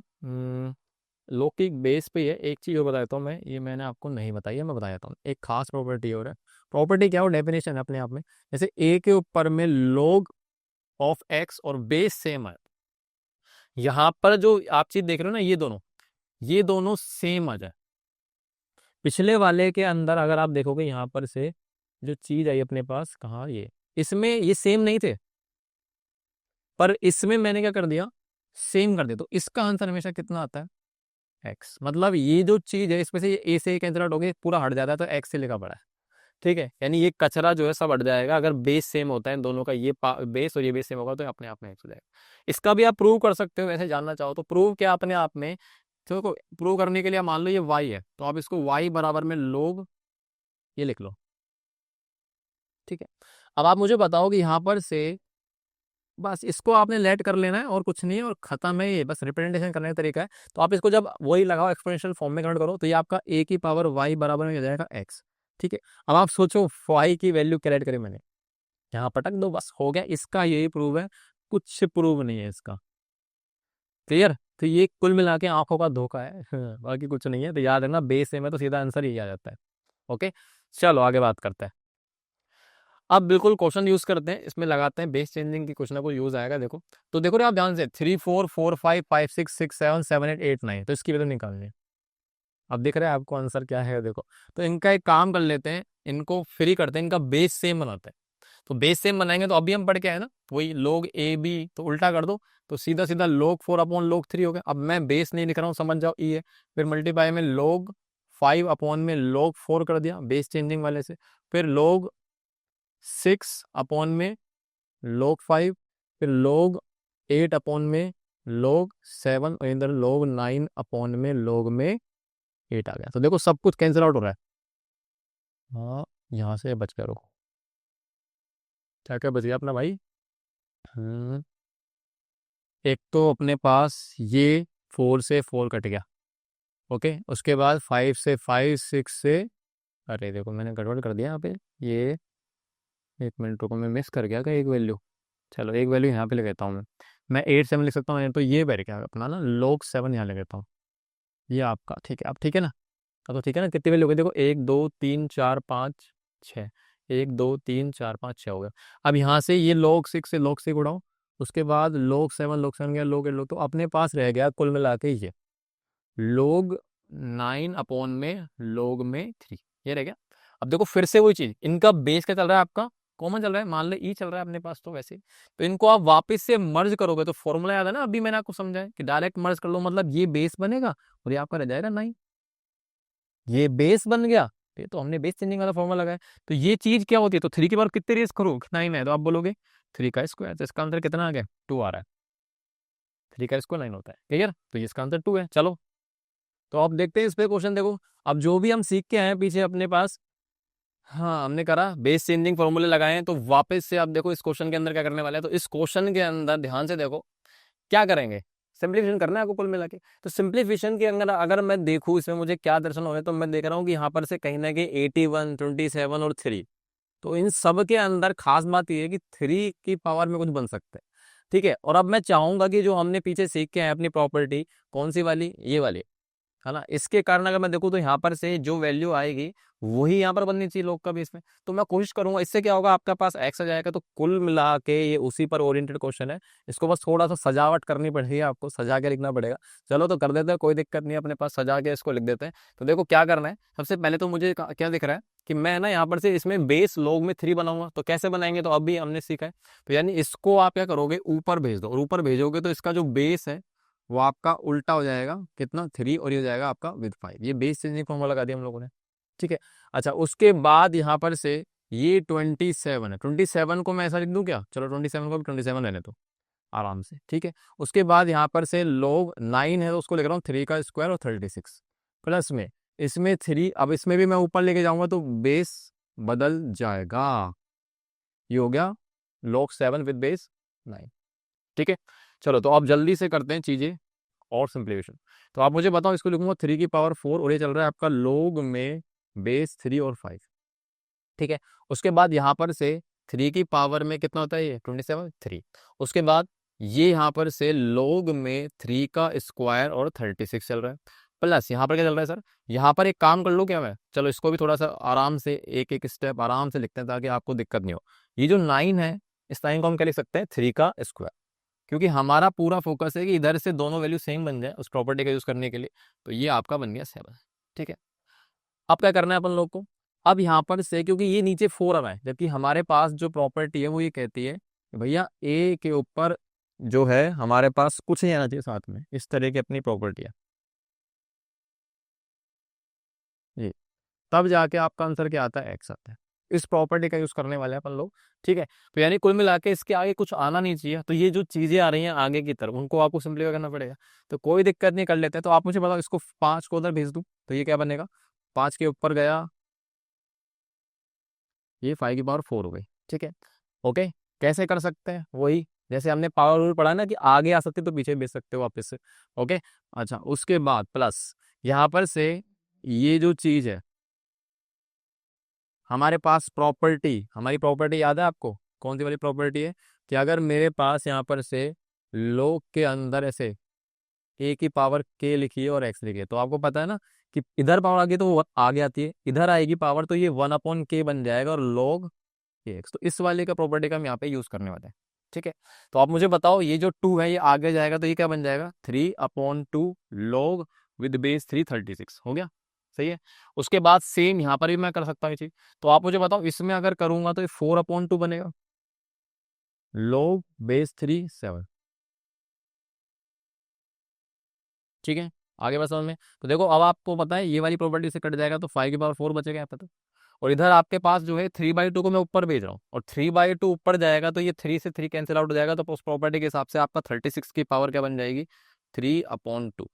लौकिक बेस पे ही है। एक चीज और बता देता हूँ मैं, ये मैंने आपको नहीं बताई है, मैं बता देता हूँ। एक खास प्रॉपर्टी और है, प्रॉपर्टी क्या हो, डेफिनेशन है अपने आप में। जैसे ए के ऊपर में log ऑफ x और बेस सेम है, यहाँ पर जो आप चीज देख रहे हो ना, ये दोनों सेम आ जाए। पिछले वाले के अंदर अगर आप देखोगे यहाँ पर से जो चीज आई अपने पास, कहाँ ये, इसमें ये सेम नहीं थे, पर इसमें मैंने क्या कर दिया, सेम कर दिया। तो इसका आंसर हमेशा कितना आता है, एक्स। मतलब ये जो चीज है इसमें से ये ए से कैंसिल आउट हो गया, पूरा हट जाता है, तो एक्स से लिखा पड़ा है, ठीक है। यानी ये कचरा जो है सब हट जाएगा अगर बेस सेम होता है इन दोनों का, ये बेस और ये बेस सेम होगा तो अपने आप में एक्स हो जाएगा। इसका भी आप प्रूव कर सकते हो वैसे जानना चाहो तो। प्रूव क्या अपने आप में, तो प्रूव करने के लिए मान लो ये वाई है, तो आप इसको वाई बराबर में लोग ये लिख लो, ठीक है। अब आप मुझे बताओ कि यहाँ पर से बस इसको आपने लेट कर लेना है और कुछ नहीं है, और खत्म है, ये बस रिप्रेजेंटेशन करने का तरीका है। तो आप इसको जब वही लगाओ एक्सपोनेंशियल फॉर्म में कन्वर्ट करो, तो ये आपका ए की पावर वाई बराबर में हो जाएगा एक्स, ठीक है। अब आप सोचो वाई की वैल्यू कैलकुलेट करी मैंने, यहाँ पटक दो, बस हो गया। इसका यही प्रूव है, कुछ प्रूव नहीं है इसका, क्लियर। तो ये कुल मिला के आंखों का धोखा है बाकी कुछ नहीं है। तो याद रखना बेस सेम है तो सीधा आंसर यही आ जाता है। ओके, चलो आगे बात करते हैं। अब बिल्कुल क्वेश्चन यूज करते हैं, इसमें लगाते हैं बेस चेंजिंग की कुछ ना कुछ यूज आएगा। देखो तो देखो रे आप ध्यान से, 3 4 4 5 5 6 6 7 7 8 9, तो इसकी वैल्यू निकालनी है। अब दिख रहा है आपको आंसर क्या है, देखो। तो इनका एक काम कर लेते हैं, इनको फ्री करते हैं, इनका बेस सेम बनाते हैं। तो बेस सेम बनाएंगे तो अभी हम पढ़ के आए ना, वही log ए बी, तो उल्टा कर दो, तो सीधा सीधा log 4/log 3 हो गया। अब मैं बेस नहीं लिख रहा हूँ, समझ जाओ ई है। फिर मल्टीप्लाई में log 5/log 4 कर दिया बेस चेंजिंग वाले से। फिर log 6/log 5, फिर log 8/log log 7 और इधर log 9 अपॉन में log में 8 आ गया। तो देखो सब कुछ कैंसिल आउट हो रहा है। हाँ, यहाँ से बच गया, रुको, क्या क्या बच गया अपना भाई। हम्म, एक तो अपने पास ये 4 से 4 कट गया। ओके, उसके बाद 5 से 5, 6 से, अरे देखो मैंने गड़बड़ कर दिया यहाँ पे। ये, एक मिनट रुको, मैं मिस कर गया क्या एक वैल्यू। चलो एक वैल्यू यहाँ पे ले लेता हूँ मैं 8 7 लिख सकता हूँ, तो ये बैठ गया अपना ना log 7 यहाँ ले लेता हूँ। ये आपका ठीक है, अब ठीक है ना। अब तो ठीक है ना, कितनी वैल्यू हो गई देखो, 1 2 3 4 5 6, 1 2 3 4 5 6 हो गया। अब यहाँ से ये log 6 से log 6 उड़ाओ, उसके बाद log 7 गया, log 8 log, तो अपने पास रह गया कुल मिला के ये log 9 अपॉन में log में 3, ये रह गया। अब देखो फिर से वही चीज, इनका बेस क्या चल रहा है आपका, कॉमन चल रहा है, मान लो ई चल रहा है अपने पास तो वैसे, तो इनको आप वापस से मर्ज करोगे तो फॉर्मूला याद है ना, अभी मैंने आपको समझाया कि डायरेक्ट मर्ज कर लो, मतलब ये बेस बनेगा और ये आपका रह जाएगा 9। ये बेस बन गया, ये तो हमने बेस चेंजिंग वाला फॉर्मूला लगाया। तो ये चीज क्या होती है, तो 3 की पावर कितने रेज करो, 9 है, तो आप बोलोगे 3 का स्क्वायर, तो इसका आंसर कितना आ गया, 2 आ रहा है। 3 का स्क्वायर 9 होता है, क्लियर, तो ये इसका आंसर 2 है। चलो तो अब देखते हैं इस पे क्वेश्चन, देखो अब जो भी हम सीख के आए हैं पीछे अपने पास, हाँ हमने करा बेस चेंजिंग फॉर्मूले लगाए हैं, तो वापस से आप देखो इस क्वेश्चन के अंदर क्या करने वाले हैं। तो इस क्वेश्चन के अंदर ध्यान से देखो क्या करेंगे, सिंप्लीफिकेशन करना है आपको कुल मिला के। तो सिंप्लीफिकेशन के अंदर अगर मैं देखूँ इसमें मुझे क्या दर्शन हो रहा है, तो मैं देख रहा हूँ कि यहाँ पर से कहीं ना कहीं 81, 27 और 3, तो इन सब के अंदर खास बात यह है कि 3 की पावर में कुछ बन सकता है। ठीक है, और अब मैं चाहूंगा कि जो हमने पीछे सीख के आए अपनी प्रॉपर्टी, कौन सी वाली, ये वाली, है ना, इसके कारण अगर मैं देखूँ तो यहाँ पर से जो वैल्यू आएगी वही यहाँ पर बननी चाहिए लोग का भी इसमें। तो मैं कोशिश करूंगा, इससे क्या होगा, आपका पास एक्स आ जाएगा। तो कुल मिला के ये उसी पर ओरिएंटेड क्वेश्चन है, इसको बस थोड़ा सा सजावट करनी पड़ेगी, आपको सजा के लिखना पड़ेगा। चलो तो कर देते हैं, कोई दिक्कत नहीं है, अपने पास सजा के इसको लिख देते हैं। तो देखो क्या करना है, सबसे पहले तो मुझे क्या दिख रहा है कि मैं ना यहाँ पर से इसमें बेस log में 3 बनाऊंगा। तो कैसे बनाएंगे, तो अभी हमने सीखा है। तो यानी इसको आप क्या करोगे, ऊपर भेज दो, और ऊपर भेजोगे तो इसका जो बेस है वो आपका उल्टा हो जाएगा, कितना, 3, और ये हो जाएगा आपका विद 5। ये बेस चेंजिंग फॉर्मूला लगा दिया हम लोगों ने, ठीक है। अच्छा उसके बाद यहाँ पर से ये 27 है, 27 को मैं ऐसा लिख दूं क्या, चलो 27 को भी 27 रहने दो आराम से, ठीक है। उसके बाद यहाँ पर से log 9 है, तो उसको लिख रहा हूँ 3 का स्क्वायर और 36 प्लस में इसमें 3, अब इसमें भी मैं ऊपर लेके जाऊंगा तो बेस बदल जाएगा, ये हो गया log 7 विद बेस 9, ठीक है। चलो तो अब जल्दी से करते हैं चीजें और सिंप्लीफिकेशन। तो आप मुझे बताओ, इसको लिखूंगा 3 की पावर 4 और ये चल रहा है आपका log में बेस 3 और 5, ठीक है। उसके बाद यहाँ पर से 3 की पावर में कितना होता है, ये 27, 3। उसके बाद ये यहाँ पर से log में 3 का स्क्वायर और 36 चल रहा है, प्लस यहाँ पर क्या चल रहा है सर, यहाँ पर एक काम कर लो क्या, मैं चलो इसको भी थोड़ा सा आराम से एक एक स्टेप आराम से लिखते हैं ताकि आपको दिक्कत नहीं हो। ये जो 9 है, इस 9 को हम क्या लिख सकते हैं, 3 का स्क्वायर, क्योंकि हमारा पूरा फोकस है कि इधर से दोनों वैल्यू सेम बन जाए उस प्रॉपर्टी का यूज करने के लिए। तो ये आपका बन गया 7, ठीक है। अब क्या करना है अपन लोग को, अब यहाँ पर से क्योंकि ये नीचे 4 आ रहा है, जबकि हमारे पास जो प्रॉपर्टी है वो ये कहती है कि भैया ए के ऊपर जो है हमारे पास कुछ नहीं आना चाहिए साथ में, इस तरह की अपनी प्रॉपर्टी है ये, तब जाके आपका आंसर क्या आता है, एक्स आता है। इस प्रॉपर्टी का यूज करने वाले हैं अपन लोग, ठीक है। तो यानी कुल मिला के इसके आगे कुछ आना नहीं चाहिए, तो ये जो चीजें आ रही हैं आगे की तरफ उनको आपको सिंप्लीफाई करना पड़ेगा। तो कोई दिक्कत नहीं, कर लेते हैं। तो आप मुझे बताओ, इसको 5 को उधर भेज दूं तो ये क्या बनेगा, 5 के ऊपर गया, ये 5 की पावर 4 हो गई, ठीक है। ओके, कैसे कर सकते हैं, वही जैसे हमने पावर रूल पढ़ा ना कि आगे आ सकते तो पीछे भेज सकते हो वापस से। ओके, अच्छा उसके बाद प्लस यहाँ पर से ये जो चीज है हमारे पास प्रॉपर्टी, हमारी प्रॉपर्टी याद है आपको, कौन सी वाली प्रॉपर्टी है, कि अगर मेरे पास यहाँ पर से log के अंदर ऐसे a की पावर k लिखी है और x लिखी है, तो आपको पता है ना कि इधर पावर आ गई तो वो आगे आती है, इधर आएगी पावर तो ये 1/k बन जाएगा और log kx। तो इस वाले का प्रॉपर्टी का हम यहाँ पे यूज करने वाले हैं, ठीक है। तो आप मुझे बताओ, ये जो 2 है ये आगे जाएगा तो ये क्या बन जाएगा, 3/2 log विद बेस 336 हो गया, सही है। उसके बाद सेम यहाँ पर भी मैं कर सकता हूँ ये चीज। तो आप मुझे बताओ, इसमें अगर करूंगा तो ये 4/2 बनेगा, log बेस 3 7, ठीक है। आगे बस समझ में। तो देखो अब आपको पता है ये वाली प्रॉपर्टी से कट जाएगा तो 5 की पावर 4 बचेगा यहाँ पे। तो और इधर आपके पास जो है 3/2 को मैं ऊपर भेज रहा हूँ, और 3/2 ऊपर जाएगा तो ये 3 से 3 कैंसिल आउट हो जाएगा, तो उस प्रॉपर्टी के हिसाब से आपका 36 की पावर क्या बन जाएगी, 3/2।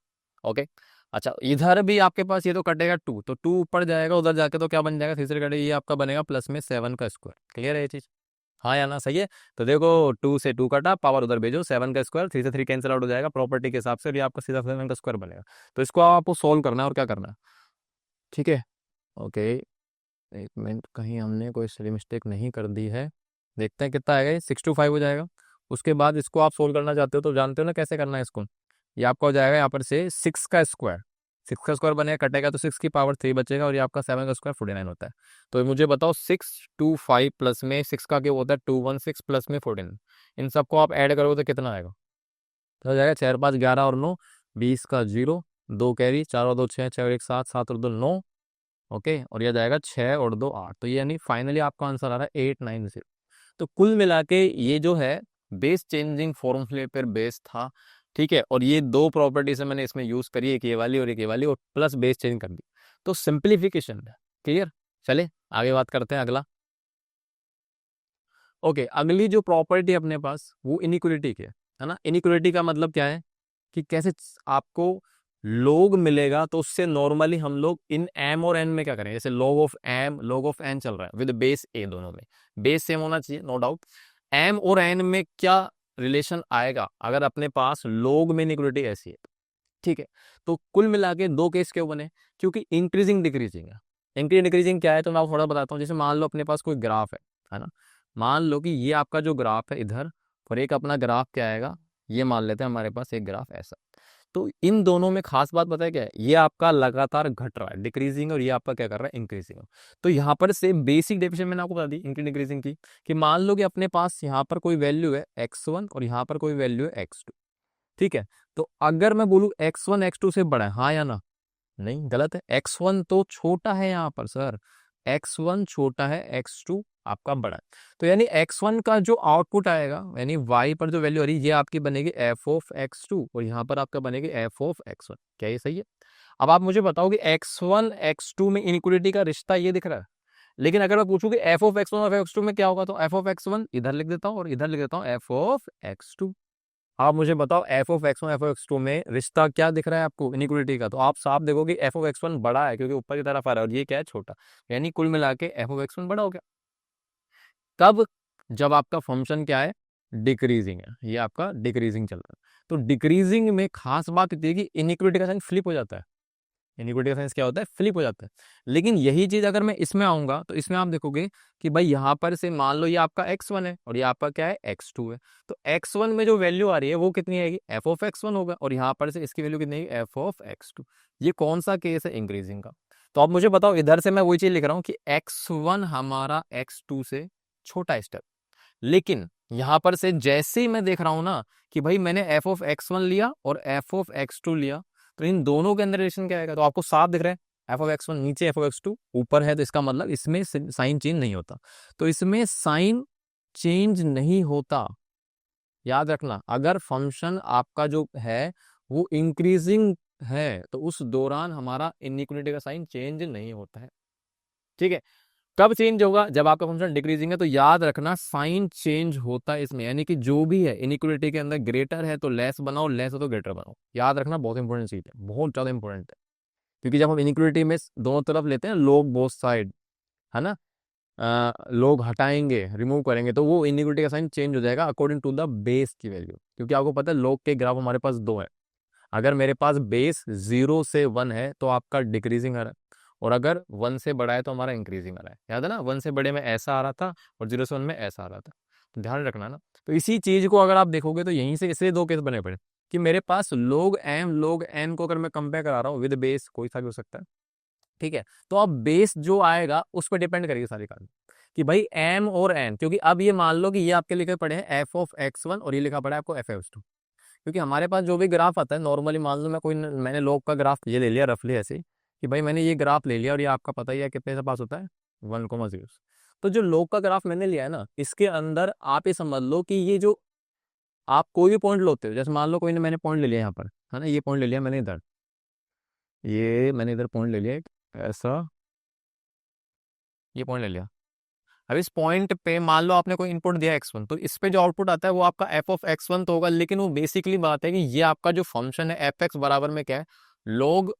ओके। अच्छा, इधर भी आपके पास ये तो कटेगा 2, तो 2 ऊपर जाएगा, उधर जाके तो क्या बन जाएगा, 3 से कटेगा, ये आपका बनेगा प्लस में 7 का स्क्वायर। क्लियर है ये चीज? हाँ या ना? सही है। तो देखो 2 से 2 कटा, पावर उधर भेजो, 7 का स्क्वायर, 3 से 3 कैंसिल आउट हो जाएगा प्रॉपर्टी के हिसाब से, और ये आपका सीधा 7 का स्क्वायर बनेगा। तो इसको आपको सोल्व करना है, और क्या करना है, ठीक है। ओके, एक मिनट, कहीं हमने कोई सही मिस्टेक नहीं कर दी है। देखते हैं कितना आएगा, ये 625 हो जाएगा। उसके बाद इसको आप सोल्व करना चाहते हो तो जानते हो ना कैसे करना है इसको। ये आपका हो जाएगा यहाँ पर से 6 का स्क्वायर, 6 का स्क्वायर बनेगा, कटेगा तो 6 की पावर 3 बचेगा, और ये आपका 7 का स्क्वायर 49 होता है। तो मुझे बताओ 625 प्लस में 6 का क्या होता है, 216 प्लस में 14, इन सबको आप ऐड करोगे तो कितना आएगा, तो हो जाएगा 4 5 11 और 9, 20 का 0, 2 कैरी, 4 और 2 6, 6 और 1 7, 7 और 2 9। ओके, और यह जाएगा 6 और 2 8, तो ये यानी फाइनली आपका आंसर आ रहा है 890। तो कुल मिला के ये जो है बेस चेंजिंग फॉर्मूले पर बेस था, ठीक है। और ये दो प्रॉपर्टी से मैंने इसमें यूज करी, एक ये वाली और एक ये वाली, और प्लस बेस चेंज कर दी, तो सिंप्लीफिकेशन है। क्लियर? चले आगे बात करते हैं अगला। ओके, अगली जो प्रॉपर्टी अपने पास वो इनइक्वलिटी की है ना। इनइक्वलिटी का मतलब क्या है कि कैसे आपको लोग मिलेगा, तो उससे नॉर्मली हम लोग इन एम और एन में क्या करें, जैसे log of M log of N चल रहा है विद बेस ए, दोनों में बेस सेम होना चाहिए, नो डाउट। एम और एन में क्या रिलेशन आएगा अगर अपने पास लोग में इनइक्वलिटी ऐसी है, ठीक है। तो कुल मिला के दो केस क्यों बने, क्योंकि इंक्रीजिंग डिक्रीजिंग है। इंक्रीजिंग डिक्रीजिंग क्या है, तो मैं आपको थोड़ा बताता हूँ। जैसे मान लो अपने पास कोई ग्राफ है ना। मान लो कि ये आपका जो ग्राफ है इधर, और एक अपना ग्राफ क्या आएगा, ये मान लेते हैं हमारे पास एक ग्राफ ऐसा। तो इन दोनों में खास बात पता है क्या है, ये आपका लगातार घट रहा है डिक्रीजिंग, और ये आपका क्या कर रहा है, इंक्रीजिंग। तो यहाँ पर से बेसिक डेफिनेशन मैंने आपको बता दी इंक्रीजिंग डिक्रीजिंग की, कि मान लो कि अपने पास यहाँ पर कोई वैल्यू है x1 और यहाँ पर कोई वैल्यू है x2, ठीक है। तो अगर मैं बोलूँ x1 x2 से बड़ा है, हाँ या ना? नहीं, गलत है। x1 तो छोटा है यहाँ पर सर, x1 छोटा है, x2 आपका बड़ा है। तो यानी x1 का जो आउटपुट आएगा, यानी y पर जो वैल्यू आ रही है, ये आपकी बनेगी f ऑफ x2, और यहाँ पर आपका बनेगी f ऑफ x1। क्या ये सही है? अब आप मुझे बताओ कि x1 x2 में इनइक्वलिटी का रिश्ता ये दिख रहा है, लेकिन अगर मैं पूछूं कि f ऑफ x1 और f ऑफ x2 में क्या होगा, तो f ऑफ x1 इधर लिख देता हूँ, और इधर लिख देता हूँ f ऑफ x2। आप मुझे बताओ F of X one F of X two में रिश्ता क्या दिख रहा है आपको इनइक्वलिटी का, तो आप साफ देखो कि एफ ऑफ एक्स वन बड़ा है, क्योंकि ऊपर की तरफ आ रहा है, और ये क्या है, छोटा। यानी कुल मिला के एफ ऑफ एक्स वन बड़ा हो गया। कब? जब आपका फंक्शन क्या है, डिक्रीजिंग है, ये आपका डिक्रीजिंग चल रहा है। तो डिक्रीजिंग में खास बात होती है कि इनइक्वलिटी का साइन फ्लिप हो जाता है। इनइक्वलिटी का साइंस क्या होता है, फ्लिप हो जाता है। लेकिन यही चीज अगर मैं इसमें आऊंगा, तो इसमें आप देखोगे कि भाई यहाँ पर से मान लो ये आपका x1 है, और ये आपका क्या है, x2 है। तो x1 में जो वैल्यू आ रही है वो कितनी आएगी, f ऑफ x1 होगा, और यहाँ पर से इसकी वैल्यू कितनी आएगी, f ऑफ x2। ये कौन सा केस है, इंक्रीजिंग का। तो आप मुझे बताओ, इधर से मैं वही चीज लिख रहा हूँ कि x1 हमारा x2 से छोटा स्टेप, लेकिन यहाँ पर से जैसे ही मैं देख रहा हूँ ना कि भाई मैंने f ऑफ x1 लिया और f ऑफ x2 लिया, तो इन दोनों के अंदर रिलेशन क्या आएगा, तो आपको साफ दिख रहा है, एफ ऑफ एक्स वन नीचे एफ ऑफ एक्स टू ऊपर है, तो इसका मतलब इसमें साइन चेंज नहीं होता। तो इसमें साइन चेंज नहीं होता, याद रखना। अगर फंक्शन आपका जो है वो इंक्रीजिंग है, तो उस दौरान हमारा इनइक्वलिटी का साइन चेंज नहीं होता है, ठीक है। कब चेंज होगा, जब आपका फंक्शन डिक्रीजिंग है, तो याद रखना साइन चेंज होता है इसमें, यानी कि जो भी है इनइक्वलिटी के अंदर, ग्रेटर है तो लेस बनाओ, लेस हो तो ग्रेटर बनाओ। याद रखना, बहुत इंपॉर्टेंट चीज है, बहुत ज्यादा इंपॉर्टेंट है। क्योंकि जब हम इनइक्वलिटी में दोनों तरफ लेते हैं लोग बोथ साइड, है ना, लोग हटाएंगे, रिमूव करेंगे, तो वो इनइक्वलिटी का साइन चेंज हो जाएगा अकॉर्डिंग टू द बेस की वैल्यू। क्योंकि आपको पता है लोग के ग्राफ हमारे पास दो है। अगर मेरे पास बेस 0 से 1 है तो आपका डिक्रीजिंग आ रहा है, और अगर 1 से बड़ा है तो हमारा इंक्रीजिंग आ रहा है। याद है ना, 1 से बड़े में ऐसा आ रहा था, और 0 से 1 में ऐसा आ रहा था। तो ध्यान रखना ना। तो इसी चीज को अगर आप देखोगे, तो यहीं से इसलिए दो केस बने पड़े कि मेरे पास लोग एम लोग एन को अगर मैं कंपेयर करा रहा हूँ विद बेस, कोई सा भी हो सकता है, ठीक है। तो अब बेस जो आएगा उस पर डिपेंड करेगी सारी कहानी, कि भाई एम और एन, क्योंकि अब ये मान लो कि ये आपके लिखे पड़े हैं एफ ऑफ एक्स वन, और ये लिखा पड़ा है आपको एफ एक्स टू। क्योंकि हमारे पास जो भी ग्राफ आता है नॉर्मली, मान लो मैंने लोग का ग्राफ ये ले लिया रफली ऐसे ही, कि भाई मैंने ये ग्राफ ले लिया, और ये आपका पता ही है कितने से पास होता है, 1,0। तो जो लोग का ग्राफ मैंने लिया है ना, इसके अंदर आप ये समझ लो कि ये जो आप कोई भी पॉइंट लेते हो, जैसे मान लो कोई ने मैंने पॉइंट ले लिया यहाँ पर, है ना, ये पॉइंट ले लिया मैंने इधर, ये मैंने इधर पॉइंट ले लिया एक ऐसा, ये पॉइंट ले लिया। अब इस पॉइंट पे मान लो आपने कोई इनपुट दिया x1, तो इस पे जो आउटपुट आता है वो आपका f ऑफ x1 तो होगा, लेकिन वो बेसिकली बात है कि ये आपका जो फंक्शन है एफ एक्स बराबर में क्या है, log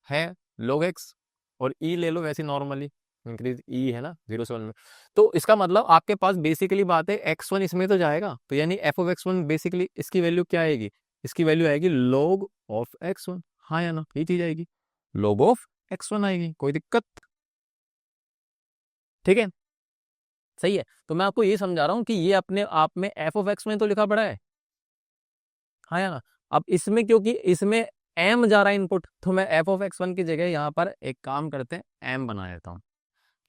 है, log x, और e ले लो वैसे नॉर्मली, इंक्रीज e है ना 0 से 1 में। तो इसका मतलब आपके पास बेसिकली बात है x1 इसमें तो जाएगा, तो यानी f ऑफ x1 बेसिकली इसकी वैल्यू क्या आएगी, इसकी वैल्यू आएगी log ऑफ x1। हाँ या ना, ये चीज आएगी, log ऑफ x1 आएगी, कोई दिक्कत? ठीक है, सही है। तो मैं आपको ये समझा रहा हूँ कि ये अपने आप में एफ ऑफ एक्स में तो लिखा पड़ा है, हाँ या ना। अब इसमें क्योंकि इसमें एम जा रहा है इनपुट, तो मैं एफ ऑफ एक्स वन की जगह यहाँ पर एक काम करते हैं, एम बना देता हूँ,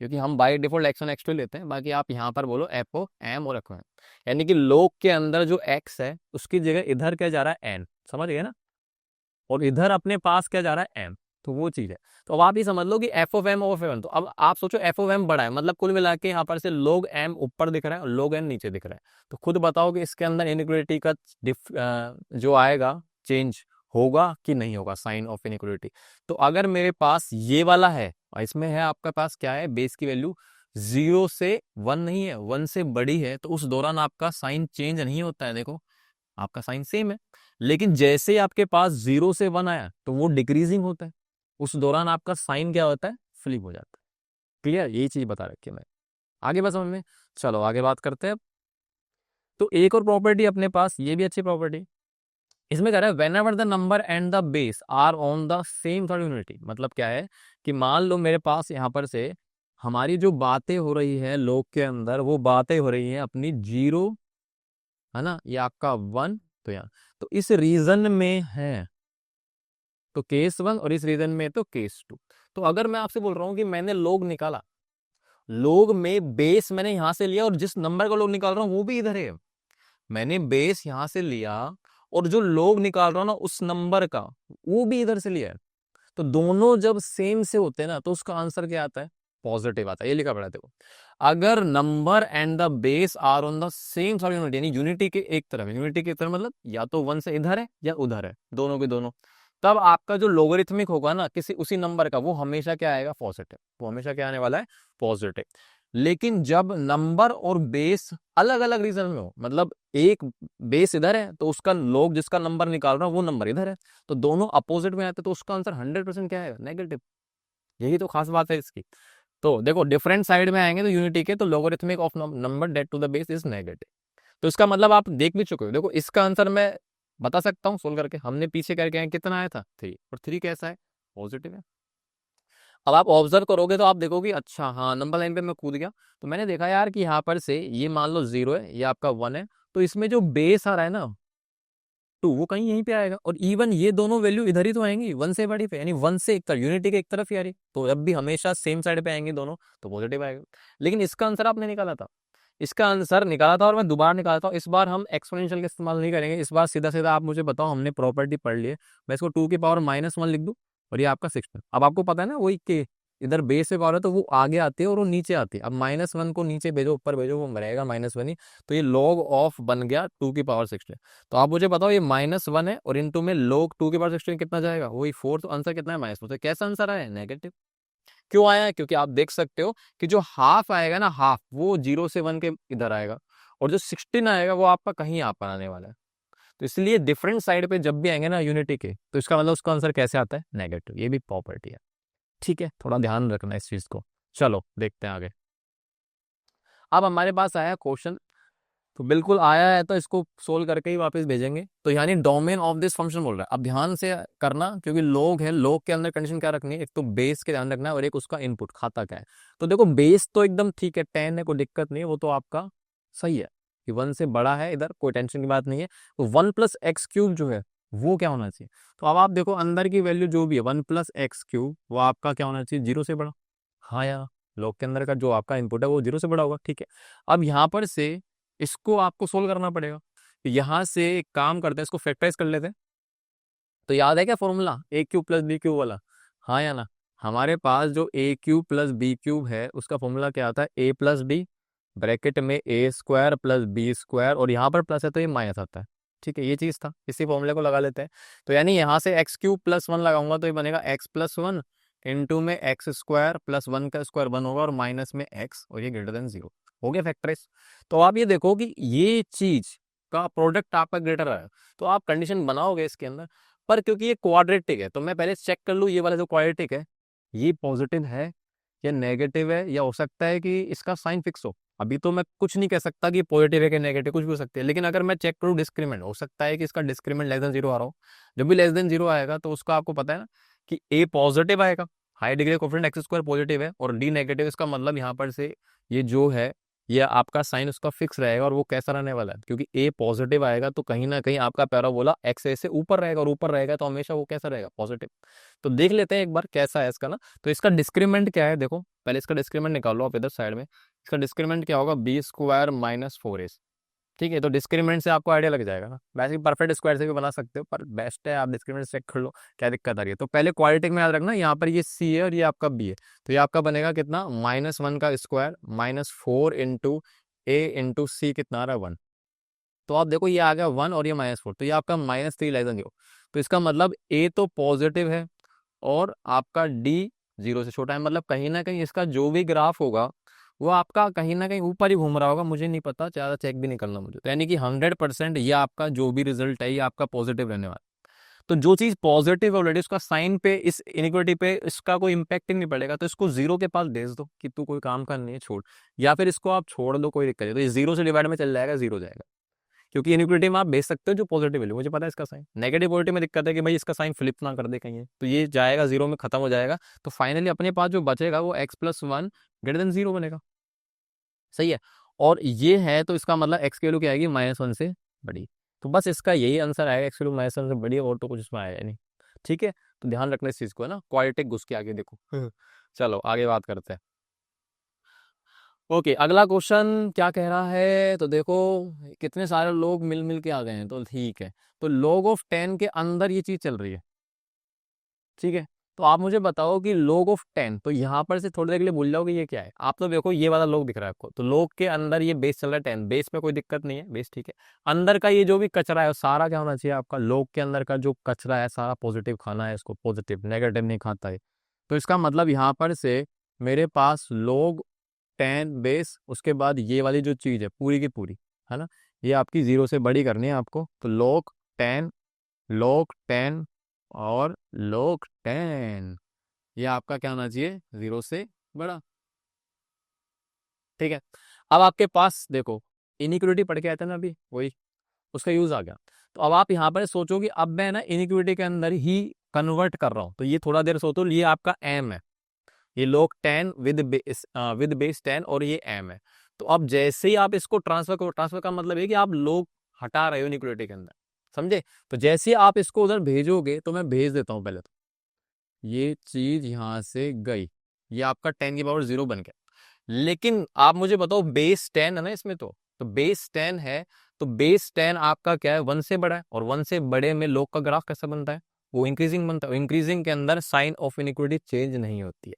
क्योंकि हम by default X one X two लेते हैं, बाकी आप यहाँ पर बोलो एफ ओ एम और एक्स, यानी कि लोग के अंदर जो एक्स है उसकी जगह इधर क्या जा रहा है, एन, समझ गए ना, और इधर अपने पास क्या जा रहा है, एम। तो वो चीज है। तो अब आप ये समझ लो कि F of M of M, तो अब आप सोचो एफ ऑफ एम बड़ा है, मतलब कुल मिला के यहाँ पर से लोग एम ऊपर दिख रहा है और लोग एन नीचे दिख रहा है। तो खुद बताओ कि इसके अंदर इनइक्वालिटी का जो आएगा चेंज होगा कि नहीं होगा, साइन ऑफ इनइक्वालिटी। तो अगर मेरे पास ये वाला है और इसमें है आपके पास क्या है, बेस की वैल्यू 0 से 1 नहीं है, 1 से बड़ी है, तो उस दौरान आपका साइन चेंज नहीं होता है, देखो आपका साइन सेम है। लेकिन जैसे ही आपके पास 0 से 1 आया तो वो डिक्रीजिंग होता है, उस दौरान आपका साइन क्या होता है, फ्लिप हो जाता है। क्लियर, यही चीज बता रखी है मैं, आगे बस समझ में। चलो आगे बात करते हैं अब। तो एक और प्रॉपर्टी अपने पास, ये भी अच्छी प्रॉपर्टी, इसमें कह रहा है whenever the number and the base are on the same third unity. मतलब क्या है कि मान लो मेरे पास यहाँ पर से हमारी जो बातें हो रही है लोग के अंदर, वो बातें हो रही हैं अपनी 0 है ना, ये आपका 1, तो यहाँ तो इस रीजन में है तो केस 1, और इस रीजन में तो केस 2। तो अगर मैं आपसे बोल रहा हूँ कि मैंने लोग निकाला, लोग में बेस मैंने यहां से लिया और जिस नंबर का लोग निकाल रहा हूं वो भी इधर है, मैंने बेस यहां से लिया और जो लोग निकाल रहा हूं ना उस नंबर का वो भी इधर से लिया है, तो दोनों जब सेम से होते हैं ना तो उसका आंसर क्या आता है, पॉजिटिव आता है। ये लिखा पड़ा है देखो, अगर number and the base are on the same side unit, यानी यूनिटी के एक तरफ, यूनिटी के एक तरफ मतलब या तो 1 से इधर है या उधर है, दोनों के दोनों, तब आपका जो लोगरिथमिक होगा ना किसी उसी नंबर का, वो हमेशा क्या आएगा, पॉजिटिव, वो हमेशा क्या आने वाला है, पॉजिटिव। लेकिन जब नंबर और बेस अलग अलग रीजन में हो, मतलब एक बेस इधर है तो उसका लोग जिसका नंबर निकाल रहा है वो नंबर इधर है, तो दोनों अपोजिट में आते, तो उसका आंसर 100% क्या आएगा, नेगेटिव। यही तो खास बात है इसकी। तो देखो डिफरेंट साइड में आएंगे तो यूनिटी के, तो logarithmic of number that to the base is negative. तो इसका मतलब आप देख भी चुके हो, देखो इसका आंसर मैं बता सकता हूँ सोल्व करके, हमने पीछे करके आए कितना आया था 3, और 3 कैसा है, पॉजिटिव है। अब आप ऑब्जर्व करोगे तो आप देखोगे अच्छा हाँ नंबर लाइन पे मैं कूद गया, तो मैंने देखा यार कि यहाँ पर से ये मान लो 0 है, ये आपका 1 है, तो इसमें जो बेस आ रहा है ना 2, वो कहीं यहीं पे आएगा, और इवन ये दोनों वैल्यू इधर ही तो आएंगी 1 से बड़ी पे, यानी 1 से एक तरफ, यूनिटी के एक तरफ ही आ रही, तो जब भी हमेशा सेम साइड पे आएंगे दोनों तो पॉजिटिव आएगा। लेकिन इसका आंसर आपने निकाला था, इसका आंसर निकाला था और मैं दोबारा निकालता हूँ, इस बार हम एक्सपोनेंशियल का इस्तेमाल नहीं करेंगे, इस बार सीधा सीधा आप मुझे बताओ, हमने प्रॉपर्टी पढ़ ली है, मैं इसको 2 की पावर -1 लिख दूँ और ये आपका 16। अब आपको पता है ना वही के इधर बेस पे पावर है तो वो आगे आती है और वो नीचे आती है, अब -1 को नीचे भेजो ऊपर भेजो वो रहेगा -1 ही, तो ये log ऑफ बन गया 2 की पावर 16। तो आप मुझे बताओ ये -1 है और इनटू में log 2 की पावर 16 कितना जाएगा, वही 4, तो आंसर कितना है, -4। तो कैसा आंसर आया, नेगेटिव। क्यों आया है, क्योंकि आप देख सकते हो कि जो हाफ आएगा ना, हाफ वो 0 से 1 के इधर आएगा, और जो 16 आएगा वो आपका कहीं यहाँ पर आने वाला है। तो इसलिए डिफरेंट साइड पे जब भी आएंगे ना यूनिटी के, तो इसका मतलब उसका आंसर कैसे आता है, नेगेटिव। ये भी प्रॉपर्टी है, ठीक है, थोड़ा ध्यान रखना इस चीज को। चलो देखते हैं आगे। अब हमारे पास आया क्वेश्चन, तो बिल्कुल आया है तो इसको सोल्व करके ही वापस भेजेंगे। तो यानी डोमेन ऑफ दिस फंक्शन बोल रहा है, अब ध्यान से करना क्योंकि लोग है, लोग के अंदर कंडीशन क्या रखनी है, एक तो बेस के ध्यान रखना है और एक उसका इनपुट खाता क्या है। तो देखो बेस तो एकदम ठीक है, 10 है, कोई दिक्कत नहीं है, वो तो आपका सही है कि 1 से बड़ा है, इधर कोई टेंशन की बात नहीं है। तो 1 + x³ जो है वो क्या होना चाहिए, तो अब आप देखो अंदर की वैल्यू जो भी है 1 + x³ वो आपका क्या होना चाहिए, 0 से बड़ा। हाँ यार, लोग के अंदर का जो आपका इनपुट है वो 0 से बड़ा होगा, ठीक है। अब यहाँ पर से इसको आपको सोल्व करना पड़ेगा, तो यहाँ से एक काम करते हैं, इसको फैक्टराइज कर लेते हैं। तो याद है क्या फॉर्मूला, a³ + b³ वाला, हाँ या ना। हमारे पास जो a³ + b³ है उसका फॉर्मूला क्या आता है, a+b ब्रैकेट में a² + b², और यहाँ पर प्लस है तो ये माइनस आता है, ठीक है। ये चीज था, इसी फॉर्मूले को लगा लेते हैं। तो यानी यहाँ से x³ + 1 लगाऊंगा तो ये बनेगा x + 1 इनटू में एक्स स्क्वायर प्लस 1 का स्क्वायर 1 होगा और माइनस में एक्स और ये ग्रेटर देन 0 हो गया फैक्टराइज। तो आप ये देखो कि ये चीज का प्रोडक्ट आपका ग्रेटर आया तो आप कंडीशन बनाओगे इसके अंदर। पर क्योंकि ये क्वाड्रेटिक है तो मैं पहले चेक कर लूँ ये वाला जो क्वाड्रेटिक है ये पॉजिटिव है या नेगेटिव है, या हो सकता है कि इसका साइन फिक्स हो। अभी तो मैं कुछ नहीं कह सकता कि पॉजिटिव है कि नेगेटिव, कुछ भी हो सकती है। लेकिन अगर मैं चेक करूँ डिस्क्रीमेंट, हो सकता है कि इसका डिस्क्रीमेंट लेस देन 0 आ रहा हो। जब भी लेस देन 0 आएगा तो उसका आपको पता है ना कि ए पॉजिटिव आएगा, high degree coefficient x square positive है और डी नेगेटिव। इसका मतलब यहाँ पर से ये जो है ये आपका साइन उसका फिक्स रहेगा और वो कैसा रहने वाला है, क्योंकि ए पॉजिटिव आएगा तो कहीं ना कहीं आपका पैराबोला एक्स ए से ऊपर रहेगा और ऊपर रहेगा तो हमेशा वो कैसा रहेगा, पॉजिटिव। तो देख लेते हैं एक बार कैसा है इसका ना। तो इसका डिस्क्रीमेंट क्या है, देखो पहले इसका डिस्क्रीमेंट निकालो आप इधर साइड में। इसका डिस्क्रीमेंट क्या होगा, बी स्क्वायर माइनस 4 ठीक है। तो डिस्क्रीमेंट से आपको आइडिया लग जाएगा ना। वैसे परफेक्ट स्क्वायर से भी बना सकते हो पर बेस्ट है आप डिस्क्रीमेंट चेक कर लो क्या दिक्कत आ रही है। तो पहले क्वाड्रेटिक में याद रखना, यहाँ पर ये सी है और ये आपका बी है। तो ये आपका बनेगा कितना, -1 का स्क्वायर -4 इंटू ए इंटू सी कितना आ रहा है 1। तो आप देखो ये आ गया 1 और ये -4, तो ये आपका -3 लेस देन 0। तो इसका मतलब ए तो पॉजिटिव है और आपका डी 0 से छोटा है। मतलब कहीं ना कहीं इसका जो भी ग्राफ होगा वो आपका कहीं ना कहीं ऊपर ही घूम रहा होगा, मुझे नहीं पता, ज़्यादा चेक भी नहीं करना मुझे। तो यानी कि 100% ये आपका जो भी रिजल्ट है ये आपका पॉजिटिव रहने वाला है। तो जो चीज़ पॉजिटिव ऑलरेडी उसका साइन पे इस इनिक्विटी पे इसका कोई इंपैक्ट ही नहीं पड़ेगा, तो इसको 0 के पास भेज दो कि तू कोई काम का नहीं है छोड़, या फिर इसको आप छोड़ दो, कोई दिक्कत नहीं। तो ये 0 से डिवाइड में चल जाएगा, 0 जाएगा। क्योंकि इनिक्विटी में आप भेज सकते हो जो पॉजिटिव वैल्यू, मुझे पता है इसका साइन। नेगेटिव पॉजिटिव में दिक्कत है कि भाई इसका साइन फ्लिप ना कर दे कहीं, तो ये जाएगा 0 में खत्म हो जाएगा। तो फाइनली अपने पास जो बचेगा वो x+1 ग्रेटर देन 0 बनेगा। सही है। और ये है तो इसका मतलब एक्स की वैल्यू क्या आएगी, -1 से बड़ी। तो बस इसका यही आंसर आएगा, एक्स की वैल्यू -1 से बड़ी, और तो कुछ इसमें आएगा नहीं। ठीक है। तो ध्यान रखना इस चीज को है ना, क्वाड्रेटिक घुस के आगे देखो। चलो आगे बात करते हैं। ओके, अगला क्वेश्चन क्या कह रहा है, तो देखो कितने सारे लोग मिल मिल के आ गए हैं तो ठीक है। तो log ऑफ 10 के अंदर ये चीज चल रही है, ठीक है। तो आप मुझे बताओ कि log ऑफ 10, तो यहाँ पर से थोड़ी देर के लिए भूल जाओगे ये क्या है। आप तो देखो ये वाला log दिख रहा है आपको, तो log के अंदर ये बेस चल रहा है 10, बेस में कोई दिक्कत नहीं है, बेस ठीक है। अंदर का ये जो भी कचरा है वो सारा क्या होना चाहिए आपका, log के अंदर का जो कचरा है सारा पॉजिटिव खाना है इसको, पॉजिटिव, नेगेटिव नहीं खाता है। तो इसका मतलब यहाँ पर से मेरे पास log 10 बेस, उसके बाद ये वाली जो चीज है पूरी की पूरी, है ना, ये आपकी 0 से बड़ी करनी है आपको। तो log 10 और log 10 ये आपका क्या होना चाहिए, 0 से बड़ा। ठीक है। अब आपके पास देखो इनिक्विटी पढ़ के आए थे ना अभी, वही उसका यूज आ गया। तो अब आप यहाँ पर सोचो कि अब मैं ना इनिक्विटी के अंदर ही कन्वर्ट कर रहा हूँ, तो ये थोड़ा देर सोचो, ये आपका एम है, ये log 10 विद बेस 10 और ये m है। तो अब जैसे ही आप इसको ट्रांसफर करो, ट्रांसफर का मतलब है कि आप लोग हटा रहे हो इनिक्विटी के अंदर, समझे। तो जैसे ही आप इसको उधर भेजोगे, तो मैं भेज देता हूँ पहले, तो ये चीज यहां से गई, ये आपका 10 की पावर 0 बन गया। लेकिन आप मुझे बताओ बेस 10 है ना इसमें, तो बेस 10 है, तो बेस 10 आपका क्या है, 1 से बड़ा है, और 1 से बड़े में लोग का ग्राफ कैसा बनता है, वो इंक्रीजिंग बनता है। इंक्रीजिंग के अंदर साइन ऑफ इनिक्विटी चेंज नहीं होती है,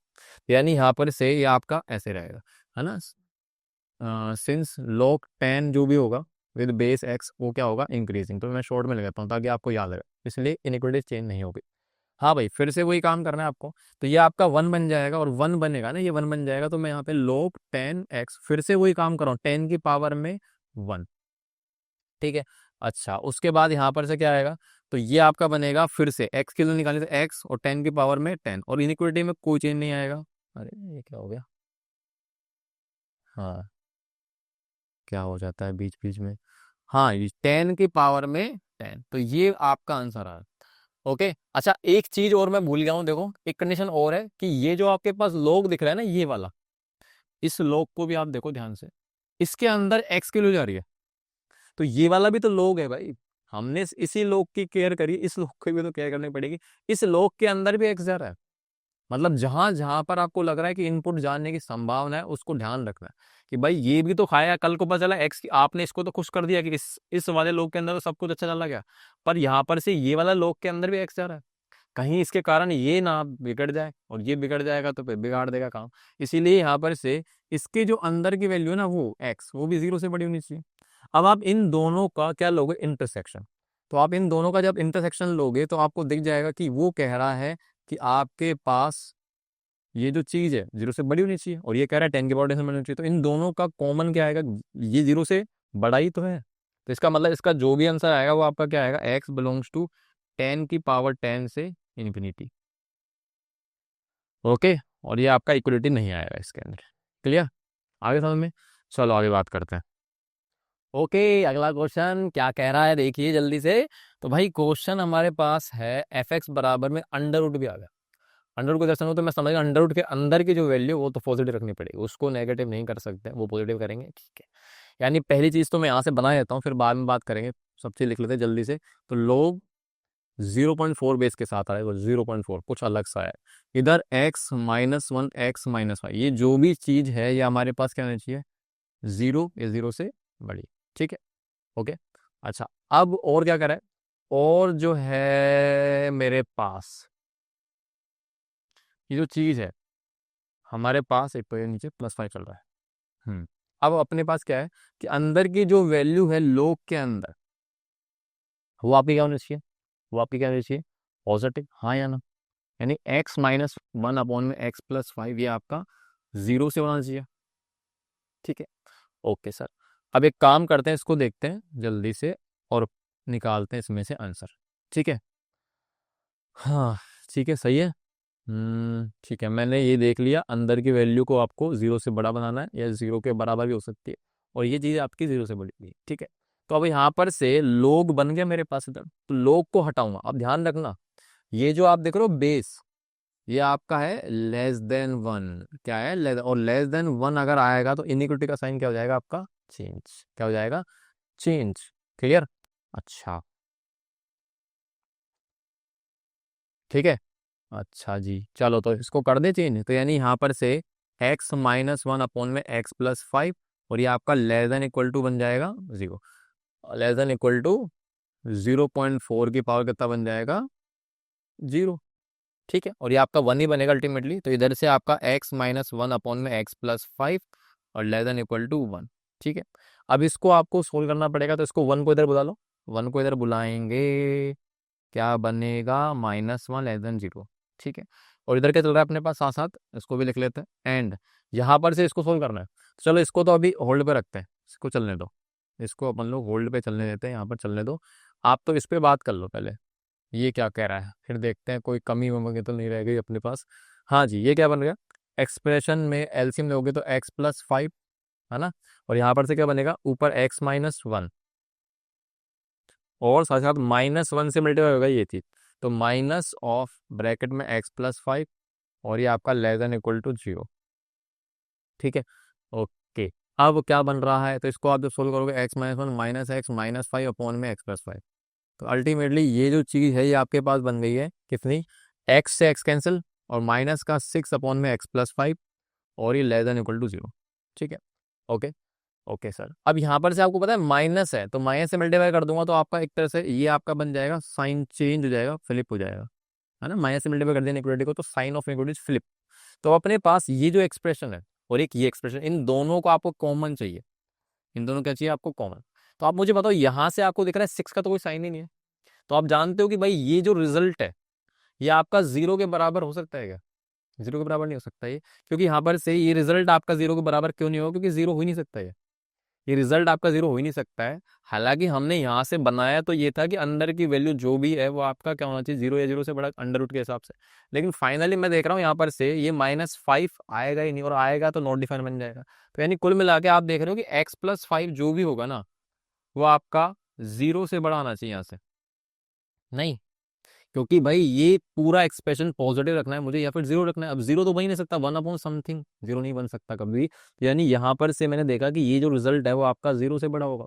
यानी यहाँ पर से ये आपका ऐसे रहेगा, है ना। सिंस log 10 जो भी होगा विद बेस एक्स वो क्या होगा, इंक्रीजिंग। तो मैं शॉर्ट में लगाता हूँ ताकि आपको याद रहे, इसलिए इनिक्विटी चेंज नहीं होगी। हाँ भाई, फिर से वही काम करना है आपको। तो ये आपका 1 बन जाएगा, और 1 बनेगा ना, ये 1 बन जाएगा। तो मैं यहाँ पे log 10x, फिर से वही काम कर रहा हूँ, 10 की पावर में 1। ठीक है। अच्छा, उसके बाद यहाँ पर से क्या आएगा, तो ये आपका बनेगा फिर से x की वैल्यू निकालने से x और 10 की पावर में 10, और इनिक्विटी में कोई चेंज नहीं आएगा। अरे ये क्या हो गया, हाँ क्या हो जाता है बीच बीच में, हाँ ये 10 की पावर में 10, तो ये आपका आंसर आ। ओके। अच्छा, एक चीज और मैं भूल गया हूँ, देखो एक कंडीशन और है कि ये जो आपके पास लोग दिख रहा है ना, ये वाला, इस लोग को भी आप देखो ध्यान से, इसके अंदर एक्स की वैल्यू जा रही है। तो ये वाला भी तो लोग है भाई, हमने इसी लोग की केयर करी, इस लोग की भी तो केयर करनी पड़ेगी। इस लोग के अंदर भी एक्स जा रहा है, मतलब जहां जहां पर आपको लग रहा है कि इनपुट जाने की संभावना है, उसको ध्यान रखना है कि भाई ये भी तो खाया, कल को पता चला एक्स की, आपने इसको तो खुश कर दिया कि इस वाले लोग के अंदर तो सब कुछ अच्छा चला गया, पर यहाँ पर से ये वाला लोग के अंदर भी एक्स जा रहा है, कहीं इसके कारण ये ना बिगड़ जाए, और ये बिगड़ जाएगा तो फिर बिगाड़ देगा काम। इसीलिए यहाँ पर से इसके जो अंदर की वैल्यू है ना, वो एक्स, वो भी 0 से बड़ी होनी चाहिए। अब आप इन दोनों का क्या लोगे, इंटरसेक्शन। तो आप इन दोनों का जब इंटरसेक्शन लोगे तो आपको दिख जाएगा कि वो कह रहा है कि आपके पास ये जो चीज है 0 से बड़ी होनी चाहिए, और ये कह रहा है 10 की पावर डेसिमल होनी चाहिए, तो इन दोनों का कॉमन क्या आएगा, ये 0 से बड़ा ही तो है। तो इसका मतलब इसका जो भी आंसर आएगा वो आपका क्या आएगा, x बिलोंग्स टू 10 की पावर 10 से इन्फिनिटी। ओके, और ये आपका इक्वलिटी नहीं आएगा इसके अंदर। क्लियर, आगे समझ में। चलो आगे बात करते हैं। ओके, अगला क्वेश्चन क्या कह रहा है देखिए जल्दी से। तो भाई क्वेश्चन हमारे पास है एफ एक्स बराबर में अंडर रूट भी आ गया। अंडर रूट को दर्शन हो तो मैं समझ गया अंडर रूट के अंदर की जो वैल्यू वो तो पॉजिटिव रखनी पड़ेगी, उसको नेगेटिव नहीं कर सकते, वो पॉजिटिव करेंगे। ठीक है, यानी पहली चीज तो मैं यहाँ से बना देता हूँ, फिर बाद में बात करेंगे। सब चीज लिख लेते हैं जल्दी से। तो लोग 0.4 बेस के साथ आए, 0.4 कुछ अलग सा है। इधर x-1 x-5, ये जो भी चीज है ये हमारे पास क्या होना चाहिए, 0 या 0 से बड़ी। ठीक है, ओके। अच्छा, अब और क्या करें, और जो है मेरे पास ये जो चीज है हमारे पास, एक तो ये नीचे +5 चल रहा है। अब अपने पास क्या है कि अंदर की जो वैल्यू है लोग के अंदर, वो आपकी क्या होनी चाहिए, वो आपकी क्या होनी चाहिए, पॉजिटिव, हाँ या ना। यानी x-1 अपॉन में x+5 ये आपका 0 से होना चाहिए। ठीक है, ओके सर। अब एक काम करते हैं, इसको देखते हैं जल्दी से और निकालते हैं इसमें से आंसर। ठीक है, हाँ ठीक है, सही है। ठीक है, मैंने ये देख लिया, अंदर की वैल्यू को आपको 0 से बड़ा बनाना है, या 0 के बराबर भी हो सकती है, और ये चीज़ आपकी 0 से बड़ी थी। ठीक है, तो अब यहाँ पर से लोग बन गया मेरे पास इधर, तो लोग को हटाऊंगा। अब ध्यान रखना, ये जो आप देख रहे हो बेस, ये आपका है <<1 क्या है, और <<1 अगर आएगा तो इनइक्वलिटी का साइन क्या हो जाएगा आपका, चेंज। क्या हो जाएगा, चेंज। क्लियर, अच्छा ठीक है। अच्छा जी, चलो तो इसको कर दे चेंज। तो यानी यहाँ पर से x-1 अपॉन में x+5, और ये आपका लेस देन इक्वल टू बन जाएगा 0। लेस देन इक्वल टू 0.4 की पावर कितना बन जाएगा, 0। ठीक है, और ये आपका 1 ही बनेगा अल्टीमेटली। तो इधर से आपका x-1 अपॉन में x+5 और लेस देन इक्वल टू 1। ठीक है, अब इसको आपको सोल्व करना पड़ेगा, तो इसको 1 को इधर बुला लो, 1 को इधर बुलाएंगे, क्या बनेगा, -1 लेस देन 0। ठीक है, और इधर क्या चल रहा है अपने पास, साथ साथ इसको भी लिख लेते हैं, एंड यहाँ पर से इसको सोल्व करना है। तो चलो इसको तो अभी होल्ड पे रखते हैं, इसको चलने दो, इसको अपन लोग होल्ड पे चलने देते हैं, यहाँ पर चलने दो। आप तो इस पे बात कर लो पहले, ये क्या कह रहा है, फिर देखते हैं कोई कमी वमी तो नहीं रह गई अपने पास। हाँ जी, ये क्या बन गया, एक्सप्रेशन में एलसीएम लोगे तो x+5 है ना, और यहाँ पर से क्या बनेगा, ऊपर x-1, और साथ साथ -1 से मल्टीप्लाई होगा ये चीज, तो माइनस ऑफ ब्रैकेट में x+5, और ये आपका लेस देन इक्वल टू 0। ठीक है, ओके। अब क्या बन रहा है, तो इसको आप जब सोल्व करोगे x-1 -x-5 अपॉन में x+5, तो अल्टीमेटली ये जो चीज़ है ये आपके पास बन गई है कितनी, x से x कैंसिल, और माइनस का 6 अपॉन में x+5, और ये लेस देन इक्वल टू 0। ठीक है, ओके। ओके सर, अब यहाँ पर से आपको पता है माइनस है, तो माइनस से मल्टीप्लाई कर दूंगा, तो आपका एक तरह से ये आपका बन जाएगा, साइन चेंज हो जाएगा, फ्लिप हो जाएगा, है ना। माइनस से मल्टीप्लाई कर देना इक्वलिटी को, तो साइन ऑफ इक्वलिटी फ्लिप। तो अपने पास ये जो एक्सप्रेशन है और एक ये एक्सप्रेशन, इन दोनों को आपको कॉमन चाहिए, इन दोनों क्या चाहिए आपको, कॉमन। तो आप मुझे बताओ, यहाँ से आपको दिख रहा है 6 का तो कोई साइन ही नहीं है, तो आप जानते हो कि भाई ये जो रिजल्ट है ये आपका 0 के बराबर हो सकता है क्या, 0 के बराबर नहीं हो सकता ये, क्योंकि यहाँ पर से ये रिजल्ट आपका 0 के बराबर क्यों नहीं होगा, क्योंकि 0 हो ही नहीं सकता ये रिजल्ट आपका 0 हो ही नहीं सकता है। हालांकि हमने यहाँ से बनाया तो ये था कि अंदर की वैल्यू जो भी है वो आपका क्या होना चाहिए, 0 या 0 से बड़ा अंडर रूट के हिसाब से। लेकिन फाइनली मैं देख रहा हूँ यहाँ पर से ये -5 आएगा ही नहीं, और आएगा तो नॉट डिफाइन बन जाएगा। तो यानी कुल मिला के आप देख रहे हो कि x+5 जो भी होगा ना वो आपका 0 से बड़ा आना चाहिए यहाँ से, नहीं, क्योंकि भाई ये पूरा एक्सप्रेशन पॉजिटिव रखना है मुझे या फिर 0 रखना है। अब 0 तो बन ही नहीं सकता, 1 अपॉन समथिंग 0 नहीं बन सकता कभी भी। यानी यहाँ पर से मैंने देखा कि ये जो रिजल्ट है वो आपका 0 से बड़ा होगा,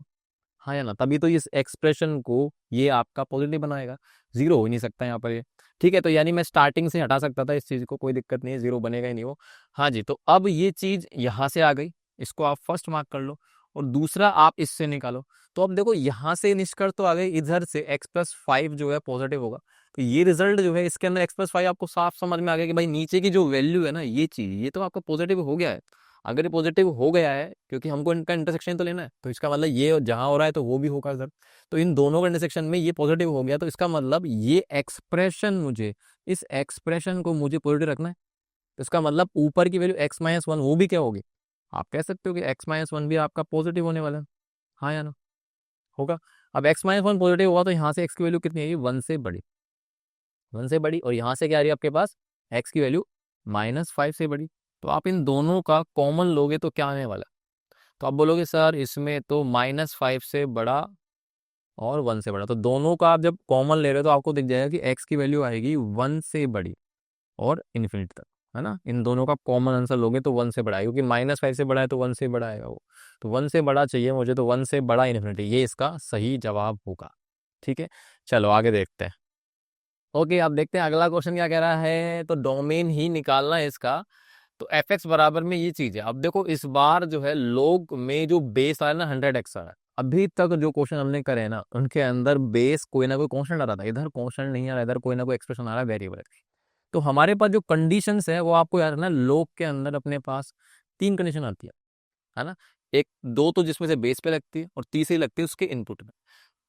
हाँ या ना, तभी तो इस एक्सप्रेशन को ये आपका पॉजिटिव बनाएगा, 0 हो ही नहीं सकता यहाँ पर ये। ठीक है, तो यानी मैं स्टार्टिंग से हटा सकता था इस चीज़ को, कोई दिक्कत नहीं है, 0 बनेगा ही नहीं वो। हाँ जी, तो अब ये चीज़ यहाँ से आ गई, इसको आप फर्स्ट मार्क कर लो, और दूसरा आप इससे निकालो। तो अब देखो यहाँ से निष्कर्ष तो आ गए, इधर से x+5 जो है पॉजिटिव होगा, तो ये रिजल्ट जो है इसके अंदर x+5 आपको साफ समझ में आ गया कि भाई नीचे की जो वैल्यू है ना ये चीज़, ये तो आपका पॉजिटिव हो गया है। अगर ये पॉजिटिव हो गया है, क्योंकि हमको इनका इंटरसेक्शन तो लेना है, तो इसका मतलब ये जहां हो रहा है तो वो भी होगा सर। तो इन दोनों का इंटरसेक्शन में ये पॉजिटिव हो गया, तो इसका मतलब ये एक्सप्रेशन मुझे, इस एक्सप्रेशन को मुझे पॉजिटिव रखना है। तो इसका मतलब ऊपर की वैल्यू x-1 वो भी क्या होगी, आप कह सकते हो कि x-1 भी आपका पॉजिटिव होने वाला है, हाँ या ना, होगा। अब x-1 पॉजिटिव होगा तो यहाँ से x की वैल्यू कितनी आएगी, 1 से बड़ी, और यहाँ से क्या आ रही है आपके पास, x की वैल्यू -5 से बड़ी। तो आप इन दोनों का कॉमन लोगे तो क्या आने वाला, तो आप बोलोगे सर इसमें तो -5 से बड़ा और 1 से बड़ा, तो दोनों का आप जब कॉमन ले रहे हो तो आपको दिख जाएगा कि x की वैल्यू आएगी 1 से बड़ी और इन्फिनिटी तक, है ना। इन दोनों का कॉमन आंसर लोगे तो 1 से बड़ा है, क्योंकि -5 से बड़ा है तो 1 से बड़ा आएगा वो, तो 1 से बड़ा चाहिए मुझे, तो 1 से बड़ा इन्फिनिटी, ये इसका सही जवाब होगा। ठीक है, चलो आगे देखते हैं। ओके, अब देखते हैं अगला क्वेश्चन क्या कह रहा है, तो डोमेन ही निकालना है इसका। तो एफ एक्स बराबर में ये चीज है। अब देखो इस बार जो है लोग में जो बेस आया ना 100x आ रहा है। अभी तक जो क्वेश्चन हमने करे हैं ना उनके अंदर बेस कोई ना कोई कांस्टेंट आ रहा था, इधर कांस्टेंट नहीं आ रहा, इधर कोई ना कोई एक्सप्रेशन आ रहा है वेरिएबल। तो हमारे पास जो कंडीशंस है वो आपको याद है ना, लोग के अंदर अपने पास 3 कंडीशन आती है ना। एक दो तो जिसमें से बेस पे लगती है और तीसरी लगती है उसके इनपुट में।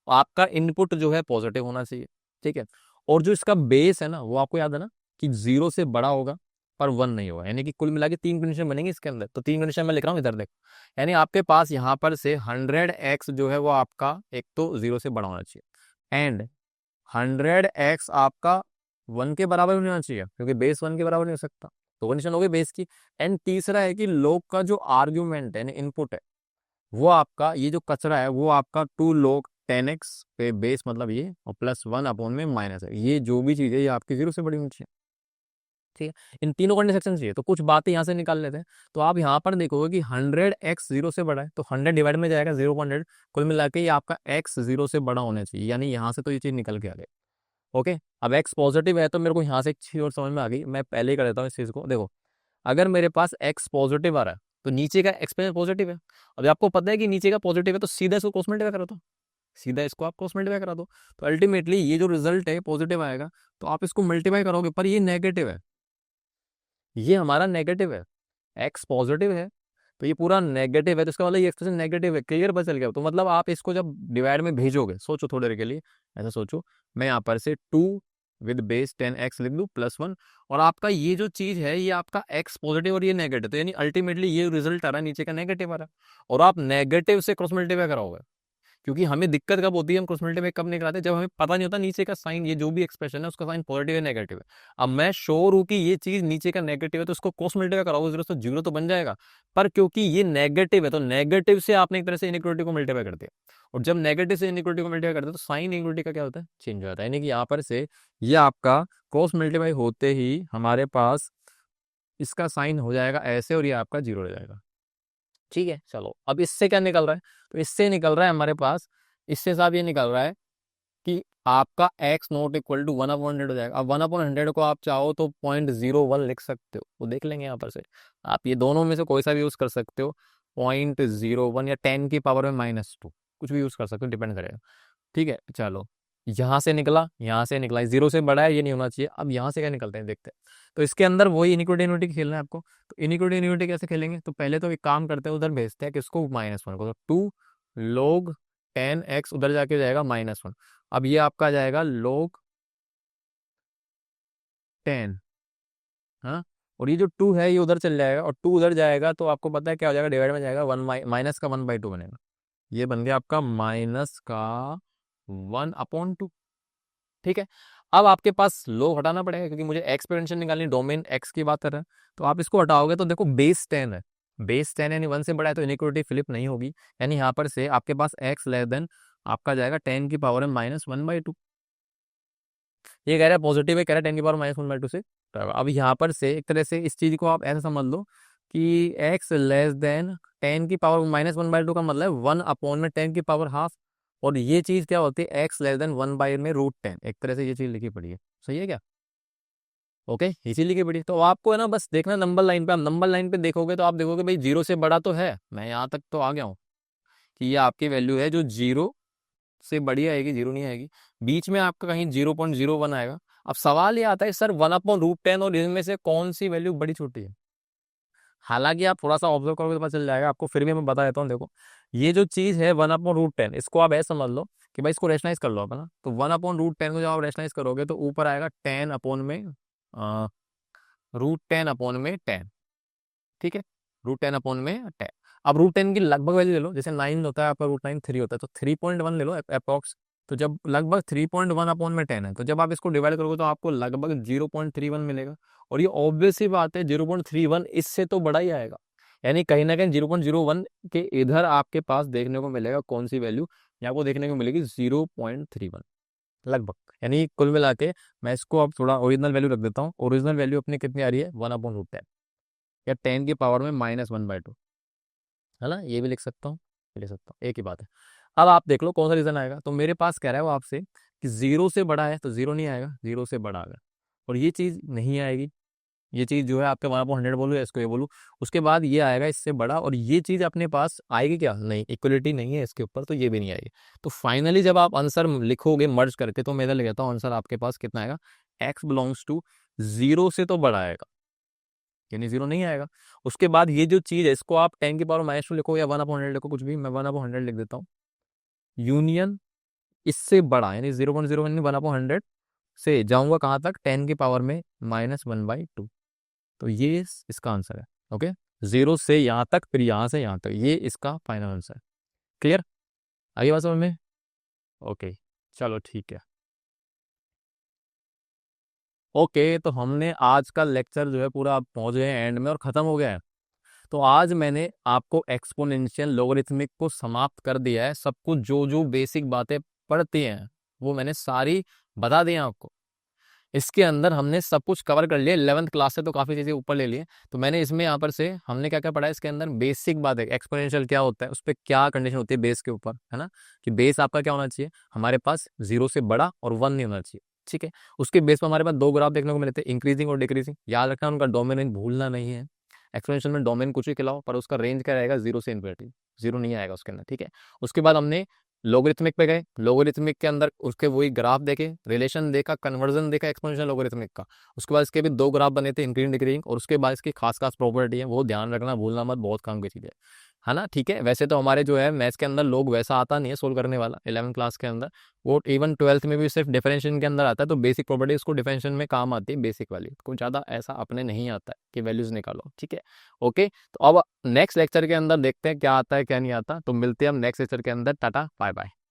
आपका इनपुट जो है पॉजिटिव होना चाहिए, ठीक है। और जो इसका बेस है ना वो आपको याद है ना कि 0 से बड़ा होगा पर 1 नहीं होगा, यानी कि कुल मिला के 3 कंडीशन बनेंगे इसके अंदर। तो 3 कंडीशन मैं लिख रहा हूँ इधर, देखो यानी आपके पास यहाँ पर से 100x जो है वो आपका एक तो 0 से बड़ा होना चाहिए, एंड 100x आपका 1 के बराबर भी नहीं होना चाहिए, क्योंकि बेस 1 के बराबर नहीं हो सकता। तो कंडीशन हो गई बेस की। एंड तीसरा है कि लोग का जो आर्ग्यूमेंट है इनपुट है वो आपका, ये जो कचरा है वो आपका 2 log 10x पे बेस मतलब ये, और +1 अपॉन में माइनस है, ये जो भी चीज़ है ये आपकी 0 से बड़ी होनी चाहिए। ठीक है, इन तीनों कंडीशन सेक्शन चाहिए। तो कुछ बातें यहाँ से निकाल लेते हैं। तो आप यहाँ पर देखोगे कि 100x 0 से बड़ा है, तो 100 डिवाइड में जाएगा 0.100, कुल मिला के ये आपका x 0 से बड़ा होना चाहिए, यानी यहाँ से तो ये चीज़ निकल के आ गई। ओके, अब x पॉजिटिव है तो मेरे को यहाँ से एक चीज़ और समझ में आ गई, मैं पहले ही कर देता हूँ इस चीज़ को। देखो अगर मेरे पास x पॉजिटिव आ रहा है तो नीचे का एक्सप्रेशन पॉजिटिव है। अब आपको पता है कि नीचे का पॉजिटिव है तो सीधा इसको क्रॉस मल्टीप्लाई करो, तो सीधा इसको आप क्रॉस मल्टीप्लाई करा दो, तो अल्टीमेटली ये जो रिजल्ट है पॉजिटिव आएगा। तो आप इसको मल्टीप्लाई करोगे पर ये नेगेटिव है, ये हमारा नेगेटिव है, एक्स पॉजिटिव है तो ये पूरा नेगेटिव है, तो इसका मतलब ये एक्सप्रेशन नेगेटिव है। क्लियर पता चल गया। तो मतलब आप इसको जब डिवाइड में भेजोगे, सोचो थोड़ी देर के लिए, ऐसा सोचो, मैं यहाँ पर से 2 विद बेस 10x लिख दूँ +1, और आपका ये जो चीज है ये आपका x पॉजिटिव और ये नेगेटिव, तो यानी अल्टीमेटली ये रिजल्ट आ रहा है नीचे का नेगेटिव आ रहा है, और आप नेगेटिव से क्रॉस मल्टीप्लाई कराओगे। क्योंकि हमें दिक्कत कब होती है, हम क्रॉस मल्टीप्लाई कब निकलाते हैं, जब हमें पता नहीं होता नीचे का साइन, ये जो भी एक्सप्रेशन है उसका साइन पॉजिटिव है नेगेटिव है। अब मैं श्योर हूं कि ये चीज नीचे का नेगेटिव है तो उसको क्रॉस मल्टीप्लाई कराओगे 0 से 0 तो बन जाएगा, पर क्योंकि ये नेगेटिव है तो नेगेटिव से आपने एक तरह से इनइक्वालिटी को मल्टीप्लाई कर दिया, और जब नेगेटिव से इनइक्वालिटी को मल्टीप्लाई करते हैं तो साइन इनइक्वालिटी का क्या होता है, चेंज हो जाता है। यानी कि यहाँ पर से ये आपका क्रॉस मल्टीप्लाई होते ही हमारे पास इसका साइन हो जाएगा ऐसे, और ये आपका 0 हो जाएगा। ठीक है, चलो अब इससे क्या निकल रहा है, तो इससे निकल रहा है हमारे पास, इससे साहब ये निकल रहा है कि आपका x नॉट इक्वल टू 1/100 हो जाएगा। अब 1/100 को आप चाहो तो 0.01 लिख सकते हो, वो देख लेंगे यहाँ पर से, आप ये दोनों में से कोई सा भी यूज कर सकते हो, 0.01 या 10 की पावर में -2, कुछ भी यूज कर सकते हो, डिपेंड करेगा। ठीक है, चलो यहाँ से निकला, यहाँ से निकला, 0 से बड़ा है ये नहीं होना चाहिए। अब यहाँ से क्या निकलते हैं देखते हैं। तो इसके अंदर वही इनिक्विटी इन्विटी खेलना है आपको। तो इनिक्विटी इन्विटी कैसे खेलेंगे, तो पहले तो एक काम करते हैं, उधर भेजते हैं किसको, -1 को, तो 2 log 10x उधर जाके जाएगा -1। अब ये आपका जाएगा log 10, हाँ, और ये जो 2 है ये उधर चल जाएगा, और 2 उधर जाएगा तो आपको पता है क्या हो जाएगा, डिवाइड में जाएगा, माइनस का 1/2 बनेगा। ये बन गया आपका -1/2। ठीक है, अब आपके पास लोग हटाना पड़ेगा क्योंकि मुझे एक्स पे टेंशन निकालनी, डोमेन एक्स की बात कर रहा है। तो आप इसको हटाओगे तो देखो बेस 10 है, बेस 10 यानी 1 से बड़ा है, तो इनइक्वालिटी फ्लिप नहीं होगी, यानी यहाँ पर से आपके पास x लेस देन आपका जाएगा 10 की पावर में -1/2। ये कह रहा है पॉजिटिव है, कह रहा है 10 की पावर -1/2 से। तो अब यहाँ पर से एक तरह से इस चीज को आप ऐसा समझ लो कि x लेस देन 10 की पावर -1/2 का मतलब 1/10 की पावर ½ और ये चीज क्या होती है, x लेस देन 1/√10, एक तरह से ये चीज लिखी पड़ी है। सही है क्या, ओके, इसी लिखी पड़ी। तो आपको है ना बस देखना नंबर लाइन पे, आप नंबर लाइन पे देखोगे तो आप देखोगे भाई 0 से बड़ा तो है, मैं यहाँ तक तो आ गया हूँ कि ये आपकी वैल्यू है जो 0 से बड़ी आएगी, 0 नहीं आएगी, बीच में आपका कहीं 0.01 आएगा। अब सवाल ये आता है सर 1/√10 और इनमें से कौन सी वैल्यू बड़ी छोटी है। हालांकि आप थोड़ा सा ऑब्जर्व करोगे तो पता चल जाएगा आपको, फिर भी मैं बता देता हूँ। देखो ये जो चीज है 1/√10, इसको आप ऐसे समझ लो कि भाई इसको रेशनाइज कर लो अपना, तो 1/√10 को जब आप रेशनाइज करोगे तो ऊपर आएगा 10 अपॉन में √10/10, ठीक है, √10/10। अब √10 की लगभग वैल्यू ले लो, जैसे 9 होता है आपका, √9 3 होता है, तो 3.1 ले लो अप्रॉक्स। तो जब लगभग 3.1/10 है, तो जब आप इसको डिवाइड करोगे तो आपको लगभग 0.31 मिलेगा। और ये ऑब्वियस सी बात है, 0.31 इससे तो बड़ा ही आएगा, यानी कहीं ना कहीं 0.01 के इधर आपके पास देखने को मिलेगा कौन सी वैल्यू, यहाँ आपको देखने को मिलेगी 0.31 लगभग। यानी कुल मिला के मैं इसको अब थोड़ा ओरिजिनल वैल्यू रख देता हूँ। ओरिजिनल वैल्यू अपनी कितनी आ रही है, 1/10, या 10 की पावर में -1/2, है ना, ये भी लिख सकता हूँ, ये लिख सकता हूँ, एक ही बात है। अब आप देख लो कौन सा रीजन आएगा। तो मेरे पास कह रहा है वो आपसे कि 0 से बड़ा है, तो 0 नहीं आएगा, 0 से बड़ा आएगा, और ये चीज़ नहीं आएगी। ये चीज़ जो है आपके वहाँ पर 100 बोलूँ या इसको ये बोलूँ, उसके बाद ये आएगा इससे बड़ा, और ये चीज़ अपने पास आएगी क्या, नहीं, इक्वलिटी नहीं है इसके ऊपर, तो ये भी नहीं आएगी। तो फाइनली जब आप आंसर लिखोगे मर्ज करके, तो मैं इधर लिख देता हूँ आंसर आपके पास कितना आएगा, x बिलोंग्स टू 0 से तो बड़ा आएगा, यानी 0 नहीं आएगा। उसके बाद ये जो चीज़ है, इसको आप 10 की पावर -2 लिखो या 1/100 लिखो, कुछ भी, मैं 1/100 लिख देता हूँ। यूनियन इससे बड़ा, यानी 0.01 1/100 से जाऊंगा कहाँ तक, 10 की पावर में -1/2। तो ये इसका आंसर है। ओके, 0 से यहाँ तक, फिर यहाँ से यहाँ तक, ये इसका फाइनल आंसर है। क्लियर, आगे बात समझ में? ओके, चलो ठीक है। ओके, तो हमने आज का लेक्चर जो है पूरा पहुंच गए एंड में और ख़त्म हो गया है। तो आज मैंने आपको एक्सपोनेंशियल लोगरिथमिक को समाप्त कर दिया है। सब कुछ जो जो बेसिक बातें पढ़ती हैं वो मैंने सारी बता दी हैं आपको। इसके अंदर हमने सब कुछ कवर कर लिया। 11th क्लास से तो काफ़ी चीज़ें ऊपर ले लिए। तो मैंने इसमें यहाँ पर से हमने क्या क्या पढ़ा है, इसके अंदर बेसिक बात है, एक्सपोनेंशियल क्या होता है, उस पर क्या कंडीशन होती है बेस के ऊपर, है ना, कि बेस आपका क्या होना चाहिए, हमारे पास 0 से बड़ा और 1 नहीं होना चाहिए, ठीक है। उसके बेस पर हमारे पास दो ग्राफ देखने को मिलते हैं, इंक्रीजिंग और डिक्रीजिंग। याद रखना, उनका डोमेन भूलना नहीं है। एक्सपोनेंशियल में डोमेन कुछ ही खिलाओ, पर उसका रेंज क्या रहेगा, 0 से इन्फिनिटी, 0 नहीं आएगा उसके अंदर, ठीक है। उसके बाद हमने लोगरिथमिक पे गए। लोगरिथमिक के अंदर उसके वही ग्राफ देखे, रिलेशन देखा, कन्वर्जन देखा एक्सपोनेंशियल लोगरिथमिक का। उसके बाद इसके भी दो ग्राफ बने थे, इंक्रीजिंग डिक्रीजिंग, और उसके बाद इसकी खास खास प्रॉपर्टी है, वो ध्यान रखना, भूलना मत, बहुत काम की चीज़ है ना, ठीक है। वैसे तो हमारे जो है मैथ्स के अंदर लोग वैसा आता नहीं है सोल्व करने वाला 11th क्लास के अंदर, वो इवन 12th में भी सिर्फ डिफरेंशिएशन के अंदर आता है। तो बेसिक प्रॉपर्टी उसको डिफरेंशिएशन में काम आती है, बेसिक वाली को ज़्यादा ऐसा अपने नहीं आता है कि वैल्यूज निकालो, ठीक है। ओके, तो अब नेक्स्ट लेक्चर के अंदर देखते हैं क्या आता है क्या नहीं आता। तो मिलते हैं हम नेक्स्ट लेक्चर के अंदर। Tata bye bye.